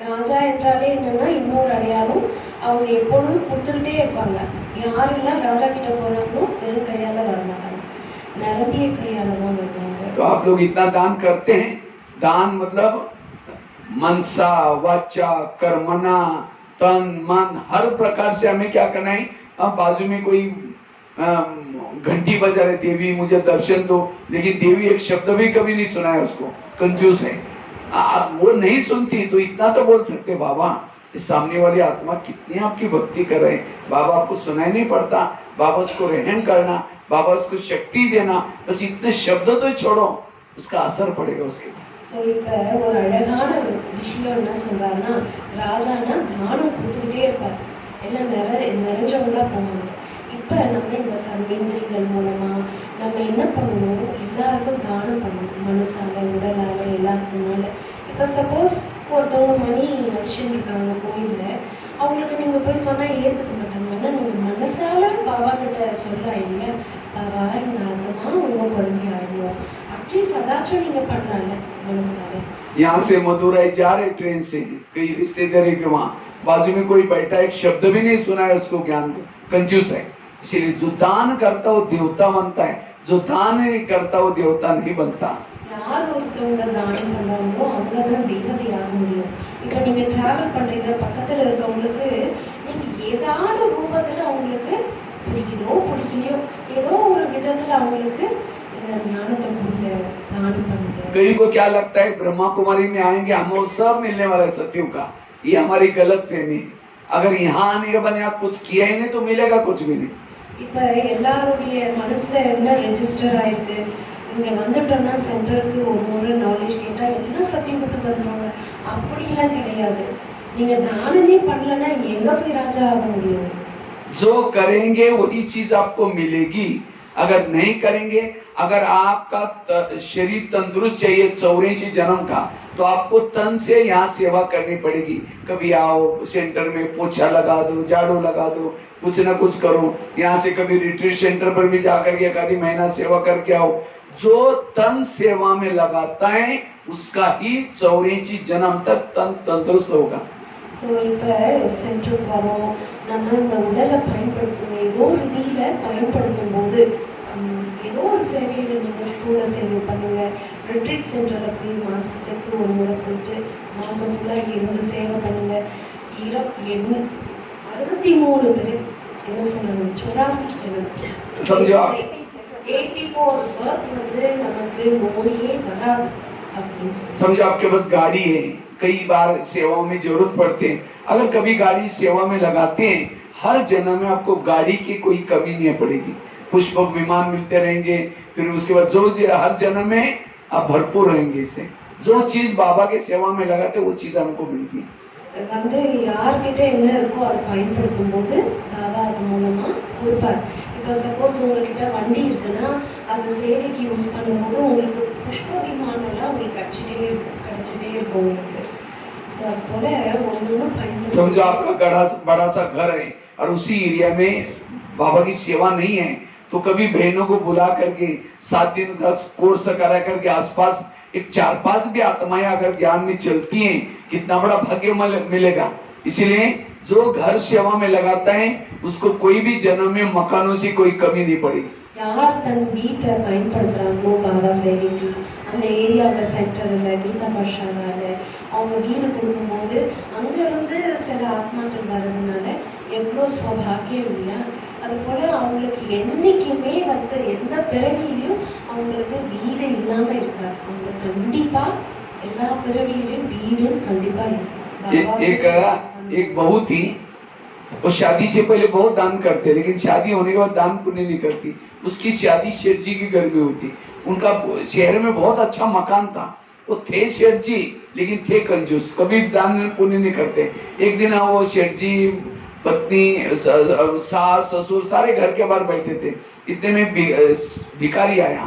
ராஜா என்றாலே என்னன்னா இன்னொரு அடையாளம், அவங்க எப்பொழுதும் கொடுத்துக்கிட்டே இருப்பாங்க. யாரெல்லாம் ராஜா கிட்ட போறாங்களோ வெறும் கையால வர மாட்டாங்க, நிரம்பிய கையால தான் வருவாங்க. तो आप लोग इतना दान करते हैं. दान मतलब मनसा वाचा कर्मना तन मन हर प्रकार से हमें क्या करना है. अब बाजू में कोई घंटी बजा रहे, देवी मुझे दर्शन दो, लेकिन देवी एक शब्द भी कभी नहीं सुना है उसको. कंजूस है. आप वो नहीं सुनती तो इतना तो बोल सकते, बाबा इस सामने वाली आत्मा कितनी आपकी भक्ति कर रहे हैं, बाबा आपको सुनाई नहीं पड़ता, बाबा उसको रहन करना, बाबा उसको शक्ति देना, बस इतने शब्द तो छोड़ो, उसका असर पड़ेगा उसके. ஸோ இப்போ ஒரு அழகான விஷயம் என்ன சொல்றாருன்னா, ராஜானா தானம் கொடுத்துக்கிட்டே இருப்பார், எல்லாம் நிறைஞ்சவங்களா போவாங்க. இப்போ நம்ம இந்த கர்மேந்திரியங்கள் மூலமா நம்ம என்ன பண்ணணும்? எல்லாருக்கும் தானம் பண்ணணும், மனசால உடலால எல்லாத்துனால. இப்போ சப்போஸ் ஒருத்தவங்க மணி அடிச்சுருக்காங்க கோயில்ல, அவங்களுக்கு நீங்க போய் சொன்னா ஏற்றுக்க மாட்டாங்க. ஆனால் நீங்க மனசால பாபா கிட்ட சொல்றாங்க, பாபா இந்த ஆத்மா உங்க குழந்தை ஆயிடும், அட்லீஸ்ட் அதாச்சும் நீங்க பண்ணலாம்ல மனசால. यहाँ से मदुरई जा रहे ट्रेन से, कई रिश्तेदारी के वहाँ बाजू में कोई बैठा, एक शब्द भी नहीं सुना है उसको, ज्ञान कंजूस है. इसलिए जो दान करता वो देवता बनता है, जो दान नहीं करता वो देवता नहीं बनता. யார் ஒருத்தவங்க தானம் பண்றாங்களோ அவங்க தான் தெய்வதை ஆக முடியும். இப்போ நீங்க டிராவல் பண்றீங்க, பக்கத்துல இருக்கவங்களுக்கு நீங்க ஏதாவது ரூபத்துல அவங்களுக்கு பிடிக்குதோ பிடிக்கலையோ ஏதோ ஒரு விதத்துல அவங்களுக்கு இந்த ஞானத்தை கொடுங்க, தானம் பண்ணுங்க. कई को क्या लगता है ब्रह्मा कुमारी में आएंगे हम सब मिलने वाला है सत्यों का, ये हमारी गलत फहमी. अगर यहाँ आने के बाद यहाँ कुछ किया ही नहीं तो मिलेगा कुछ भी नहीं. இப்போ எல்லாருடைய மனசுல என்ன ரெஜிஸ்டர் ஆயிருக்கு, இங்க வந்துட்டோம்னா சென்டருக்கு ஒரு முறை நாலேஜ் கேட்டா எல்லாம் சத்தியத்துக்கு வந்துடுவாங்க. அப்படிலாம் கிடையாது. நீங்க தானமே பண்ணலன்னா எங்க போய் ராஜா ஆக முடியும்? जो करेंगे वही चीज आपको मिलेगी. अगर नहीं करेंगे, अगर आपका शरीर तंदुरुस्त चाहिए 84 जन्म का, तो आपको तन से यहाँ सेवा करनी पड़ेगी. कभी आओ सेंटर में पोछा लगा दो, झाड़ू लगा दो, कुछ ना कुछ करो. यहाँ से कभी रिट्रीट सेंटर पर भी जाकर के आधी महीना सेवा करके आओ. जो तन सेवा में लगाता है उसका ही 84 जन्म तक तन तंदुरुस्त होगा. ஸோ இப்போ சென்டருக்கு வரோம், நம்ம இந்த உடலை பயன்படுத்துங்க, ஏதோ ஒரு ரீதியில் பயன்படுத்தும் போது ஏதோ ஒரு சேவையில் நீங்கள் ஸ்கூல சேவை பண்ணுங்க, ரிட்ரீட் சென்டரில் போய் மாதத்துக்கு ஒரு முறை போயிட்டு மாதம் ஃபுல்லாக இருந்து சேவை பண்ணுங்க. 63 பேர் என்ன சொல்றாங்க, 84 84 பர்த் வந்து நமக்கு நோயே வராது அப்படின்னு சொல்லி. समझो आपके पास गाड़ी है, कई बार सेवाओं में जरूरत पड़ते हैं. अगर कभी गाड़ी सेवा में लगाते हैं, हर जन्म में आपको गाड़ी की कोई कमी नहीं पड़ेगी. पुष्पक विमान मिलते रहेंगे. फिर उसके बाद जो हर जन्म में आप भरपूर रहेंगे. इससे जो चीज बाबा के सेवा में लगाते वो चीज हमको मिलती है. வந்து யார்கிட்ட என்ன இருக்கோ அதை பயன்படுத்தும் போது பாபா அது மூலமா கொடுப்பார். இப்போ சப்போஸ் உங்ககிட்ட வண்டி இருக்குன்னா அது சேவைக்கு யூஸ் பண்ணும்போது உங்களுக்கு புஷ்ப விமானம்லாம் உங்களுக்கு கிடைச்சிட்டே இருக்கும் உங்களுக்கு. ஸோ அது போல ஒன்றும் பயன்படுத்த. समझो आपका बड़ा सा घर है और उसी एरिया में बाबा की सेवा नहीं है, तो कभी बहनों को बुला करके 7 दिन का कोर्स करा करके आसपास एक 4-5 भी आत्माएं अगर ज्ञान में चलती हैं, कितना बड़ा भाग्य मिलेगा। इसीलिए जो घर सेवा में लगाता है उसको कोई भी जन्म में मकानों से कोई कमी नहीं पड़ेगी। யார் தன் வீட்டை பயன்படுத்துறாங்களோ பாபா சேவைக்கு, அந்த ஏரியாவில் சென்டரில் கீதா பாஷாவில் அவங்க வீடு கொடுக்கும்போது அங்கேருந்து சில ஆத்மாக்கள் வர்றதுனால எவ்வளோ சௌபாகியம் இல்லையா? அதுபோல் அவங்களுக்கு என்றைக்குமே வந்து எந்த பிறவியிலையும் அவங்களுக்கு வீடு இல்லாமல் இருக்காது. அவங்களுக்கு கண்டிப்பாக எல்லா பிறவியிலையும் வீடும் கண்டிப்பாக இருக்கும். एक बहू थी, वो शादी से पहले बहुत दान करते, लेकिन शादी होने के बाद दान पुण्य नहीं करती। उसकी शादी शेठ जी के घर में हुई। उनका शहर में बहुत अच्छा मकान था, वो थे शेठ जी लेकिन थे कंजूस, कभी दान पुण्य नहीं करते। एक दिन वो शेठ जी, पत्नी, सास ससुर सारे घर के बाहर बैठे थे। इतने में भिखारी आया,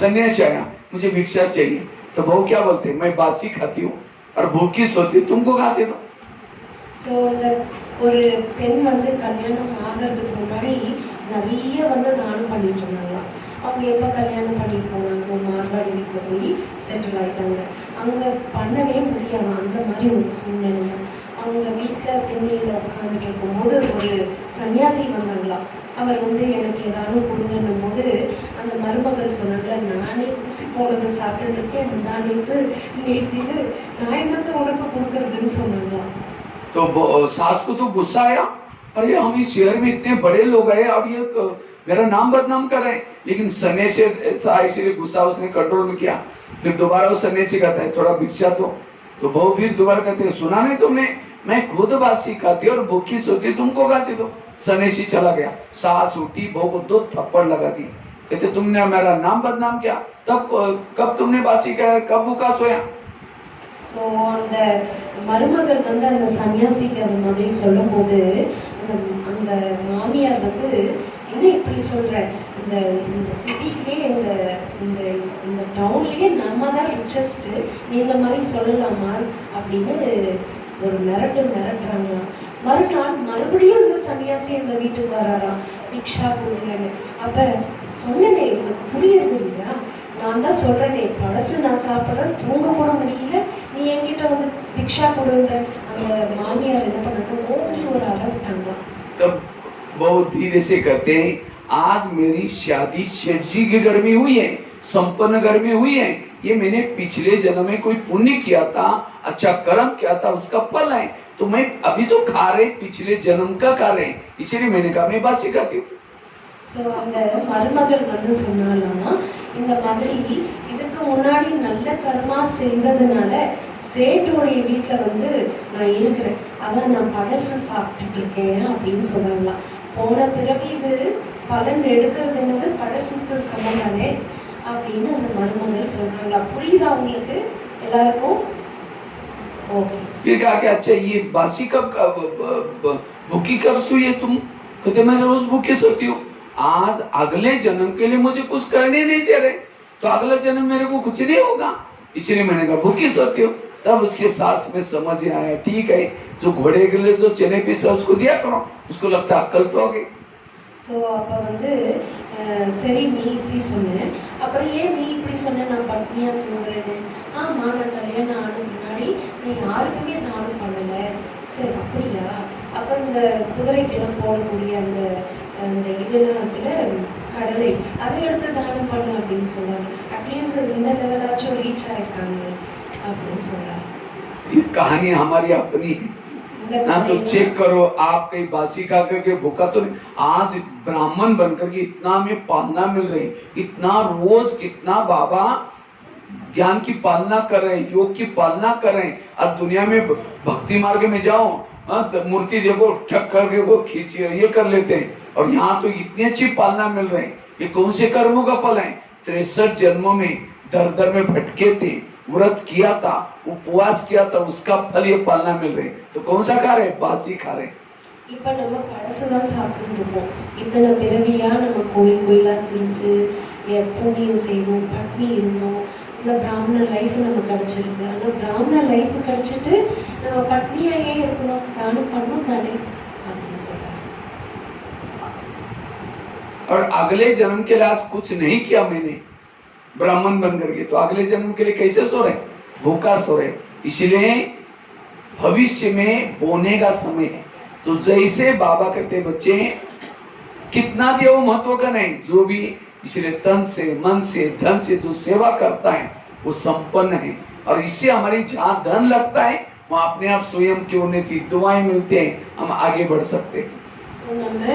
सन्यासी आया, मुझे भिक्षा चाहिए। तो बहू क्या बोलते, मैं बासी खाती हूँ और भूखी सोती, तुमको कहाँ से दो। ஸோ அந்த ஒரு பெண் வந்து கல்யாணம் ஆகிறதுக்கு முன்னாடி நிறைய வந்து தானம் பண்ணிட்டு இருந்தாங்களாம். அவங்க எப்போ கல்யாணம் பண்ணிட்டு போனாங்க, மார்வாடி வீட்டில் போய் செட்டில் ஆகிட்டாங்க. அங்கே பண்ணவே முடியாது, அந்த மாதிரி ஒரு சூழ்நிலையா. அவங்க வீட்டில் திண்ணையில் உட்காந்துட்டு இருக்கும்போது ஒரு சன்னியாசி வந்தாங்களாம். அவர் வந்து எனக்கு ஏதாவது கொடுங்கன்னும் போது அந்த மருமகள் சொன்னாங்க, நானே ஊசி போடுறதை சாப்பிட்டுட்டு இருக்கேன், முந்தானேத்து நேத்தின்னு நான் என்னத்தை உனக்கு கொடுக்கறதுன்னு சொன்னாங்களாம். तो सास को तो गुस्सा आया, अरे हम इस शहर में इतने बड़े लोग आए, अब ये मेरा नाम बदनाम कर रहे हैं। लेकिन सन्यासी ऐसा, इसीलिए गुस्सा उसने कंट्रोल में किया। फिर दोबारा वो सन्यासी कहता है थोड़ा भिक्षा दो, तो बहू भी दोबारा कहते हैं सुना नहीं तुमने, मैं खुद बासी खाती और भूखी सोती, तुमको कहाँ से दो। सन्यासी चला गया, सास उठी, बहू को 2 थप्पड़ लगा दी। कहते तुमने मेरा नाम बदनाम किया, तब कब तुमने बासी खाया, कब भूखा सोया। ஸோ அந்த மருமகள் வந்து அந்த சன்னியாசிக்கு அந்த மாதிரி சொல்லும் போது அந்த அந்த மாமியார் வந்து என்ன இப்படி சொல்ற, இந்த இந்த சிட்டிலே இந்த இந்த இந்த டவுன்லேயே நம்ம தான் ரிச்சஸ்ட்டு, நீ இந்த மாதிரி சொல்லலாமா அப்படின்னு ஒரு மிரட்டுறாங்களாம். மறுநாள் மறுபடியும் அந்த சன்னியாசி அந்த வீட்டுக்கு வராராம், பிக்ஷா கொடுங்கன்னு. அப்போ சொன்னனே உனக்கு புரியுது இல்லையா, நான் தான் சொல்றேனே பழசு நான் சாப்பிட்றேன், தூங்க கூட முடியல, நீ என்கிட்ட வந்து பிக்ஷா கொடுன்ற. அந்த மாமியார் என்ன பண்ணாங்க, ஓடி ஒரு அரவிட்டாங்க. तब बहुत धीरे से कहते हैं आज मेरी शादी शेठ जी के घर में हुई है, संपन्न घर में हुई है, ये मैंने पिछले जन्म में कोई पुण्य किया था, अच्छा कर्म किया था, उसका फल है। तो मैं अभी जो खा रहे पिछले जन्म का खा रहे, इसलिए मैंने कहा मैं बासी खाती हूँ। ஸோ அந்த மருமகள் வந்து சொன்னாலாமா, இந்த மாதிரி இதுக்கு முன்னாடி நல்ல கர்மா செய்ததுனால சேட்டுடைய வீட்டில் வந்து நான் இருக்கிறேன், அதான் நான் பழசு சாப்பிட்டுட்டு இருக்கேன் அப்படின்னு சொன்னாங்களாம். போன பிறகு இது பலன் எடுக்கிறது என்னது பழசுக்கு சமதானே அப்படின்னு அந்த மருமகள் சொல்றாங்களா. புரியுதா உங்களுக்கு எல்லாருக்கும்? ओके। फिर कहा कि अच्छा ये बासी कब भूखी कब सोई है तुम? कहते मैं रोज भूखी सोती हूँ। आज अगले जन्म के लिए मुझे कुछ करने नहीं दे रहे, तो अगला जन्म मेरे को कुछ नहीं होगा, इसलिए मैंने कहा भूखी सोती हूँ। तब उसके सास में समझ आया, ठीक है जो घोड़े के लिए जो चने पीसा उसको दिया करो, उसको लगता अक्कल तो हो गई। ஸோ அப்போ வந்து சரி நீ இப்படி சொன்ன, அப்புறம் ஏன் நீ இப்படி சொன்ன நான் பட்னியாக தூங்குறேன்னு? ஆமாம், நான் கல்யாணம் ஆன முன்னாடி நான் யாருக்குமே தானம் பண்ணலை. சரி அப்படியா, அப்போ இந்த குதிரைக்கிடம் போடக்கூடிய அந்த அந்த இதெல்லாம் இருக்குல்ல கடலை, அதை எடுத்து தானம் பண்ணு அப்படின்னு சொல்கிறாங்க. அட்லீஸ்ட் இந்த லெவலாச்சும் ரீச் ஆகிருக்காங்க அப்படின்னு சொல்கிறாங்க. ये कहानी हमारी अपनी है ना, तो चेक करो आप कहीं बासी खा करके भूखा तो नहीं। आज ब्राह्मण बनकर के इतना हमें पालना मिल रही, इतना रोज कितना बाबा ज्ञान की पालना कर रहे हैं, योग की पालना कर रहे हैं। आज दुनिया में भक्ति मार्ग में जाओ, मूर्ति देखो ठक करके वो खींचिए ये कर लेते हैं, और यहाँ तो इतनी अच्छी पालना मिल रही है। ये कौन से कर्मों का फल है? 63 जन्मों में दर दर में भटके थे, व्रत किया था, उपवास किया था, उसका फल ये पालना मिल रहे। तो कौन सा खा रहे? बासी खा रहे। இப்போ நம்ம பழசுதான் சாப்பிட்டு இருக்கோம். இத்தனை பிறவியா நம்ம கோயில் கோயிலாக திரிஞ்சு புண்ணியம் செய்யணும், பட்னி இருந்தோம், இந்த பிராமண லைஃப் நம்ம கிடைச்சிருக்கு. ஆனால் பிராமண லைஃப் கிடைச்சிட்டு நம்ம பட்னியாயே இருக்கணும், தானம் பண்ணும் தானே அப்படின்னு சொல்றாங்க. और अगले जन्म के लिए आज कुछ नहीं किया मैंने, ब्राह्मण बन करके, तो अगले जन्म के लिए कैसे सो रहे? भूखा सो रहे। इसलिए भविष्य में बोने का समय है। तो जैसे बाबा कहते बच्चे कितना दिया वो महत्व का नहीं, जो भी, इसलिए तन से, मन से, धन से जो सेवा करता है वो संपन्न है। और इससे हमारी जहां धन लगता है वहां अपने आप स्वयं की उन्नति, दुआएं मिलते हैं, हम आगे बढ़ सकते हैं। நம்ம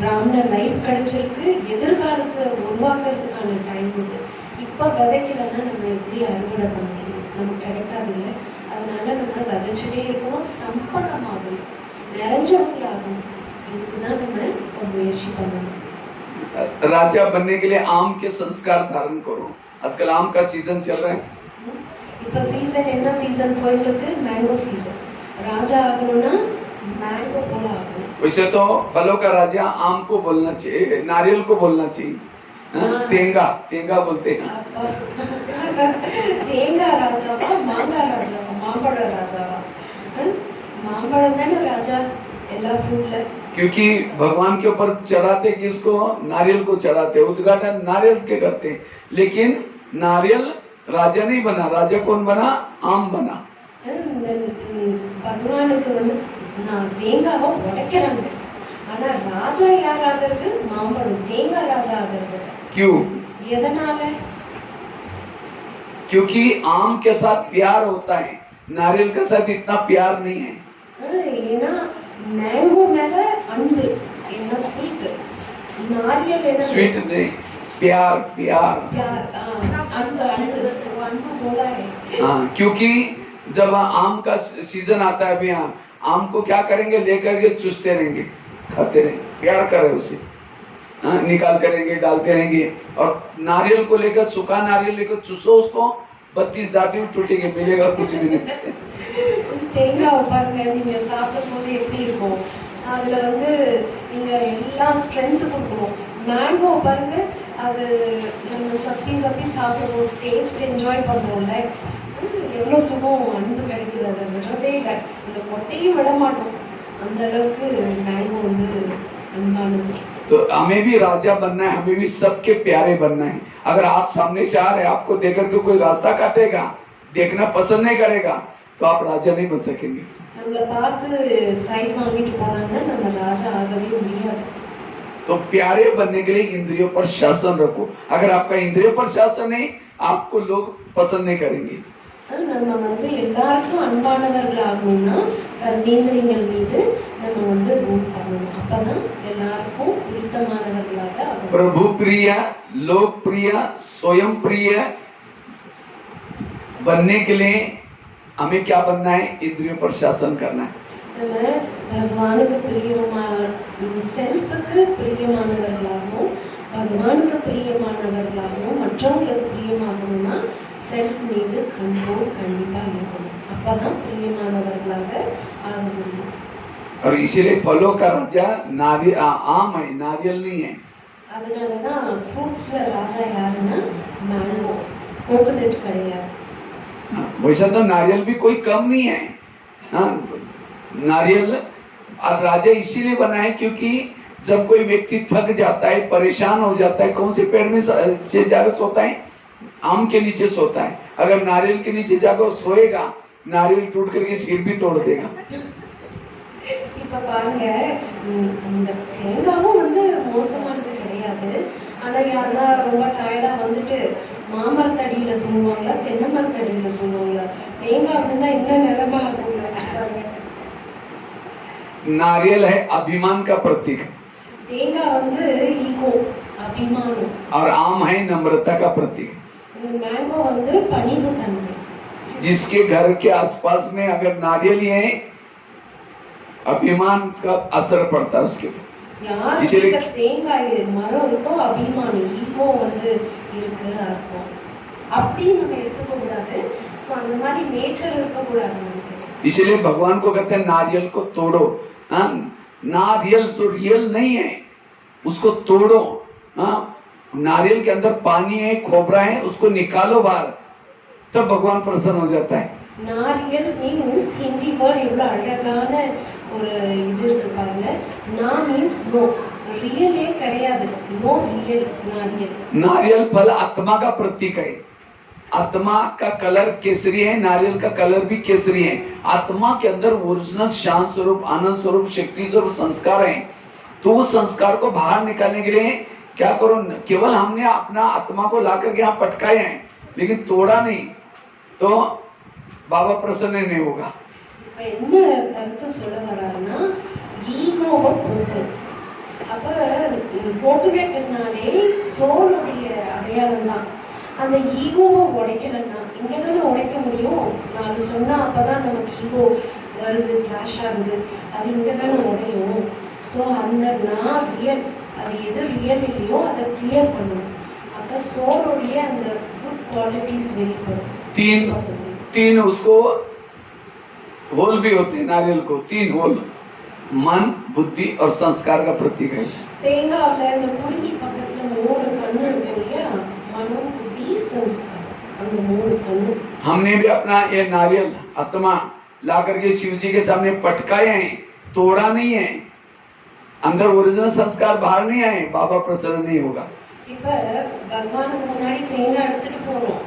பிராமண லைஃப் கிடைச்சிருக்கு, எதிர்காலத்தை உருவாக்குறதுக்கான டைம் இது. இப்போ விதைக்கலன்னா நம்ம எப்படி அறுவடை பண்ண முடியும்? நமக்கு கிடைக்காது இல்லை. அதனால நம்ம விதைச்சிட்டே இருக்கணும், சம்பளமாகணும், நிறைஞ்சவங்களாகணும். இதுக்கு தான் நம்ம இப்போ முயற்சி பண்ணணும். राजा बनने के लिए आम के संस्कार धारण करो। आजकल आम का सीजन चल रहा है। இப்போ சீசன் என்ன சீசன் போயிட்டு இருக்கு? Mango season. राजा ஆகணும்னா मैंगो போல ஆகணும். वैसे तो फलों का राजा आम को बोलना चाहिए, नारियल को बोलना चाहिए। तेंगा, तेंगा बोलते हैं। தேங்காய் ராஜாவா, மாங்காய் ராஜாவா, மாம்பழ ராஜாவா? மாம்பழம் தானே ராஜா எல்லா फ्रूटல. क्योंकि भगवान के ऊपर चढ़ाते किसको? नारियल को चढ़ाते, उद्घाटन नारियल के करते। लेकिन नारियल राजा नहीं बना, राजा कौन बना? आम बना। भगवानुக்கு வந்து நான் தேங்காவை உடைக்கிறாங்க, ஆனா ராஜா யார் ஆகிறது? மாம்பழம், தேங்காய் ராஜா ஆகிறது. क्यों? எதனால? क्योंकि आम के साथ प्यार होता है, नारियल के साथ इतना प्यार नहीं है। ஏன்னா मैंगो மேல அன்பு, என்ன ஸ்வீட், नारियल என்ன स्वीट नहीं, प्यार, प्यार, प्यार, अன்பு, अன்பு बोला है। हाँ, क्योंकि जब आम का सीजन आता है, अभी आम को क्या करेंगे? लेकर के चूसते रहेंगे, खाते रहेंगे, प्यार करे उसे, निकालते रहेंगे, डालते रहेंगे। और नारियल को लेकर, सूखा नारियल लेकर चूसो उसको, 32 दांत टूटेंगे, मिलेगा कुछ भी नहीं। தேங்காய் பாருங்க, நீங்க சாப்பிடும் போது எப்படி இருக்கும்? அதுல வந்து நீங்க எல்லா ஸ்ட்ரென்த் கொடுக்கணும். மேங்கோ பாருங்க, அது நம்ம சப்பி சப்பி சாப்பிடுவோம், டேஸ்ட் என்ஜாய் பண்ணுவோம்ல, எவ்வளோ சுகம், அன்பு கிடைக்குது. அதை விடுறதே இல்லை, இந்த கொட்டையும் விட மாட்டோம். அந்த அளவுக்கு மேங்கோ வந்து அன்பானது. तो हमें भी राजा बनना है, हमें भी सबके प्यारे बनना है। अगर आप सामने से आ रहे, आपको देखकर के कोई रास्ता काटेगा, देखना पसंद नहीं करेगा, तो आप राजा नहीं बन सकेंगे। நம்மளை பார்த்து சைட் வாங்கிட்டு போனாங்கன்னா நம்ம ராஜா ஆகவே முடியாது. तो प्यारे बनने के लिए इंद्रियों पर शासन रखो। अगर आपका इंद्रियों पर शासन नहीं, आपको लोग पसंद नहीं करेंगे। நம்ம வந்து எல்லாருக்கும் அன்பானவர்கள் ஆகணும்னா கர்மேந்திரியங்கள் மீது நம்ம வந்து ரூல் பண்ணணும். அப்பதான் எல்லாருக்கும் பிடித்தமானவர்களாக ஆகணும். प्रभु प्रिय, लोक प्रिय, स्वयं प्रिय बनने के लिए हमें क्या बनना है? इंद्रियों पर शासन करना है। நம்ம பகவானுக்கு பிரியமான, செல்ஃபுக்கு பிரியமானவர்களாகவும், பகவானுக்கு பிரியமானவர்களாகவும், மற்றவங்களுக்கு பிரியமாகணும்னா செல்ஃப் மீது கண்ட்ரோல் கண்டிப்பா இருக்கணும். அப்பதான் பிரியமானவர்களாக ஆக முடியும். और इसीलिए फलों का राजा नारियल, आम है, नारियल नहीं है। அதனாலதான் ஃப்ரூட்ஸ்ல ராஜா யாருன்னா मैंगो, கோகனட் கிடையாது. वैसा तो नारियल भी कोई कम नहीं है। हाँ, नारियल और राजा इसीलिए बना है क्योंकि जब कोई व्यक्ति थक जाता है, परेशान हो जाता है, कौन से पेड़ में से जाकर सोता है? आम के नीचे सोता है। अगर नारियल के नीचे जाकर सोएगा, नारियल टूट करके सिर भी तोड़ देगा। இப்ப பாருங்க, இந்த தேங்காவும் வந்து மோசமானது கிடையாது. ஆனா யாருன்னா ரொம்ப டயர்டா வந்துட்டு மாமரத்தடியில தூங்குவாங்களா, தென்னை மரத்தடியில தூங்குவாங்களா? தேங்காய் அப்படின்னா என்ன நிலைமை ஆகுங்க? नारियल है अभिमान का प्रतीक, தேங்காய் வந்து ஈகோ, அபிமானம். और आम है नम्रता का प्रतीक। मैंगो வந்து பணிவு தன்மை. जिसके घर के आसपास में अगर नारियल ही है, अभिमान का असर पड़ता है उसके ऊपर। யாருக்கு தேங்காய் மரம் இருக்கோ அபிமானம், ஈகோ வந்து இருக்கு அர்த்தம். அப்படி நம்ம எடுத்துக்க கூடாது. சோ அந்த மாதிரி நேச்சர் இருக்க கூடாது நமக்கு. इसलिए भगवान को कहते हैं नारियल को तोड़ो। हाँ, नारियल जो रियल नहीं है उसको तोड़ो। हाँ, नारियल के अंदर पानी है, खोपरा है, उसको निकालो बाहर, तब भगवान प्रसन्न हो जाता है। नारियल मीन्स हिंदी वर्ड एवढा अழகான ஒரு இது இருக்கு பாருங்க. ना मीन्स नो, ரியலே கிடையாது. நோ ரியல் நாரியல். नारियल फल आत्मा का प्रतीक है। आत्मा का कलर केसरी है, नारियल का कलर भी केसरी है। आत्मा के अंदर ओरिजिनल शांत स्वरूप, आनंद स्वरूप, शक्ति स्वरूप संस्कार है। तो उस संस्कार को बाहर निकालने के लिए क्या करो, केवल हमने अपना आत्मा को ला करके यहाँ पटकाए हैं लेकिन तोड़ा नहीं, तो बाबा प्रसन्न नहीं होगा। இப்ப என்ன கருத்து சொல்ல வர்றாருன்னா, ஈகோவை போக்கணும். அப்ப கோகுலேட்னாலே சோலுடைய அடையாளம் தான். அந்த ஈகோவை உடைக்கலன்னா இங்கதானே உடைக்க முடியும். நான் சொன்னா அப்பதான் நமக்கு ஈகோ வருது, கிளாஷ் ஆகுது, அது இங்கதானே உடையும். ஸோ அந்த நான் ரியல், அது எது ரியல் இல்லையோ அதை கிளியர் பண்ணணும். அப்ப சோலுடைய அந்த குட் குவாலிட்டிஸ் வெளிப்படும். तीन उसको होल भी होते हैं नारियल को, 3 होल, मन, बुद्धि और संस्कार का प्रतीक है। தேங்காவுல அந்த குடுமி பக்கத்துல 3 கண்ணு இருக்கு இல்லையா, மனம், புத்தி, संस्कार, அந்த 3 கண்ணு. हमने भी अपना ये नारियल आत्मा ला करके शिव जी के सामने पटकाए हैं, तोड़ा नहीं है। अंदर ओरिजिनल संस्कार बाहर नहीं आए, बाबा प्रसन्न नहीं होगा। இப்ப பகவானுக்கு முன்னாடி தேங்காய் எடுத்துட்டு போறோம்,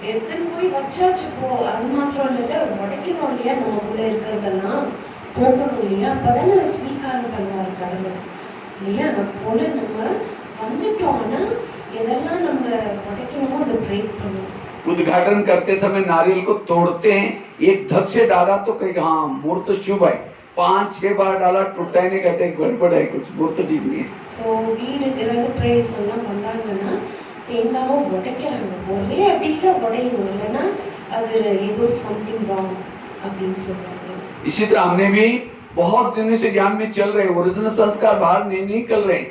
எடுத்துட்டு போய் வச்சாச்சு போ. அது மாத்திரம் இல்ல, உடைக்கணும் இல்லையா, நமக்குள்ள இருக்கிறதெல்லாம் போகணும் இல்லையா, அப்பதானே ஸ்வீகாரம் பண்ணுவாரு கடவுள் இல்லையா. போல நம்ம வந்துட்டோம்னா எதெல்லாம் நம்ம உடைக்கணுமோ அதை பிரேக் பண்ணுவோம். उद्घाटन करते समय नारियल को तोड़ते हैं, एक धक से डाला तो कहीं हाँ मूर्त शुभ है, 5-6 बार डाला टूटा ही नहीं, कहते गड़बड़ है, कुछ मूर्त ठीक नहीं है। ஸோ வீடு கிரக பிரவேசம் எல்லாம் பண்றாங்கன்னா தேங்காவை உடைக்கிறாங்க, ஒரே அடியில உடையணும், இல்லைன்னா அது ஏதோ சம்திங் ராங் அப்படின்னு சொல்றாங்க. इसी तरह हमने भी बहुत दिनों से ज्ञान में चल रहे, ओरिजिनल संस्कार बाहर नहीं निकल रहे,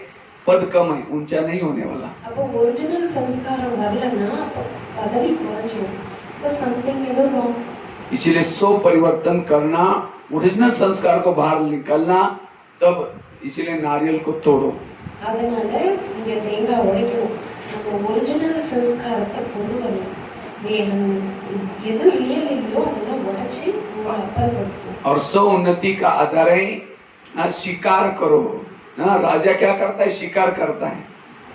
पद कम है, ऊंचा नहीं होने वाला। அப்போ ஒரிஜினல் சம்ஸ்காரம் வரலன்னா பதவி குறைஞ்சிடும், இப்போ சம்திங் ஏதோ ராங். इसीलिए सो परिवर्तन करना, ओरिजिनल संस्कार को बाहर निकालना, तब इसीलिए नारियल को तोड़ो। அதனால இங்க தேங்காய் உடைக்கணும், நம்ம ஒரிஜினல் சம்ஸ்காரத்தை கொண்டு வரணும். எது ரியல் இல்லையோ அதெல்லாம் உடைச்சு அப்புறப்படுத்தும். और सो उन्नति का आधार है शिकार करो ना। राजा क्या करता है, शिकार करता है,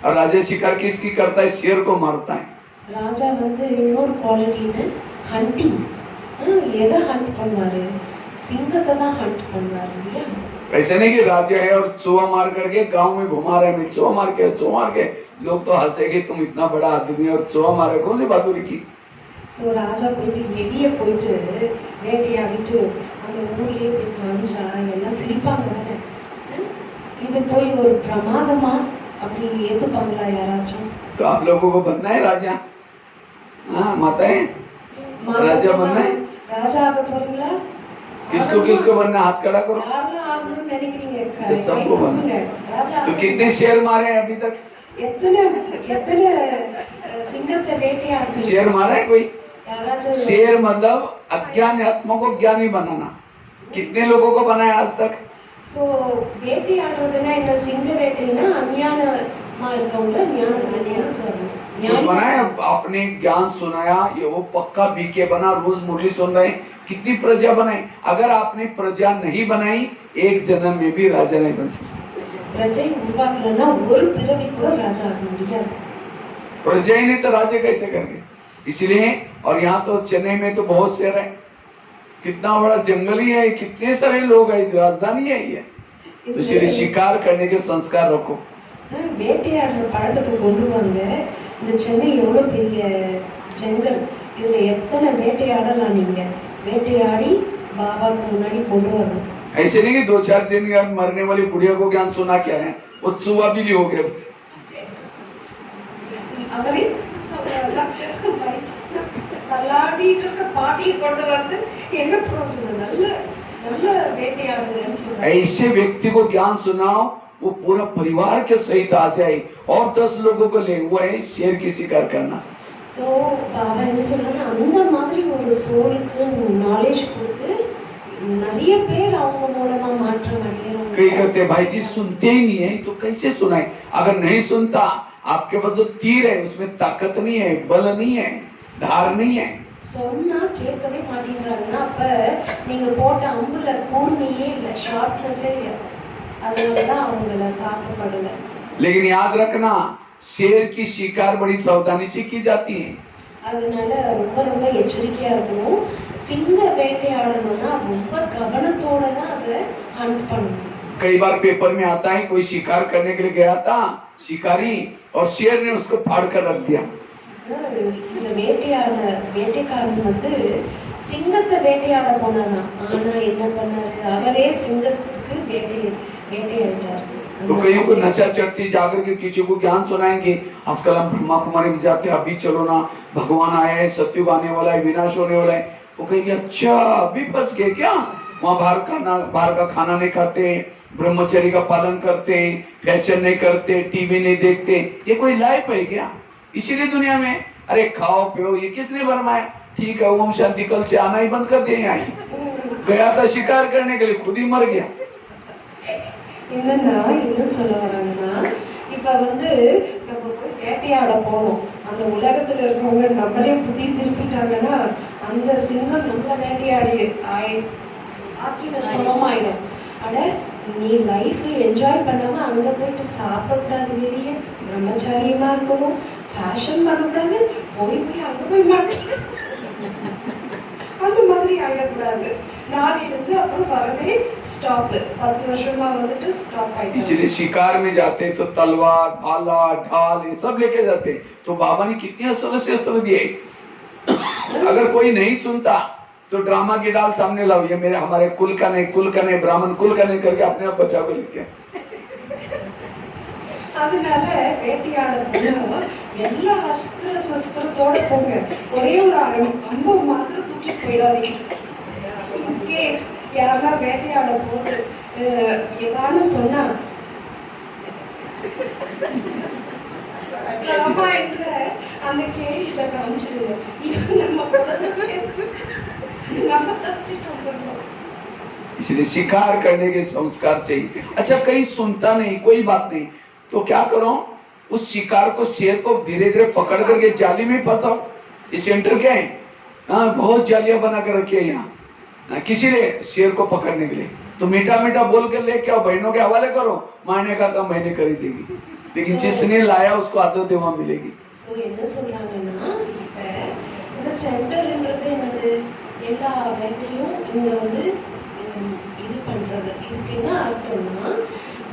और राजा शिकार किसकी करता है, शेर को मारता है। ராஜா வந்து இன்னொரு குவாலிட்டின்னு ஹண்டிங், எதை ஹண்ட் பண்ணுவாரு, சிங்கத்தை தான் ஹண்ட் பண்ணுவாரு இல்லையா. ऐसे नहीं कि राजा है और चूहा मार करके गांव में घुमा रहे, मैं चूहा मार के लोग तो हंसेंगे, तुम इतना बड़ा आदमी और चूहा मारे, कौन सी बहादुरी की। ஸோ ராஜா போயிட்டு எலிய போயிட்டு வேட்டையாடிட்டு அந்த ஊர்லயே போய் காமிச்சா எல்லாம் சிரிப்பாங்க தானே. இது போய் ஒரு பிரமாதமா அப்படி ஏத்துப்பாங்களா யாராச்சும்? तो आप लोगों को बनना है राजा, हाँ माताएं, राजा बनना है। ராஜா ஆக போறீங்களா? किसको बनना, हाथ खड़ा करो। யாரெல்லாம் ஆகணும்னு நினைக்கிறீங்க? सबको बनना। ராஜா तो कितने शेर मारे हैं अभी तक? எத்தனை சிங்கத்தை வேட்டையாடுறீங்க? शेर मारा है कोई? யாராச்சும் शेर मतलब अज्ञानी आत्मा को ज्ञानी बनाना। कितने लोगों को बनाया आज तक? சோ வேட்டையாடுறதுன்னா என்ன, சிங்க வேட்டைனா அஞ்ஞானமா இருக்கவங்கள ஞானத்துல நேருக்கு வரணும். तो बनाया, अपने ज्ञान सुनाया, ये वो पक्का बीके बना, रोज मुरली सुन रहे हैं, कितनी प्रजा बनाई। अगर आपने प्रजा नहीं बनाई, एक जन्म में भी राजा नहीं बन सकते। பிரஜை உருவாக்கலன்னா ஒரு பிறவி கூட ராஜா ஆக முடியாது। प्रजा ही नहीं तो राजा कैसे करेंगे। इसलिए, और यहाँ तो चेन्नई में तो बहुत शेर है, कितना बड़ा जंगल ही है, कितने सारे लोग है, राजधानी है ये। तो इसलिए शिकार करने के संस्कार रखो। வேட்டையாடுற பழக்கத்தை கொண்டு வாங்க। இந்த சென்னை எவ்வளவு பெரிய ஜங்கல், இதுல எத்தனை வேட்டையாடலாம், நீங்க வேட்டையாடி பாபாக்கு முன்னாடி கொண்டு வரணும்। ऐसे नहीं कि 2-4 दिन बाद मरने वाली बुढ़िया को ज्ञान सुना क्या है, वो चुहा बिल्ली हो गया। அவரே தள்ளாடிட்டு இருக்க பாட்டியை கொண்டு வந்து என்ன பிரயோஜனம், நல்ல நல்ல வேட்டையாடுங்கன்னு சொல்றாங்க। ऐसे व्यक्ति को ज्ञान सुनाओ, वो पूरा परिवार के सहित आ जाए और 10 लोगों को ले, वो है शेर की शिकार करना। சோ பாபா என்ன சொல்றாங்கன்னா, அந்த மாதிரி ஒரு சோலுக்கு நாலேஜ் கொடுத்து நிறைய பேர் அவங்க மூலமா மாற்றம் அடையறாங்க। कई कहते भाई जी सुनते ही नहीं है, तो कैसे सुनाए। अगर नहीं सुनता, आपके पास जो तीर है उसमें ताकत नहीं है, बल नहीं है, धार नहीं है। சொன்னா கேட்கவே மாட்டேங்கிறாங்கன்னா அப்ப நீங்க போட்ட அம்புல கூர்மையே இல்ல, ஷார்ப்னஸே இல்ல। அதனாலதான் அவங்கள தாக்கப்படல. लेकिन याद रखना, शेर की शिकार बड़ी सावधानी से की जाती है। அதனால ரொம்ப ரொம்ப எச்சரிக்கையா இருக்கணும். சிங்க வேட்டையாடணும்னா ரொம்ப கவனத்தோட தான் அதை ஹண்ட் பண்ணணும். कई बार पेपर में आता है कोई शिकार करने के लिए गया था शिकारी और शेर ने उसको फाड़ कर रख दिया। இந்த வேட்டைக்காரன் வந்து சிங்கத்தை வேட்டையாட போனானா, ஆனா என்ன பண்ணாரு, அவரே சிங்கத்துக்கு வேட்டையாடிட்டாரு. तो कईयों को नशा चढ़ती, जाकर के किसी को ज्ञान सुनाएंगे, आजकल हम ब्रह्मा कुमारी में जाते हैं, अभी चलो ना, भगवान आए हैं, सत्युग आने वाला है, विनाश होने वाला है। वो कहेंगे अच्छा अभी फंस गए क्या, वहाँ बाहर का खाना नहीं खाते, ब्रह्मचर्य का पालन करते, फैशन नहीं करते, टीवी नहीं देखते, ये कोई लाइफ है क्या? इसीलिए दुनिया में अरे खाओ पियो, ये किसने भरमाया? ठीक है ओम शांति कल से आना ही बंद कर दिए। यहाँ गया था शिकार करने के लिए, खुद ही मर गया। என்னன்னா என்ன சொல்ல வராங்கன்னா, இப்ப வந்து நம்ம போய் வேட்டையாட போனோம், அந்த உலகத்துல இருக்கவங்க நம்மளே புத்தி திருப்பிட்டாங்கன்னா அந்த சிங்கம் நம்மள வேட்டையாடி ஆக்கின சமமாயிடும். அட நீ லைஃப் என்ஜாய் பண்ணாம அங்க போயிட்டு சாப்பிடக்கூடாது, வெளியே பிரம்மச்சாரியமா இருக்கணும், ஃபேஷன் பண்ணக்கூடாது, போய் அங்க போய் மாட்டேன் அந்த மாதிரி ஆயிடக்கூடாது. நாளையிலிருந்து அப்புறம் வரதே ஸ்டாப், 10 வருஷமா வந்துட்டு ஸ்டாப் ஆயிடுச்சு. इसलिए शिकार में जाते तो तलवार भाला ढाल ये सब लेके जाते। तो बाबा ने कितने अस्त्र दिए। अगर कोई नहीं सुनता तो ड्रामा की डाल सामने लाओ, ये मेरे हमारे कुल का नहीं ब्राह्मण कुल का नहीं करके अपने आप बचा को लेके। அதனால வேட்டையாட போனா எல்லா அஸ்திர சஸ்திரத்தோட போங்க, ஒரே ஒரு அம்பு மாத்திரம் தூக்கி போயிடாதீங்க. இன்கேஸ் யாரா வேட்டையாட போது ஏதானு சொன்னா, ராமாயணத்துல அந்த கேள்வியை காமிச்சிருங்க, இவன் நம்ம தப்பிச்சுட்டு வந்துடணும். इसलिए शिकार करने के संस्कार चाहिए। अच्छा कहीं सुनता नहीं, कोई बात नहीं, तो क्या करो, उस शिकार को शेर को धीरे धीरे पकड़ करके जाली में फंसाओ। ये सेंटर क्या है, बहुत जालियां बना कर रखी है यहाँ, किसी ने शेर को पकड़ने के लिए। तो मीठा मीठा बोल कर लेके आओ, बहनों के हवाले करो, मारने का काम बहनें कर देगी, लेकिन जिसने लाया उसको आदत वहां मिलेगी। என்ன சொல்றாங்கன்னா, இந்த சென்டர்ன்றது என்னது, எல்லா வேட்டையும் இங்க வந்து இது பண்றது. இதுக்கு என்ன அர்த்தம்னா,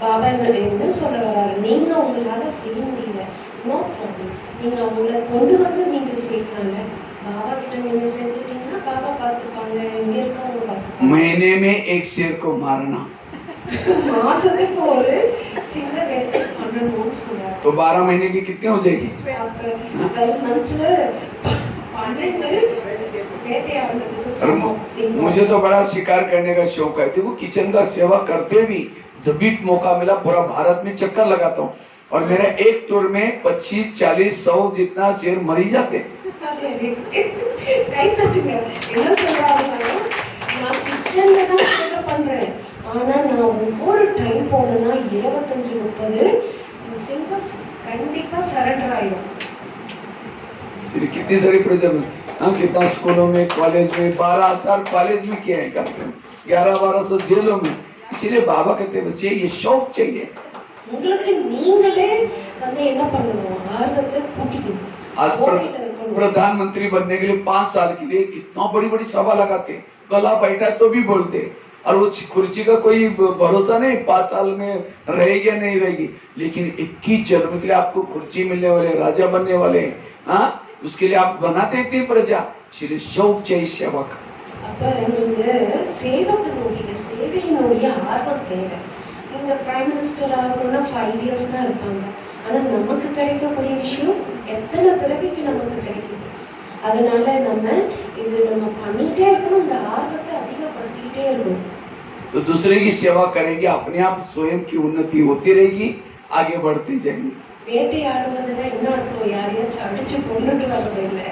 பாபா என்ன சொல்ல வர்றாரு, நீங்க உங்களால செய்ய முடியல, நோ ப்ராப்ளம், நீங்க உங்களை கொண்டு வந்து நீங்க சேர்க்கல, பாபா கிட்ட நீங்க சேர்த்துட்டீங்கன்னா பாபா பார்த்துப்பாங்க, இங்க இருக்கவங்க பார்த்துப்பாங்க. महीने में एक शेर को मारना, மாசத்துக்கு ஒரு சிங்க வேட்டை பண்ணணும்னு சொல்றாரு। तो 12 महीने की कितनी हो जाएगी? 12 मंथ्सல 12 வேட்டையாடுறதுக்கு சமம் சிங்கம்। मुझे तो बड़ा शिकार करने का शौक है। देखो किचन का सेवा करते भी जब भी मौका मिला पूरा भारत में चक्कर लगाता हूँ, और मेरा एक टूर में 25, 40, 100 जितना शेर मर ही जाते। கை தட்டுங்க, என்ன சொல்றாங்கன்னா, நான் கிச்சன்ல தான் சேவை பண்றேன், ஆனா நான் ஒவ்வொரு டைம் போனேன்னா 25-30 சிங்கம் கண்டிப்பா சரண்டர் ஆயிடும்। कितनी सारी प्रोजेक्ट, हम कितना स्कूलों में कॉलेज में 12 साल कॉलेज में किए हैं, 1100-1200 जेलों में। इसीलिए बाबा कहते बच्चे ये शौक चाहिए। உங்களுக்கு நீங்களே வந்து என்ன பண்ணணும், ஆர்வத்தை கூட்டிக்கணும்। आज प्रधानमंत्री बनने के लिए 5 साल के लिए कितना बड़ी बड़ी सभा लगाते, गला बैठा तो भी बोलते, और वो कुर्सी का कोई भरोसा नहीं 5 साल में रहेगी या नहीं रहेगी, लेकिन 21 जन्म के लिए आपको कुर्सी मिलने वाले, राजा बनने वाले, हाँ उसके लिए आप बनाते इतनी प्रजा। इसलिए शौक चाहिए सेवा का। அப்ப நீங்க சேவையினுடைய ஆர்வம் தேவை। நீங்க பிரைம் மினிஸ்டர் ஆகணும்னா 5 இயர்ஸ் தான் இருப்பாங்க, ஆனா நமக்கு கிடைக்கக்கூடிய விஷயம் எத்தனை பிறவிக்கு நமக்கு கிடைக்கும்। அதனால நம்ம பண்ணிட்டே இருக்கணும், இந்த ஆர்வத்தை அதிகப்படுத்திக்கிட்டே இருக்கணும்। तो दूसरे की सेवा करेंगे, अपने आप स्वयं की उन्नति होती रहेगी, आगे बढ़ती जाएगी। வேட்டையாடுவதுன்னா என்ன அர்த்தம், யாரையாச்சும் அடிச்சு கொண்டுட்டு வர்றது இல்லை,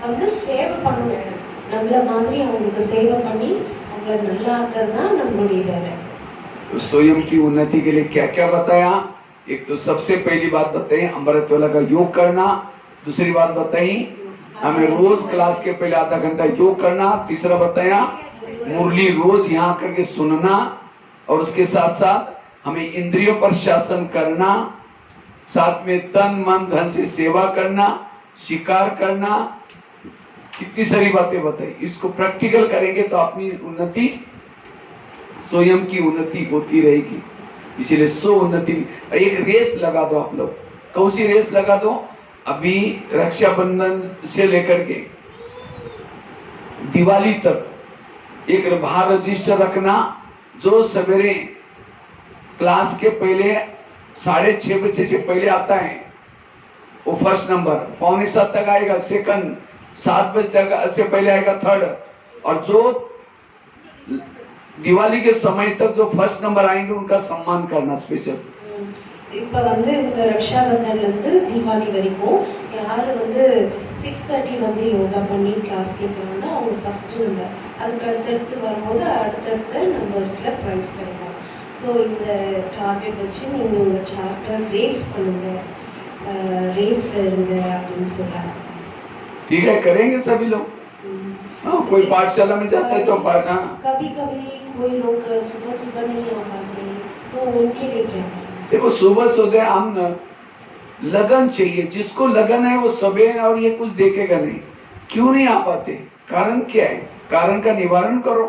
வந்து சேவை பண்ணணும், நம்மள மாதிரி அவங்களுக்கு சேவை பண்ணி அவங்கள நல்லா ஆக்கிறது தான் நம்மளுடைய வேலை। तो स्वयं की उन्नति के लिए क्या क्या बताया, एक तो सबसे पहली बात बताई अमृत वेला का योग करना, दूसरी बात बताई हमें रोज क्लास के पहले आधा घंटा योग करना, तीसरा बताया मुरली रोज यहाँ करके सुनना, और उसके साथ साथ हमें इंद्रियों पर शासन करना, साथ में तन मन धन से सेवा करना, शिकार करना, कितनी सारी बातें बताई। इसको प्रैक्टिकल करेंगे तो अपनी उन्नति, स्वयं की उन्नति होती रहेगी। इसीलिए सो उन्नति। एक रेस लगा दो आप लोग। कौन सी रेस लगा दो? अभी रक्षाबंधन से लेकर के दिवाली तक एक बाहर रजिस्टर रखना, जो सवेरे क्लास के पहले 6:30 बजे से पहले आता है वो फर्स्ट नंबर, 6:45 तक आएगा सेकंड, 7 बजे तक से पहले आएगा थर्ड, और जो दिवाली के समय तक जो फर्स्ट नंबर आएंगे उनका सम्मान करना स्पेशल। இப்ப வந்து இந்த ரக்ஷாபந்தன்ல இருந்து தீபாவளி வரைக்கும் யாரு வந்து 6:30 வந்து யோகா பண்ணி கிளாஸ் கேட்கறாங்க அவங்க ஃபர்ஸ்ட் நம்பர், அதுக்கு அடுத்தடுத்து வரும்போது அடுத்தடுத்த நம்பர்ஸ்ல பிரைஸ் கிடைக்கும். ஸோ இந்த டார்கெட் வச்சு நீங்க உங்க சாப்டர் ரேஸ் பண்ணுங்க, रेसல இருங்க அப்படின்னு சொல்றாங்க. ठीक है, करेंगे सभी लोग। हाँ, कोई पाठशाला में जाता है तो कभी कभी कोई लोग सुबह सुबह नहीं आ पाते तो उनके लिए क्या करें? देखो, सुबह सुबह हम लगन चाहिए। जिसको लगन है वो सवेरे और ये कुछ देखेगा नहीं। क्यों नहीं आ पाते? कारण क्या है? कारण का निवारण करो।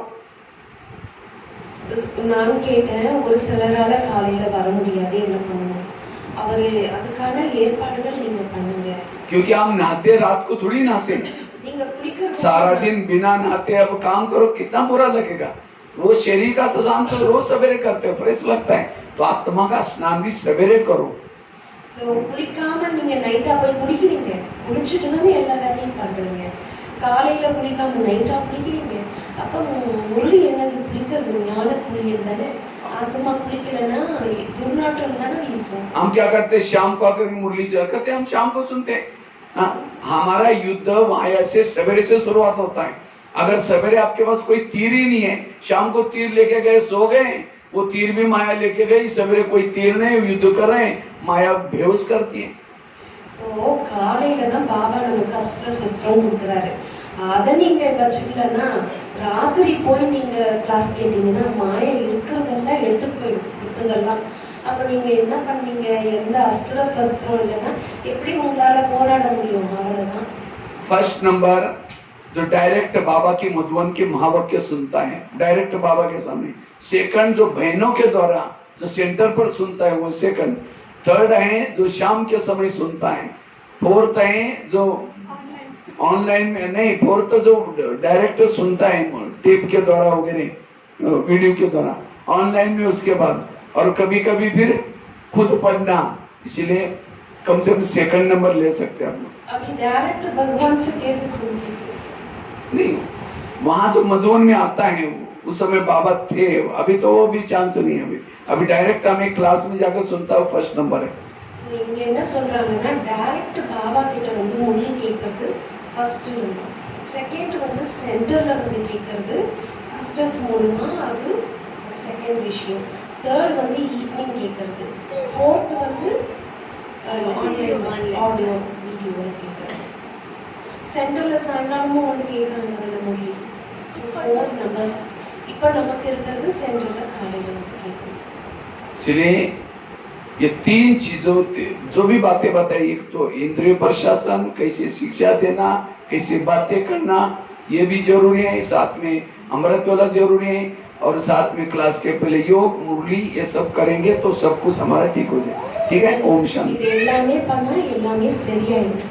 நான் கேட்டேன், ஒரு சிலரால காலையில வர முடியாது, என்ன பண்ணணும்? அவரு அதுக்கான ஏற்பாடுகள் நீங்க பண்ணுங்க. क्योंकि हम नहाते रात को थोड़ी नहाते हैं, நீங்க குளிக்கிற सारा दिन बिना नहाते अब काम करो, कितना बुरा लगेगा। रोज शरीर का तो शांत रोज सवेरे करते हो, फ्रेश लगता है, तो आत्मा का स्नान भी सवेरे करो। சோ குளிக்காம நீங்க நைட்டா போய் குளிக்கிறீங்க, குளிச்சிட்டு தானே எல்லா வேலையும் பண்றீங்க. காலையில குளிக்காம நைட்டா குளிக்கிறீங்க, அப்ப முரளி என்னது குளிக்கிறது? ஞான குளியல் தானே. आत्मा कुलिकलना दुर्नाटन दाना वीसो। हम क्या करते हैं? शाम को आकर मुरली करते हैं, हम शाम को सुनते हैं। हमारा युद्ध माया से सवेरे से शुरुआत होता है। अगर सवेरे आपके पास कोई तीर ही नहीं है, शाम को तीर लेके गए, सो गए, वो तीर भी माया लेके गई। सवेरे कोई तीर नहीं, युद्ध कर रहे हैं, माया बेहोश करती है। सो காலையில தான் பாபா நமக்கு அஸ்திர சஸ்திரம் கொடுக்குறாரு. அதை நீங்க வச்சுக்கலன்னா ராத்திரி போய் நீங்க கிளாஸ் கேட்டீங்கன்னா மாயை இருக்கிறதெல்லாம் எடுத்துட்டு போயிடும் புத்தகெல்லாம். அப்ப நீங்க என்ன பண்ணீங்க? எந்த அஸ்திர சஸ்திரம் இல்லைன்னா எப்படி உங்களால போராட முடியும்? அவ்வளவுதான்। फर्स्ट नंबर जो डायरेक्ट बाबा की मधुवन के महावाक्य सुनता है, डायरेक्ट बाबा के सामने। सेकंड जो बहनों के द्वारा जो सेंटर पर सुनता है वो सेकंड। थर्ड है जो शाम के समय सुनता है। फोर्थ है जो ऑनलाइन में नहीं, फोर्थ जो डायरेक्ट सुनता है टेप के द्वारा वगैरह, वीडियो के द्वारा, ऑनलाइन में उसके बाद, और कभी कभी फिर खुद पढ़ना। इसीलिए कम से कम सेकंड नंबर ले सकते हैं आप लोग। अभी डायरेक्ट भगवान से कैसे सुनते? नहीं, वहां जो मधुवन में आता है उस समय बाबा थे, अभी तो वो भी चांस नहीं है। अभी डायरेक्ट हमें क्लास में जाकर सुनता है, फर्स्ट नंबर है। सो இங்க என்ன சொல்றாங்கன்னா டைரக்ட் பாபா கிட்ட வந்து முரளி கேட்கிறது ஃபர்ஸ்ட் நம்பர், செகண்ட் வந்து சென்டர்ல வந்து கேட்கிறது சிஸ்டர்ஸ் மூலமா, அது செகண்ட் விஷயம். தேர்ட் வந்து ஈவினிங் கேட்கிறது. ஃபோர்த் வந்து ஆடியோ வீடியோல கேட்கிறது. சென்டர்ல சாயங்காலமும் வந்து கேட்கறாங்க அந்த முரளி. ஸோ 4 நம்பர்ஸ் இப்போ நமக்கு இருக்கிறது சென்டர்ல காலையில வந்து கேட்கணும். इसलिए ये तीन चीजों जो भी बातें बताई, एक तो इंद्रिय प्रशासन, कैसे शिक्षा देना, कैसे बातें करना, ये भी जरूरी है। साथ में अमृत वाला जरूरी है, और साथ में क्लास के पहले योग मुरली ये सब करेंगे तो सब कुछ हमारा ठीक हो जाए। ठीक है, ओम शांति। இது எல்லாமே பண்ணா எல்லாமே சரியாயிடும்.